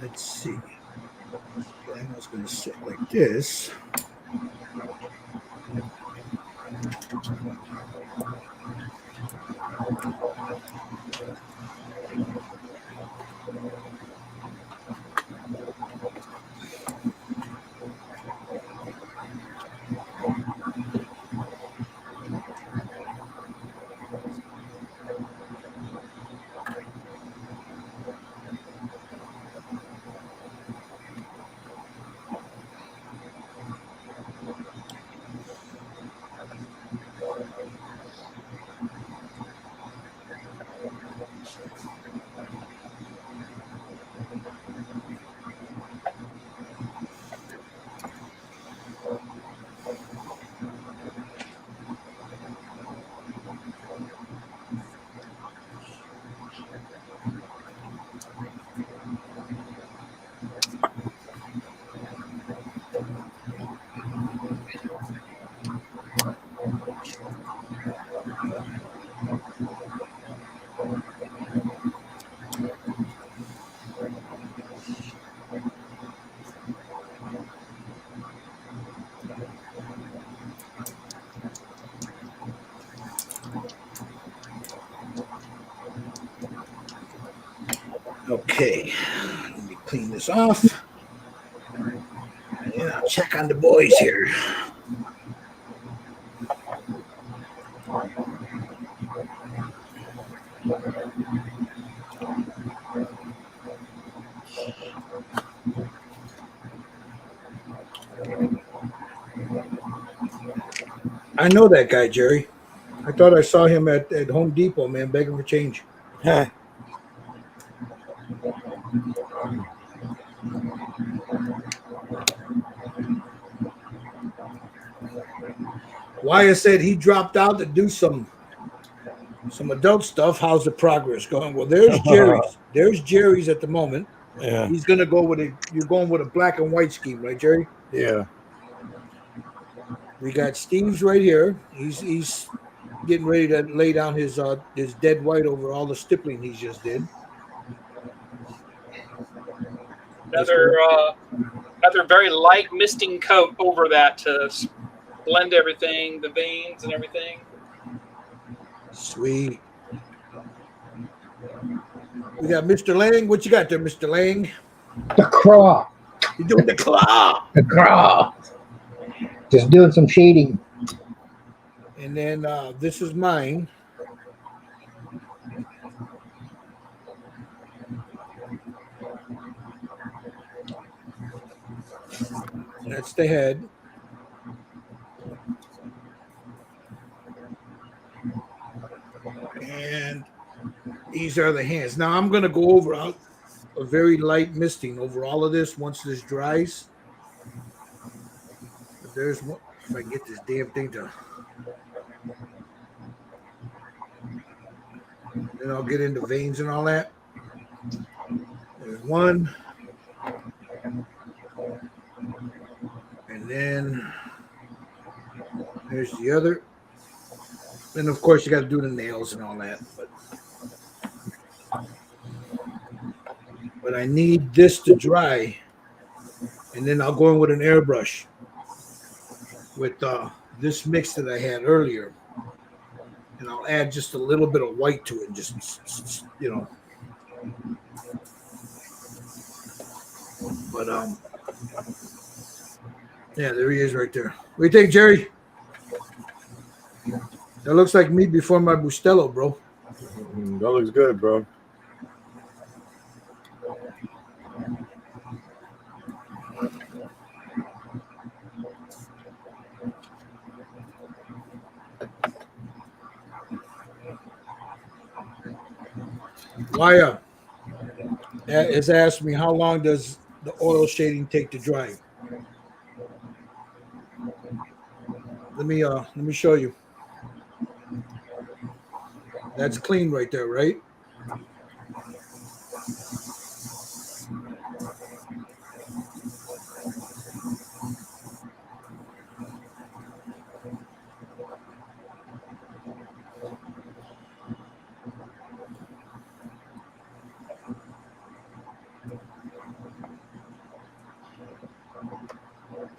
Speaker 1: Let's see. Okay, I was going to sit like this. Okay, let me clean this off. And I'll check on the boys here. I know that guy, Jerry. I thought I saw him at Home Depot, man, begging for change. Wyatt said he dropped out to do some adult stuff. How's the progress going? Well, there's Jerry's. There's Jerry's at the moment.
Speaker 7: Yeah.
Speaker 1: He's gonna go with you're going with a black and white scheme, right, Jerry?
Speaker 7: Yeah.
Speaker 1: We got Steve's right here. He's getting ready to lay down his dead white over all the stippling he just did.
Speaker 4: Another very light misting coat over that to blend everything, the veins and everything.
Speaker 1: Sweet. We got Mr. Lang. What you got there, Mr. Lang?
Speaker 6: The craw.
Speaker 1: You're doing the claw.
Speaker 6: The craw. Just doing some shading.
Speaker 1: And then this is mine. That's the head. And these are the hands. Now I'm going to go over a very light misting over all of this once this dries. But there's one. If I can get this damn thing to. Then I'll get into veins and all that. There's one. And then there's the other. And of course, you got to do the nails and all that. But I need this to dry. And then I'll go in with an airbrush with this mix that I had earlier. And I'll add just a little bit of white to it. And just, you know. But, yeah, there he is right there. What do you think, Jerry? That looks like me before my Bustelo, bro.
Speaker 7: That looks good, bro.
Speaker 1: Waya has asked me how long does the oil shading take to dry? Let me show you. That's clean right there, right?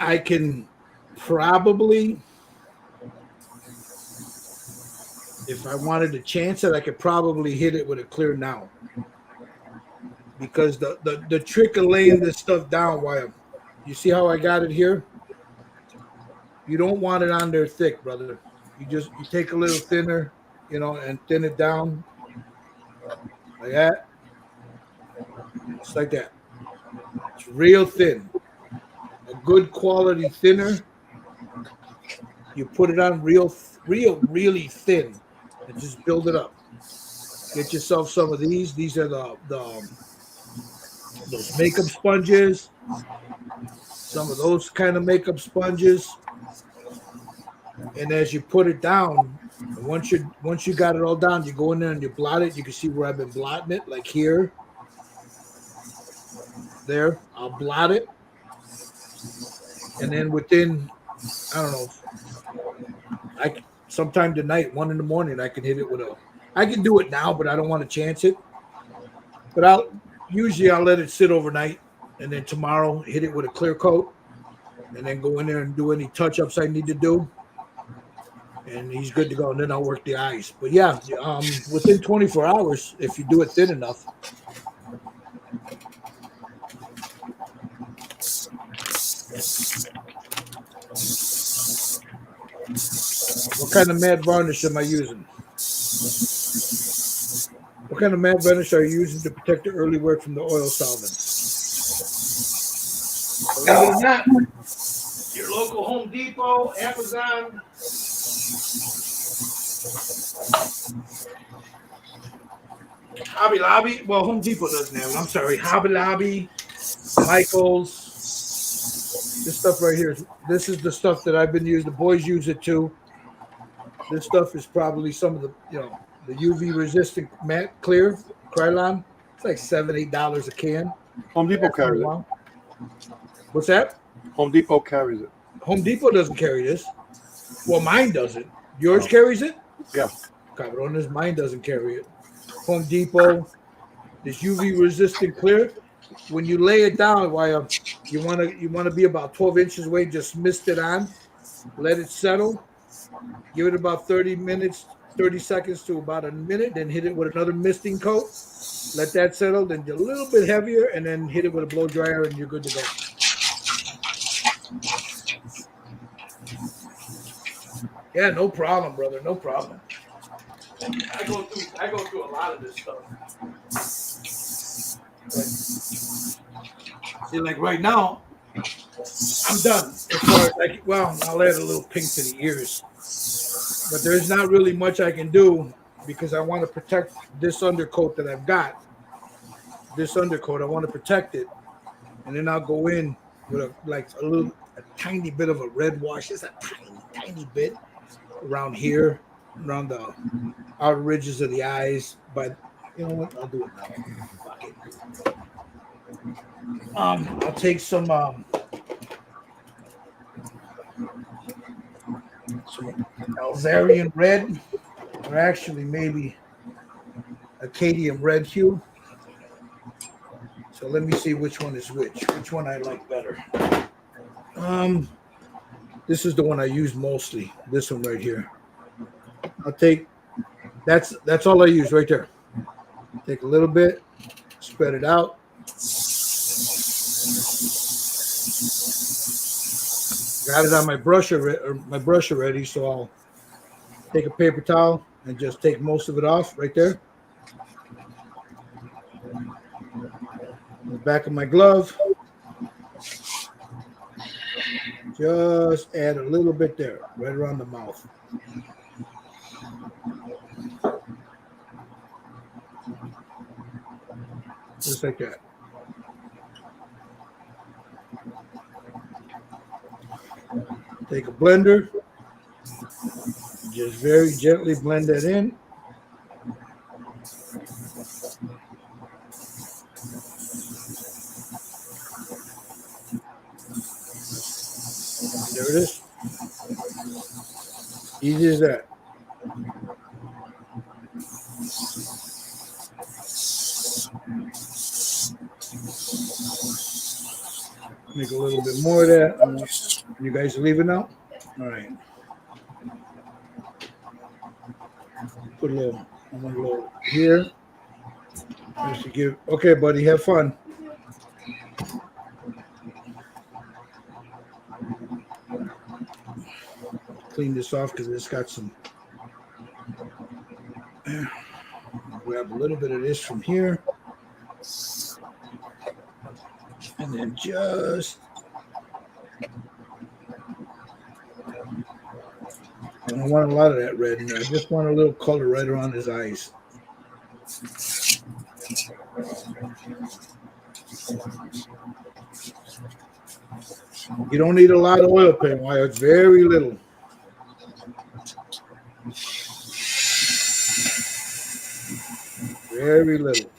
Speaker 1: I can probably, if I wanted to chance it, I could probably hit it with a clear now. Because the trick of laying this stuff down, Wyatt, you see how I got it here? You don't want it on there thick, brother. You take a little thinner, you know, and thin it down like that. Just like that. It's real thin. A good quality thinner. You put it on really thin, and just build it up. Get yourself some of these. These are those makeup sponges. Some of those kind of makeup sponges. And as you put it down, once you got it all down, you go in there and you blot it. You can see where I've been blotting it, like here. There, I'll blot it. And then within, I don't know, sometime tonight, 1 a.m, I can hit it with I can do it now, but I don't want to chance it. But I'll let it sit overnight, and then tomorrow hit it with a clear coat, and then go in there and do any touch-ups I need to do. And he's good to go. And then I'll work the eyes. But yeah, within 24 hours, if you do it thin enough. What kind of matte varnish am I using? What kind of matte varnish are you using to protect the early work from the oil solvent? Believe it or not, your local Home Depot, Amazon, Hobby Lobby. Well, Home Depot doesn't have it. I'm sorry. Hobby Lobby, Michael's. This stuff right here. This is the stuff that I've been using. The boys use it too. This stuff is probably some of the, the UV resistant matte clear Krylon. It's like $7-8 a can.
Speaker 7: Home Depot carries it.
Speaker 1: What's that?
Speaker 7: Home Depot carries it.
Speaker 1: Home Depot doesn't carry this. Well, mine doesn't. Yours carries it?
Speaker 7: Yeah.
Speaker 1: Cabrones, mine doesn't carry it. Home Depot, this UV resistant clear. When you lay it down, you want to be about 12 inches away. Just mist it on, let it settle. Give it about 30 seconds to about a minute. Then hit it with another misting coat. Let that settle. Then a little bit heavier, and then hit it with a blow dryer, and you're good to go. Yeah, no problem, brother. No problem. I go through a lot of this stuff. See, like right now, I'm done. As far as well, I'll add a little pink to the ears, but there's not really much I can do because I want to protect this undercoat that I've got. This undercoat, I want to protect it, and then I'll go in with a tiny bit of a red wash, just a tiny bit around here, around the outer ridges of the eyes. But you know what? I'll do it now. Fuck it. I'll take some Alzarian red, or actually maybe Acadian red hue. So let me see which one is which one I like better. This is the one I use mostly. This one right here. I'll take that's all I use right there. Take a little bit, spread it out. Got it on my brush already, so I'll take a paper towel and just take most of it off right there. The back of my glove. Just add a little bit there, right around the mouth. Just like that. Take a blender, just very gently blend that in. There it is. Easy as that. Make a little bit more of that. You guys leave it now? All right. Put a little here. Just to give. Okay, buddy, have fun. Clean this off because it's got some. Grab a little bit of this from here. And then just. I don't want a lot of that red in there. I just want a little color right around his eyes. You don't need a lot of oil paint, wire. It's very little. Very little.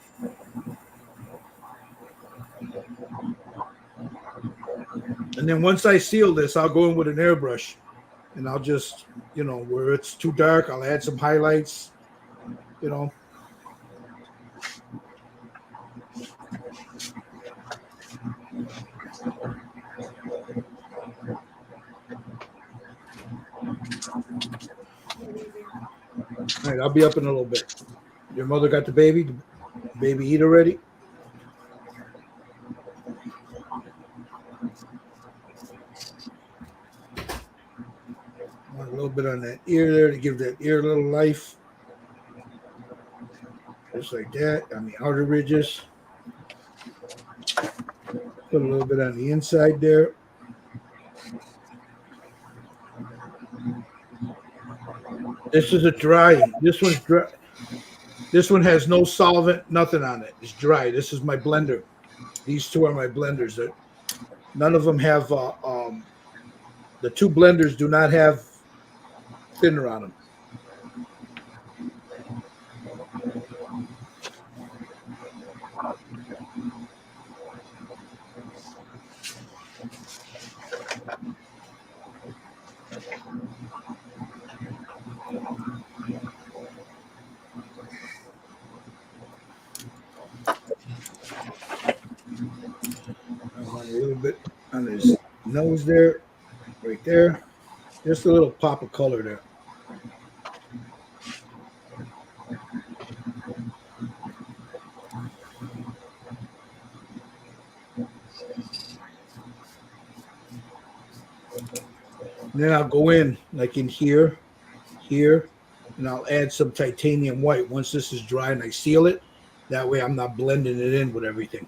Speaker 1: And then once I seal this, I'll go in with an airbrush and I'll just, where it's too dark, I'll add some highlights, All right, I'll be up in a little bit. Your mother got the baby? The baby eat already? A little bit on that ear there to give that ear a little life. Just like that on the outer ridges. Put a little bit on the inside there. This is a dry. This one's dry. This one has no solvent, nothing on it. It's dry. This is my blender. These two are my blenders. None of them have. The two blenders do not have thinner on them. I want a little bit on his nose there, right there. Just a little pop of color there. And then I'll go in like in here, and I'll add some titanium white once this is dry and I seal it. That way I'm not blending it in with everything.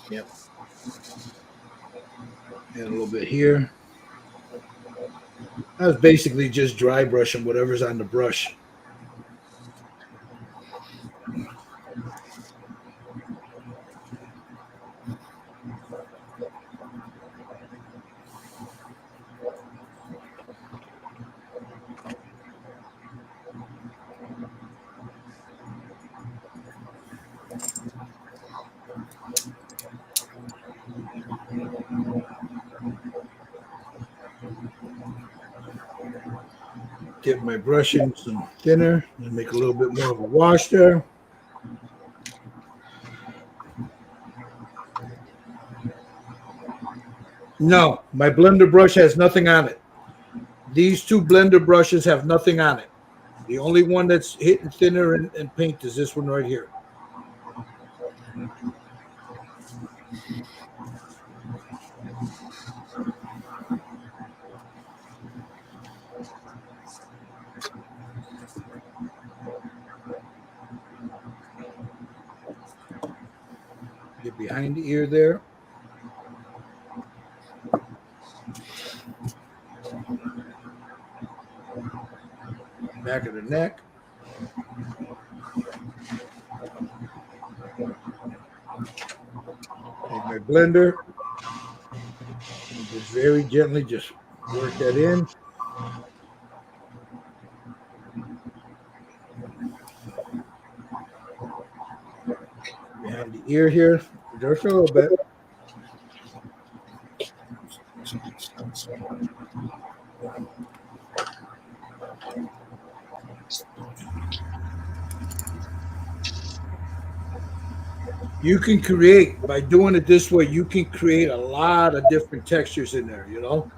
Speaker 1: Yep. Add a little bit here. I was basically just dry brushing whatever's on the brush. Get my brush in some thinner and make a little bit more of a wash there. No, my blender brush has nothing on it. These two blender brushes have nothing on it. The only one that's hitting thinner and paint is this one right here. Get behind the ear there. Back of the neck. Take my blender and just very gently just work that in. Behind the ear here, just a little bit. You can create, by doing it this way, you can create a lot of different textures in there, you know.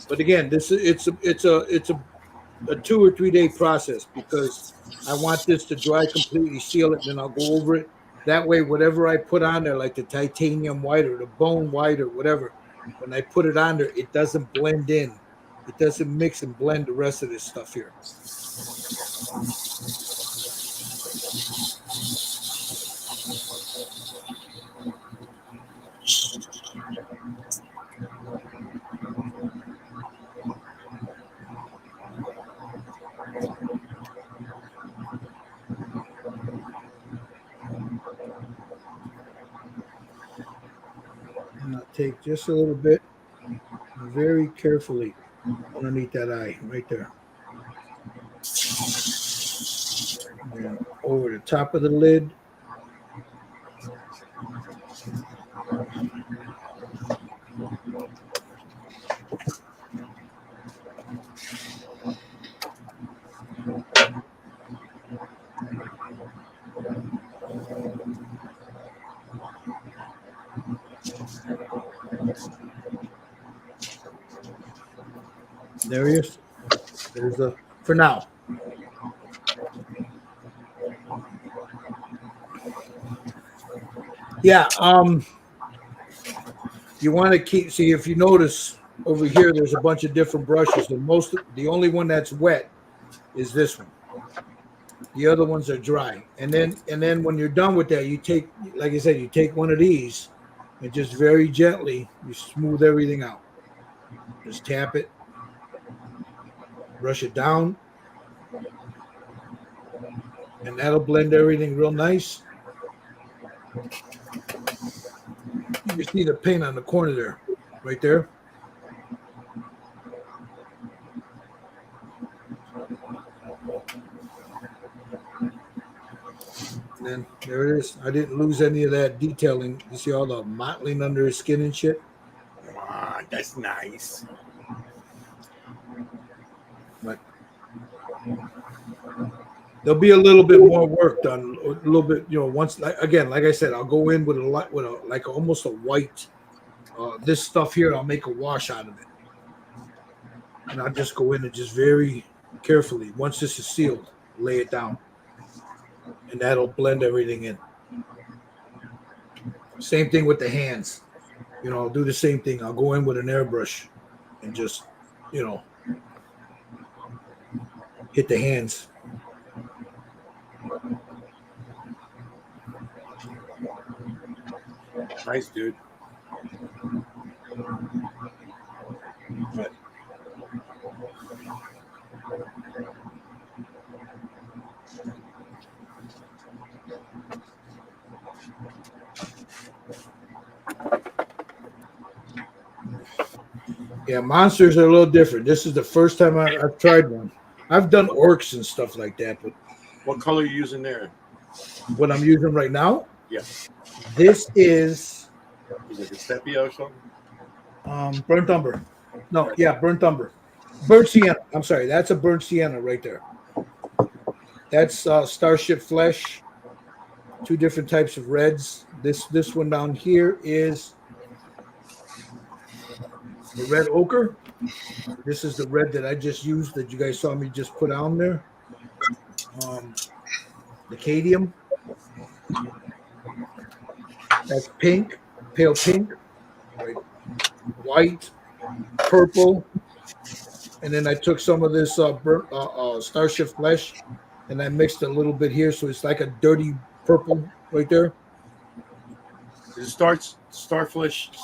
Speaker 1: But again, it's a 2 or 3 day process because I want this to dry completely, seal it, then I'll go over it. That way, whatever I put on there, like the titanium white or the bone white or whatever, when I put it on there, it doesn't blend in. It doesn't mix and blend the rest of this stuff here. And I'll take just a little bit, very carefully, underneath that eye, right there. And over the top of the lid. There he is. There's the, for now. Yeah, you want to keep, see if you notice over here, there's a bunch of different brushes. The only one that's wet is this one. The other ones are dry. And then when you're done with that, you take, like I said, you take one of these and just very gently, you smooth everything out. Just tap it, brush it down, and that'll blend everything real nice. You just need a paint on the corner there, right there. And then there it is. I didn't lose any of that detailing. You see all the mottling under his skin and shit?
Speaker 7: Ah, that's nice.
Speaker 1: But there'll be a little bit more work done. A little bit, you know, once, again, like I said, I'll go in with like almost a white, this stuff here, I'll make a wash out of it. And I'll just go in and just very carefully, once this is sealed, lay it down. And that'll blend everything in. Same thing with the hands. You know, I'll do the same thing. I'll go in with an airbrush and just, you know, hit the hands.
Speaker 7: Nice, dude.
Speaker 1: Yeah, monsters are a little different. This is the first time I've tried one. I've done orcs and stuff like that, but
Speaker 7: What color are you using there?
Speaker 1: what I'm using right now,
Speaker 7: Yeah.
Speaker 1: this is
Speaker 7: Is it a sepia or something?
Speaker 1: burnt umber. No, yeah, burnt umber. Burnt sienna. I'm sorry, that's a burnt sienna right there. That's Starship Flesh. Two different types of reds. This one down here is the red ochre. This is the red that I just used that you guys saw me just put on there. The cadmium. That's pink, pale pink, right? White, purple, and then I took some of this Starship Flesh, and I mixed a little bit here, so it's like a dirty purple right there.
Speaker 7: It starts Starflesh,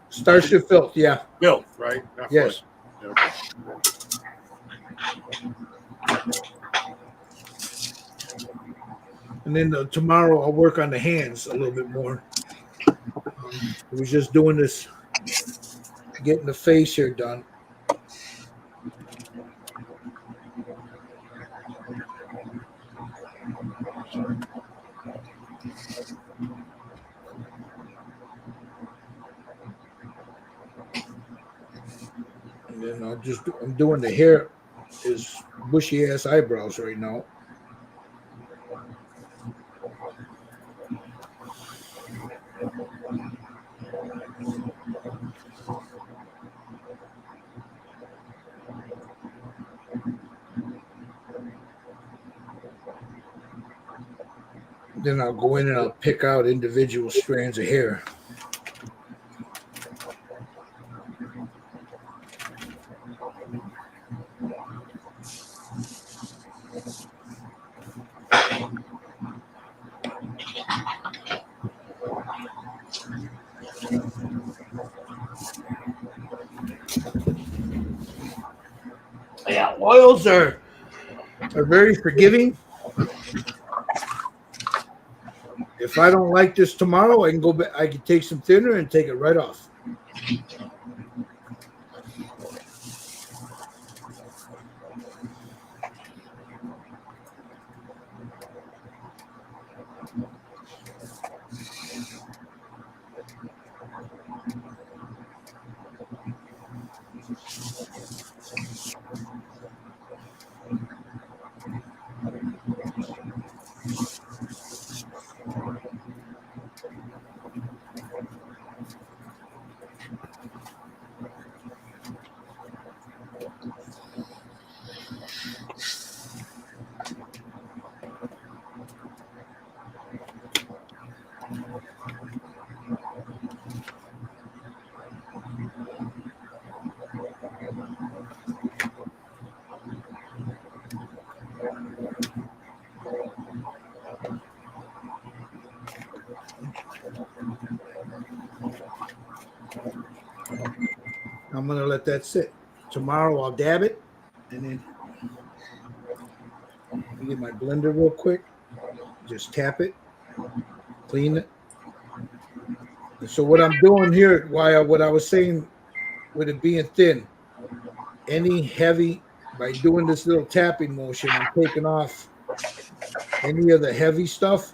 Speaker 1: Starship Filth, yeah.
Speaker 7: Filth, right? Not
Speaker 1: Yes.
Speaker 7: Flesh. Okay.
Speaker 1: And then tomorrow I'll work on the hands a little bit more. I was just doing this, getting the face here done. And then I'm doing the hair, is bushy ass eyebrows right now. Then I'll go in and I'll pick out individual strands of hair. Yeah, oils are very forgiving. If I don't like this tomorrow, I can go back. I can take some thinner and take it right off. I'm gonna let that sit. Tomorrow I'll dab it, and then let me get my blender real quick. Just tap it, clean it. And so what I'm doing here, what I was saying with it being thin, any heavy, by doing this little tapping motion, I'm taking off any of the heavy stuff.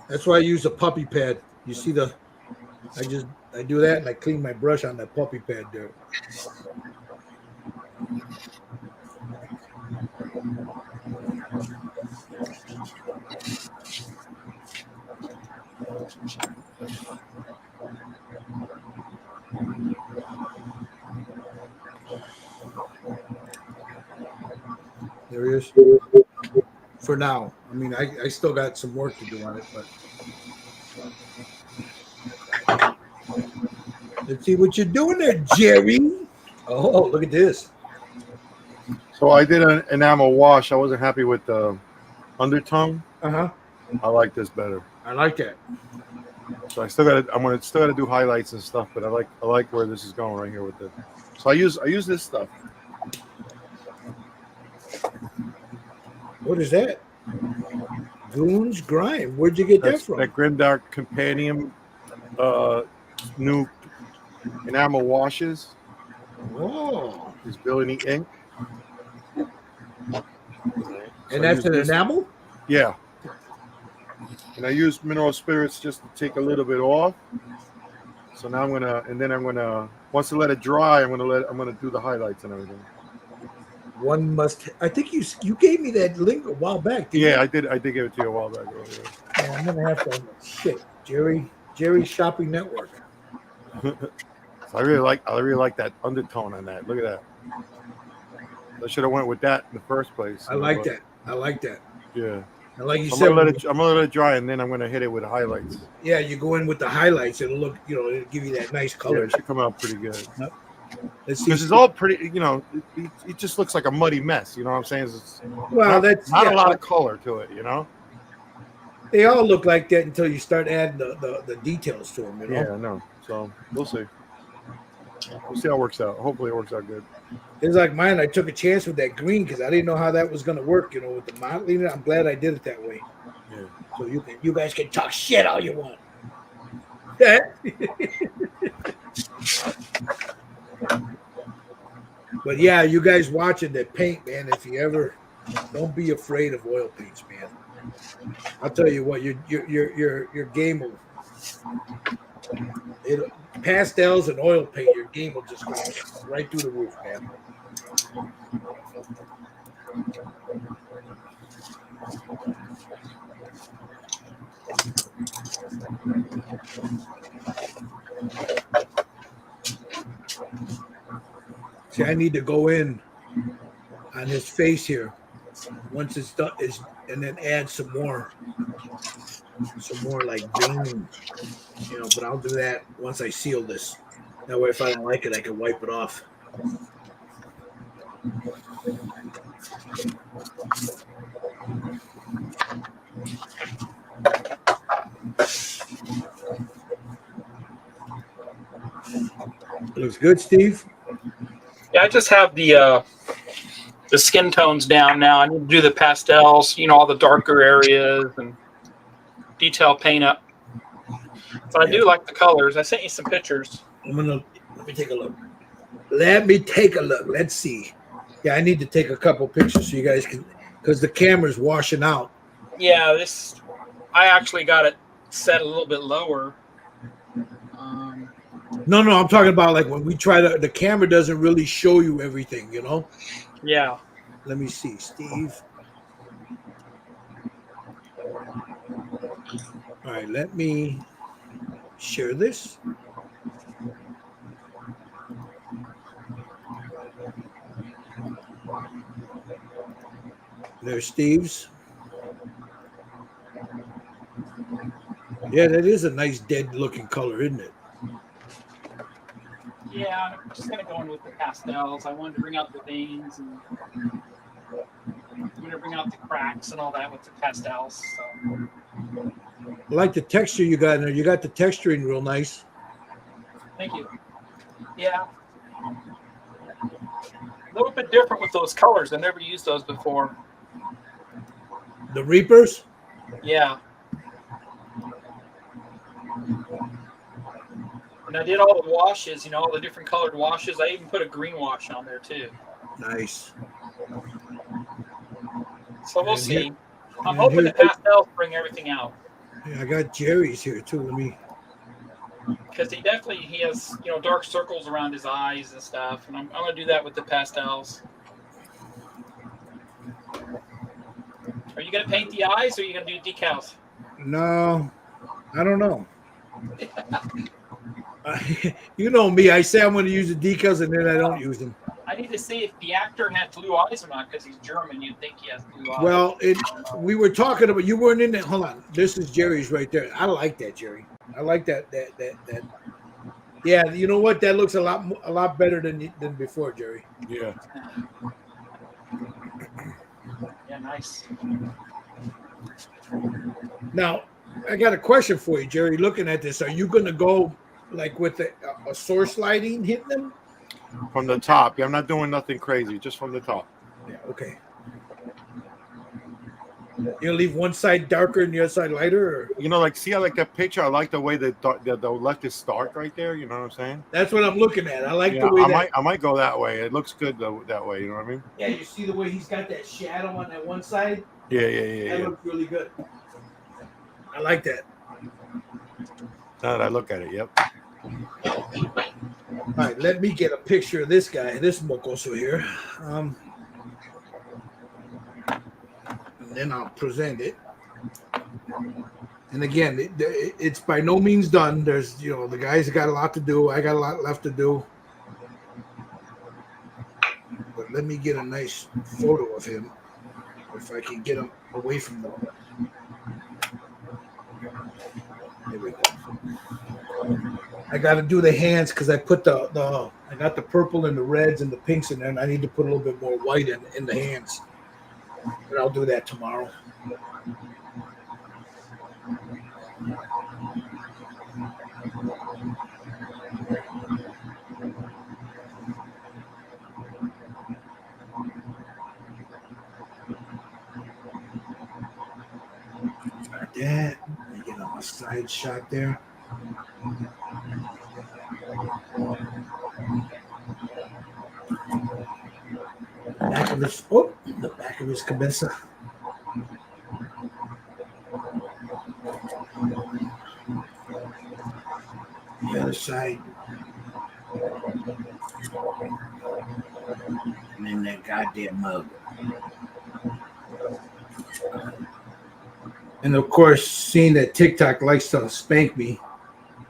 Speaker 1: That's why I use a puppy pad. You see I do that and I clean my brush on that puppy pad there. There he is. For now. I mean, I still got some work to do on it, but let's see what you're doing there, Jerry. Oh, look at this.
Speaker 3: So I did an enamel wash. I wasn't happy with the undertongue.
Speaker 1: Uh-huh.
Speaker 3: I like this better.
Speaker 1: I like that.
Speaker 3: So I'm gonna still gotta do highlights and stuff, but I like where this is going right here with it. So I use this stuff.
Speaker 1: What is that? Goons Grime. Where'd you get that from?
Speaker 3: That Grimdark Companion new enamel washes.
Speaker 1: Oh.
Speaker 3: Is Villainy ink.
Speaker 1: And that's an enamel?
Speaker 3: Yeah. And I use mineral spirits just to take a little bit off. So now I'm gonna once I let it dry, I'm gonna do the highlights and everything.
Speaker 1: One must. I think you gave me that link a while back. Didn't
Speaker 3: Yeah, I did give it to you a while back.
Speaker 1: Yeah, I'm gonna have to. Shit, Jerry's Shopping Network.
Speaker 3: So I really like that undertone on that. Look at that. I should have went with that in the first place.
Speaker 1: I like that. I like that.
Speaker 3: Yeah.
Speaker 1: And like you
Speaker 3: I'm
Speaker 1: said,
Speaker 3: gonna let it dry, and then I'm gonna hit it with highlights.
Speaker 1: yeah, you go in with the highlights. It'll look, it'll give you that nice
Speaker 3: Yeah,
Speaker 1: color.
Speaker 3: it should come out pretty good.
Speaker 1: Let's see.
Speaker 3: Because it's all pretty, it just looks like a muddy mess. You know what I'm saying? It's
Speaker 1: Well, that's
Speaker 3: not a lot of color to it.
Speaker 1: They all look like that until you start adding the details to them.
Speaker 3: Yeah, I know. So we'll see. We'll see how it works out. Hopefully, it works out good.
Speaker 1: It's like mine. I took a chance with that green because I didn't know how that was going to work. With the modeling. I'm glad I did it that way.
Speaker 3: Yeah.
Speaker 1: So you guys can talk shit all you want. But yeah, you guys watching that paint, man. If you ever, don't be afraid of oil paints, man. I'll tell you what, your game will. Pastels and oil paint, your game will just go right through the roof, man. See, I need to go in on his face here once it's done, and then add some more like vein, but I'll do that once I seal this. That way, if I don't like it, I can wipe it off. Looks good, Steve.
Speaker 4: Yeah, I just have the skin tones down now. I need to do the pastels, all the darker areas and detail paint up. So I do like the colors. I sent you some pictures.
Speaker 1: Let me take a look. Let's see. Yeah, I need to take a couple pictures so you guys can, because the camera's washing out.
Speaker 4: Yeah, I actually got it set a little bit lower.
Speaker 1: No, I'm talking about like when we try to, the camera doesn't really show you everything,
Speaker 4: Yeah.
Speaker 1: Let me see, Steve. All right, let me share this. There's Steve's. Yeah, that is a nice dead looking color, isn't it?
Speaker 4: Yeah, I'm just going to go in with the pastels. I wanted to bring out the veins and I'm going to bring out the cracks and all that with the pastels. So.
Speaker 1: I like the texture you got in there. You got the texturing real nice.
Speaker 4: Thank you. Yeah. A little bit different with those colors. I never used those before.
Speaker 1: The Reapers?
Speaker 4: Yeah. And I did all the washes, all the different colored washes. I even put a green wash on there too.
Speaker 1: Nice.
Speaker 4: So we'll see. I'm hoping the pastels bring everything out.
Speaker 1: Yeah, I got Jerry's here too. Let me.
Speaker 4: Because he has dark circles around his eyes and stuff, and I'm gonna do that with the pastels. Are you gonna paint the eyes, or are you gonna do decals?
Speaker 1: No, I don't know. You know me. I say I'm going to use the decals, and then I don't use them.
Speaker 4: I need to see if the actor had blue eyes or not, because he's German. You'd think he has blue eyes.
Speaker 1: Well, we were talking about, you weren't in there. Hold on. This is Jerry's right there. I like that, Jerry. I like that. Yeah, you know what? That looks a lot better than before, Jerry.
Speaker 7: Yeah.
Speaker 4: Yeah, nice.
Speaker 1: Now, I got a question for you, Jerry. Looking at this, are you going to go like with a source lighting hitting them?
Speaker 3: From the top. Yeah, I'm not doing nothing crazy, just from the top.
Speaker 1: Yeah, okay. You'll leave one side darker and the other side lighter? Or?
Speaker 3: You know, like, see, I like that picture. I like the way the left is dark right there. You know what I'm saying?
Speaker 1: That's what I'm looking at. I like the way
Speaker 3: I might go that way. It looks good that way. You know what I mean?
Speaker 1: Yeah, you see the way he's got that shadow on that one side?
Speaker 3: Yeah.
Speaker 1: That looks really good. I like that.
Speaker 3: Now that I look at it, yep.
Speaker 1: All right, let me get a picture of this guy, this mocoso here. And then I'll present it. And again, it's by no means done. There's, the guys got a lot to do. I got a lot left to do. But let me get a nice photo of him, if I can get him away from them. There we go. I got to do the hands because I put I got the purple and the reds and the pinks in there, and I need to put a little bit more white in the hands. But I'll do that tomorrow. Like that. Let me get on my side shot there. The back of his cabeza. The other side. And then that goddamn mug. And of course, seeing that TikTok likes to spank me,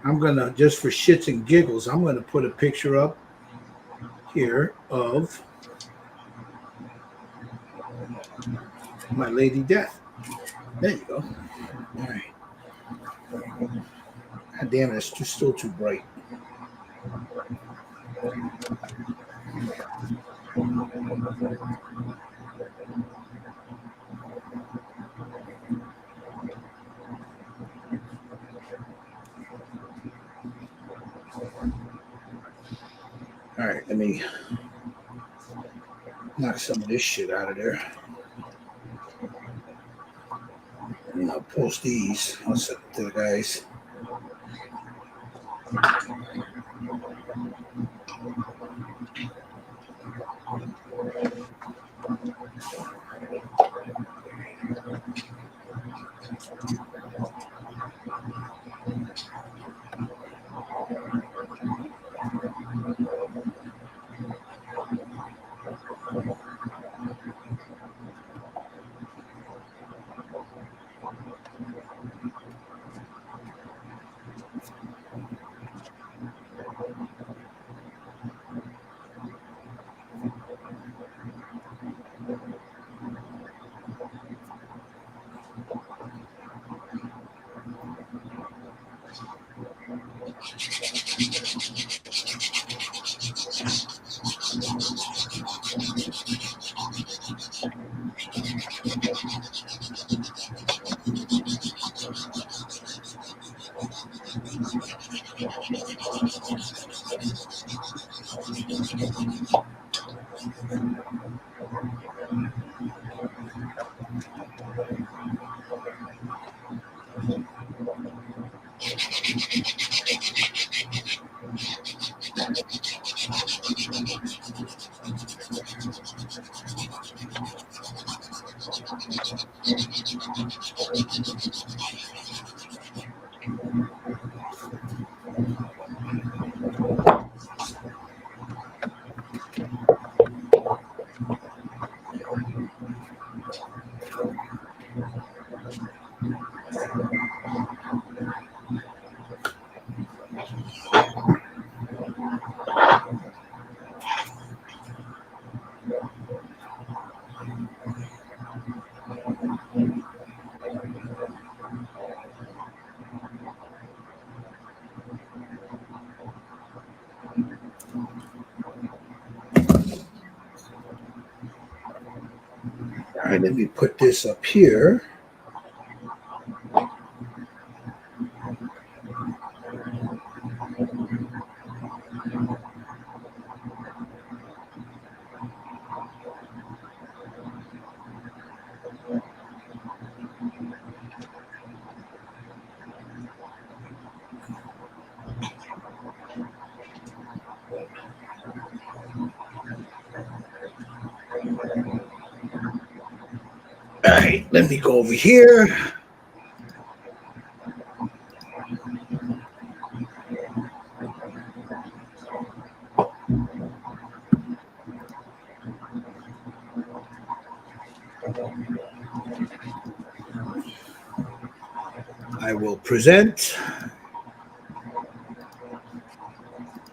Speaker 1: I'm gonna, just for shits and giggles, I'm gonna put a picture up here of my Lady Death. There you go. All right. God damn it, it's still too bright. All right, let me knock some of this shit out of there. And I'll post these. I'll send it to the guys. right, let me put this up here. All right, let me go over here. I will present.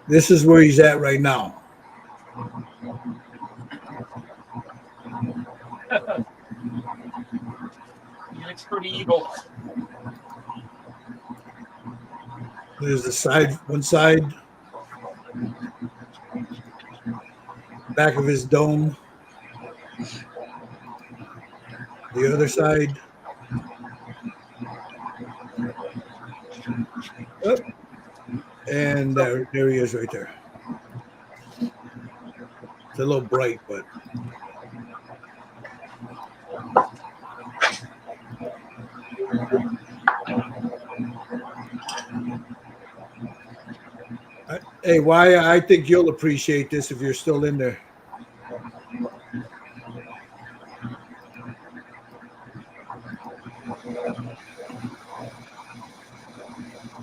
Speaker 1: This is where he's at right now.
Speaker 4: He looks pretty evil.
Speaker 1: There's the side, one side, back of his dome. The other side. Oh, and there he is right there. It's a little bright, but hey, why? I think you'll appreciate this if you're still in there.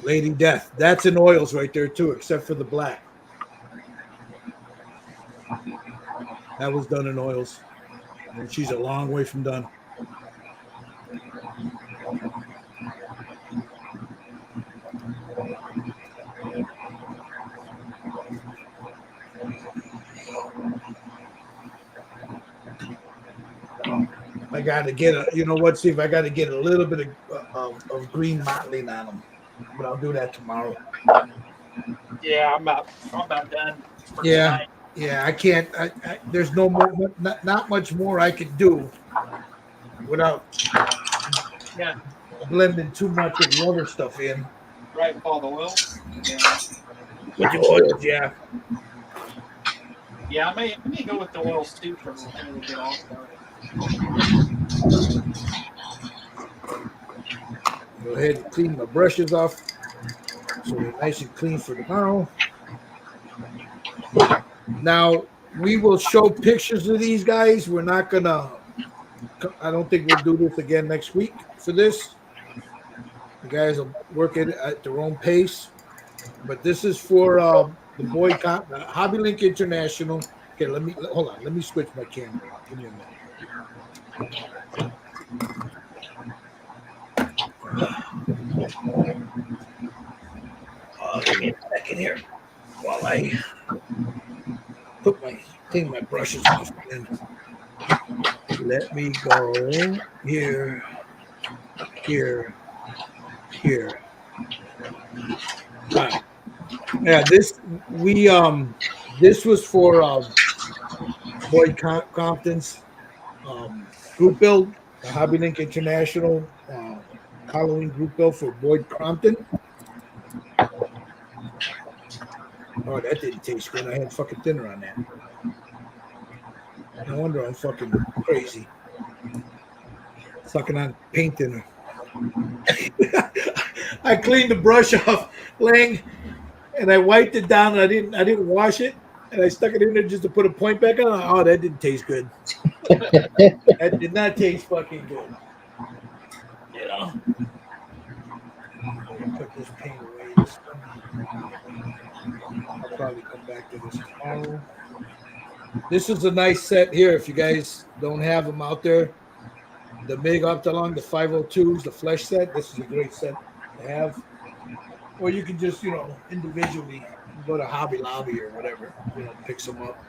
Speaker 1: Lady Death. That's in oils right there too, except for the black. That was done in oils. And she's a long way from done. I got to get a, you know what, see if I got to get a little bit of green mottling on them. But I'll do that tomorrow.
Speaker 4: Yeah, I'm about done. For
Speaker 1: Yeah.
Speaker 4: tonight.
Speaker 1: Yeah, I can't. There's no more, not much more I can do without
Speaker 4: Yeah,
Speaker 1: blending too much of the other stuff in.
Speaker 4: right, Paul, the oil. Yeah.
Speaker 1: With the oils, yeah.
Speaker 4: Yeah, I may go with the oils too for a little bit also.
Speaker 1: Go ahead and clean my brushes off so they're nice and clean for tomorrow. Now, we will show pictures of these guys. We're not going to, I don't think we'll do this again next week for this. The guys will work it at their own pace. But this is for the boycott, Hobby Link International. Okay, hold on. Let me switch my camera. Give me a minute. Give me a second here while I put my brushes off again. Let me go here. Right. Yeah, this was for Boyd Crompton's group build, the Hobby Link International Halloween group build for Boyd Crompton. Oh, that didn't taste good. I had fucking dinner on that. No wonder I'm fucking crazy. Sucking on paint thinner. I cleaned the brush off, Lang, and I wiped it down. And I didn't wash it, and I stuck it in there just to put a point back on. Oh, that didn't taste good. That did not taste fucking good. You know. Put this paint away. I'll probably come back to this tomorrow. This is a nice set here. If you guys don't have them out there, the Mig Optalong, the 502s, the flesh set. This is a great set to have. Or you can just, individually go to Hobby Lobby or whatever, pick some up.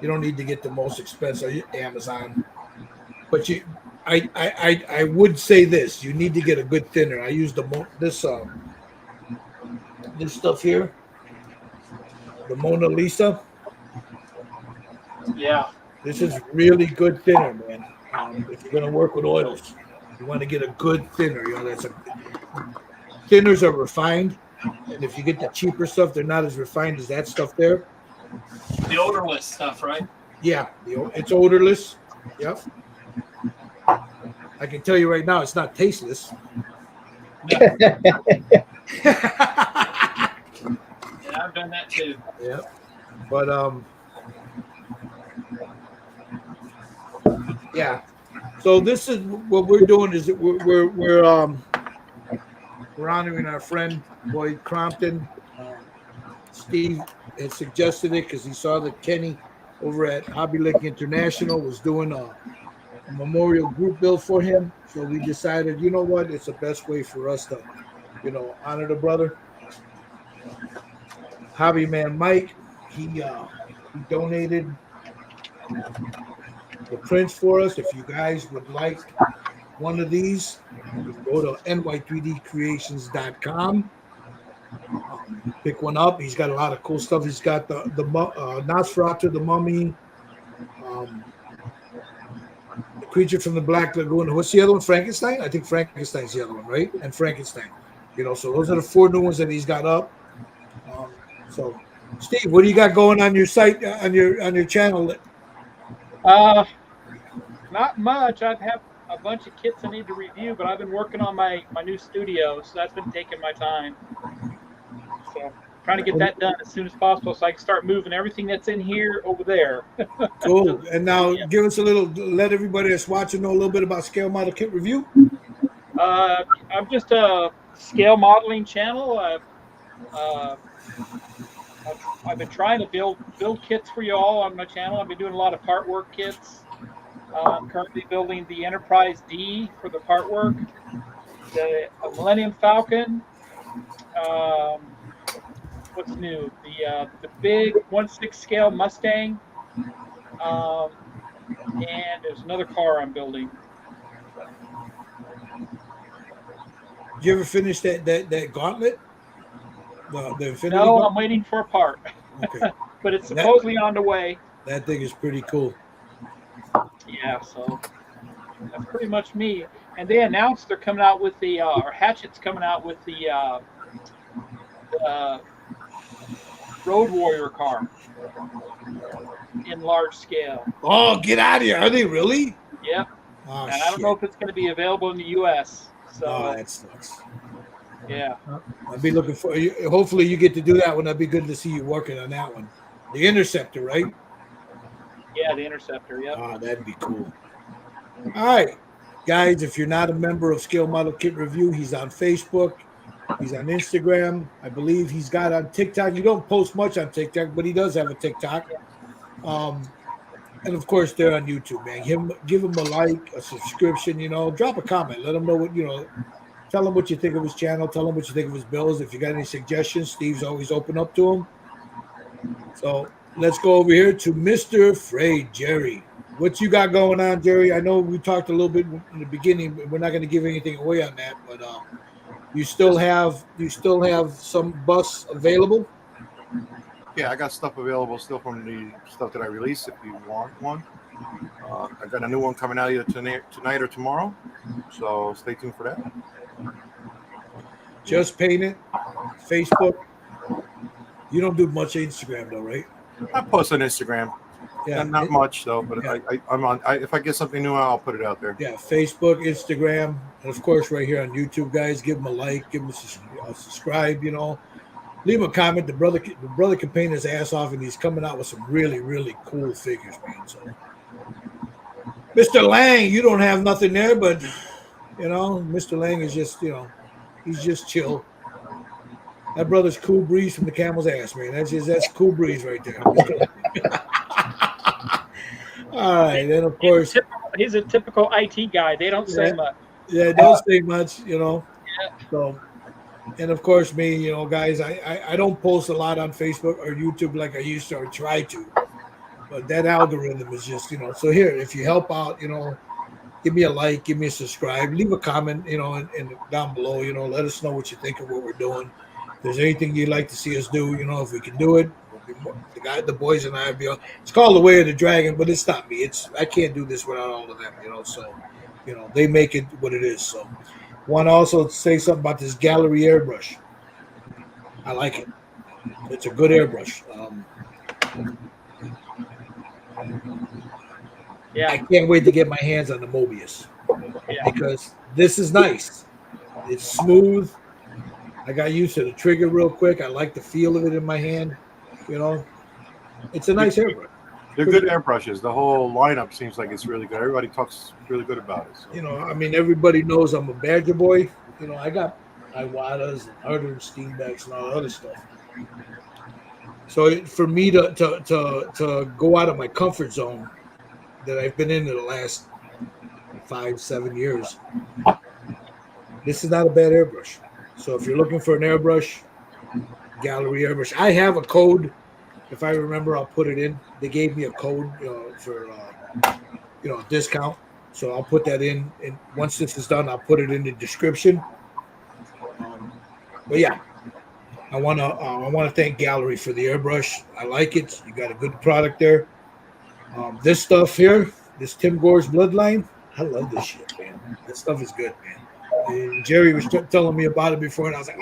Speaker 1: You don't need to get the most expensive Amazon. But I would say this: you need to get a good thinner. I use this stuff here, the Mona Lisa.
Speaker 4: Yeah.
Speaker 1: This is really good thinner, man. If you're gonna work with oils, you want to get a good thinner. Thinners are refined, and if you get the cheaper stuff, they're not as refined as that stuff there.
Speaker 4: The odorless stuff, right?
Speaker 1: Yeah, it's odorless. Yep. I can tell you right now, it's not tasteless.
Speaker 4: Yeah, I've done that too.
Speaker 1: Yeah, but yeah. So this is what we're doing. Is that we're honoring our friend Boyd Crompton. Steve had suggested it because he saw that Kenny over at Hobby Link International was doing a memorial group build for him. So we decided, you know what, it's the best way for us to, honor the brother. Hobby man Mike, he donated the prints for us. If you guys would like one of these, you can go to ny3dcreations.com. Pick one up. He's got a lot of cool stuff. He's got the Nosferatu, the Mummy, the Creature from the Black Lagoon. What's the other one? Frankenstein? I think Frankenstein's the other one, right? And Frankenstein. So those are the 4 new ones that he's got up. So, Steve, what do you got going on your site, on your channel?
Speaker 4: Not much. I have a bunch of kits I need to review, but I've been working on my new studio, so that's been taking my time. So trying to get that done as soon as possible so I can start moving everything that's in here over there.
Speaker 1: Cool. And now give us let everybody that's watching know a little bit about Scale Model Kit Review.
Speaker 4: I'm just a scale modeling channel. I've been trying to build kits for you all on my channel. I've been doing a lot of part work kits. I'm currently building the Enterprise D for the part work, the Millennium Falcon. What's new? The big 1/6 scale Mustang, and there's another car I'm building.
Speaker 1: Did you ever finish that gauntlet? The Infinity
Speaker 4: No,
Speaker 1: Gauntlet?
Speaker 4: I'm waiting for a part.
Speaker 1: Okay.
Speaker 4: But it's supposedly on the way.
Speaker 1: That thing is pretty cool.
Speaker 4: Yeah, so that's pretty much me. And they announced they're coming out with or Hatchet's coming out with the Road Warrior car in large scale.
Speaker 1: Oh, get out of here. Are they really?
Speaker 4: Yep.
Speaker 1: Oh,
Speaker 4: And I don't know if it's going to be available in the U.S. So,
Speaker 1: that sucks.
Speaker 4: yeah.
Speaker 1: I'll be looking for you. Hopefully you get to do that one. That'd be good to see you working on that one. The Interceptor, right?
Speaker 4: Yeah, the Interceptor, yep.
Speaker 1: That'd be cool. All right. Guys, if you're not a member of Scale Model Kit Review, he's on Facebook. He's on Instagram. I believe he's got on TikTok. You don't post much on TikTok, but he does have a TikTok. And of course, they're on YouTube, man. Give him a like, a subscription, drop a comment. Let him know what, tell him what you think of his channel. Tell him what you think of his builds. If you got any suggestions, Steve's always open up to him. So let's go over here to Mr. Frey, Jerry. What you got going on, Jerry? I know we talked a little bit in the beginning, but we're not going to give anything away on that. But you still have some busts available?
Speaker 3: Yeah, I got stuff available still from the stuff that I released if you want one. I got a new one coming out either tonight or tomorrow. So stay tuned for that.
Speaker 1: Just Paint It, Facebook. You don't do much Instagram though, right?
Speaker 3: I post on Instagram.
Speaker 1: Yeah,
Speaker 3: not much though, but
Speaker 1: yeah.
Speaker 3: I'm on. If I get something new, I'll put it out there.
Speaker 1: Yeah, Facebook, Instagram, and of course right here on YouTube, guys. Give him a like, give him a subscribe. Leave him a comment. The brother can paint his ass off, and he's coming out with some really, really cool figures, man. So, Mr. Lang, you don't have nothing there, but Mr. Lang is just, he's just chill. That brother's Cool Breeze from the Camel's Ass, man. That's Cool Breeze right there. All right, then of course
Speaker 4: he's a typical IT guy. They don't say much.
Speaker 1: Yeah, don't say much,
Speaker 4: Yeah.
Speaker 1: So, and of course me, guys, I don't post a lot on Facebook or YouTube like I used to or try to, but that algorithm is just, So here, if you help out, give me a like, give me a subscribe, leave a comment, and down below, let us know what you think of what we're doing. If there's anything you'd like to see us do, if we can do it, The boys and I would be on. It's called The Way of the Dragon, but it's not me. I can't do this without all of them, So, they make it what it is. So, want to also say something about this gallery airbrush. I like it. It's a good airbrush.
Speaker 4: Yeah.
Speaker 1: I can't wait to get my hands on the Mobius because this is nice. It's smooth. I got used to the trigger real quick. I like the feel of it in my hand. It's a nice airbrush.
Speaker 3: They're good airbrushes. The whole lineup seems like it's really good. Everybody talks really good about it. So.
Speaker 1: Everybody knows I'm a Badger boy. I got Iwatas and Ardern Steenbecks and all that other stuff. So for me to go out of my comfort zone that I've been in the last 5-7 years, this is not a bad airbrush. So if you're looking for an airbrush, gallery airbrush, I have a code. If I remember, I'll put it in. They gave me a code for a discount, so I'll put that in. And once this is done, I'll put it in the description. But yeah, I want to thank Gallery for the airbrush. I like it. You got a good product there. This stuff here, this Tim Gore's Bloodline, I love this shit, man. This stuff is good, man. And Jerry was telling me about it before, and I was like,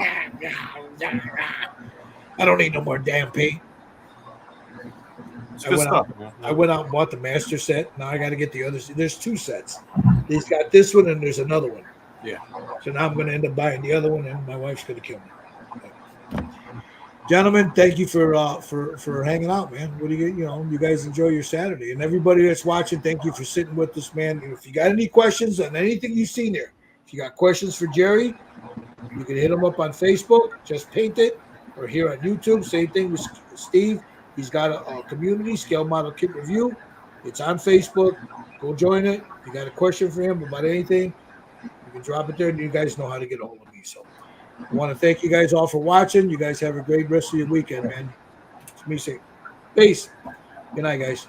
Speaker 1: I don't need no more damn paint. I went out and bought the master set. Now I got to get the others. There's 2 sets. He's got this one, and there's another one.
Speaker 3: Yeah.
Speaker 1: So now I'm going to end up buying the other one, and my wife's going to kill me. Gentlemen, thank you for hanging out, man. What do you guys enjoy your Saturday, and everybody that's watching, thank you for sitting with us, man. If you got any questions on anything you've seen there, if you got questions for Jerry, you can hit him up on Facebook, Just Paint It, or here on YouTube. Same thing with Steve. He's got a community, Scale Model Kit Review. It's on Facebook. Go join it. If you got a question for him about anything, you can drop it there, and you guys know how to get a hold of me. So I want to thank you guys all for watching. You guys have a great rest of your weekend, man. It's me saying peace. Good night, guys.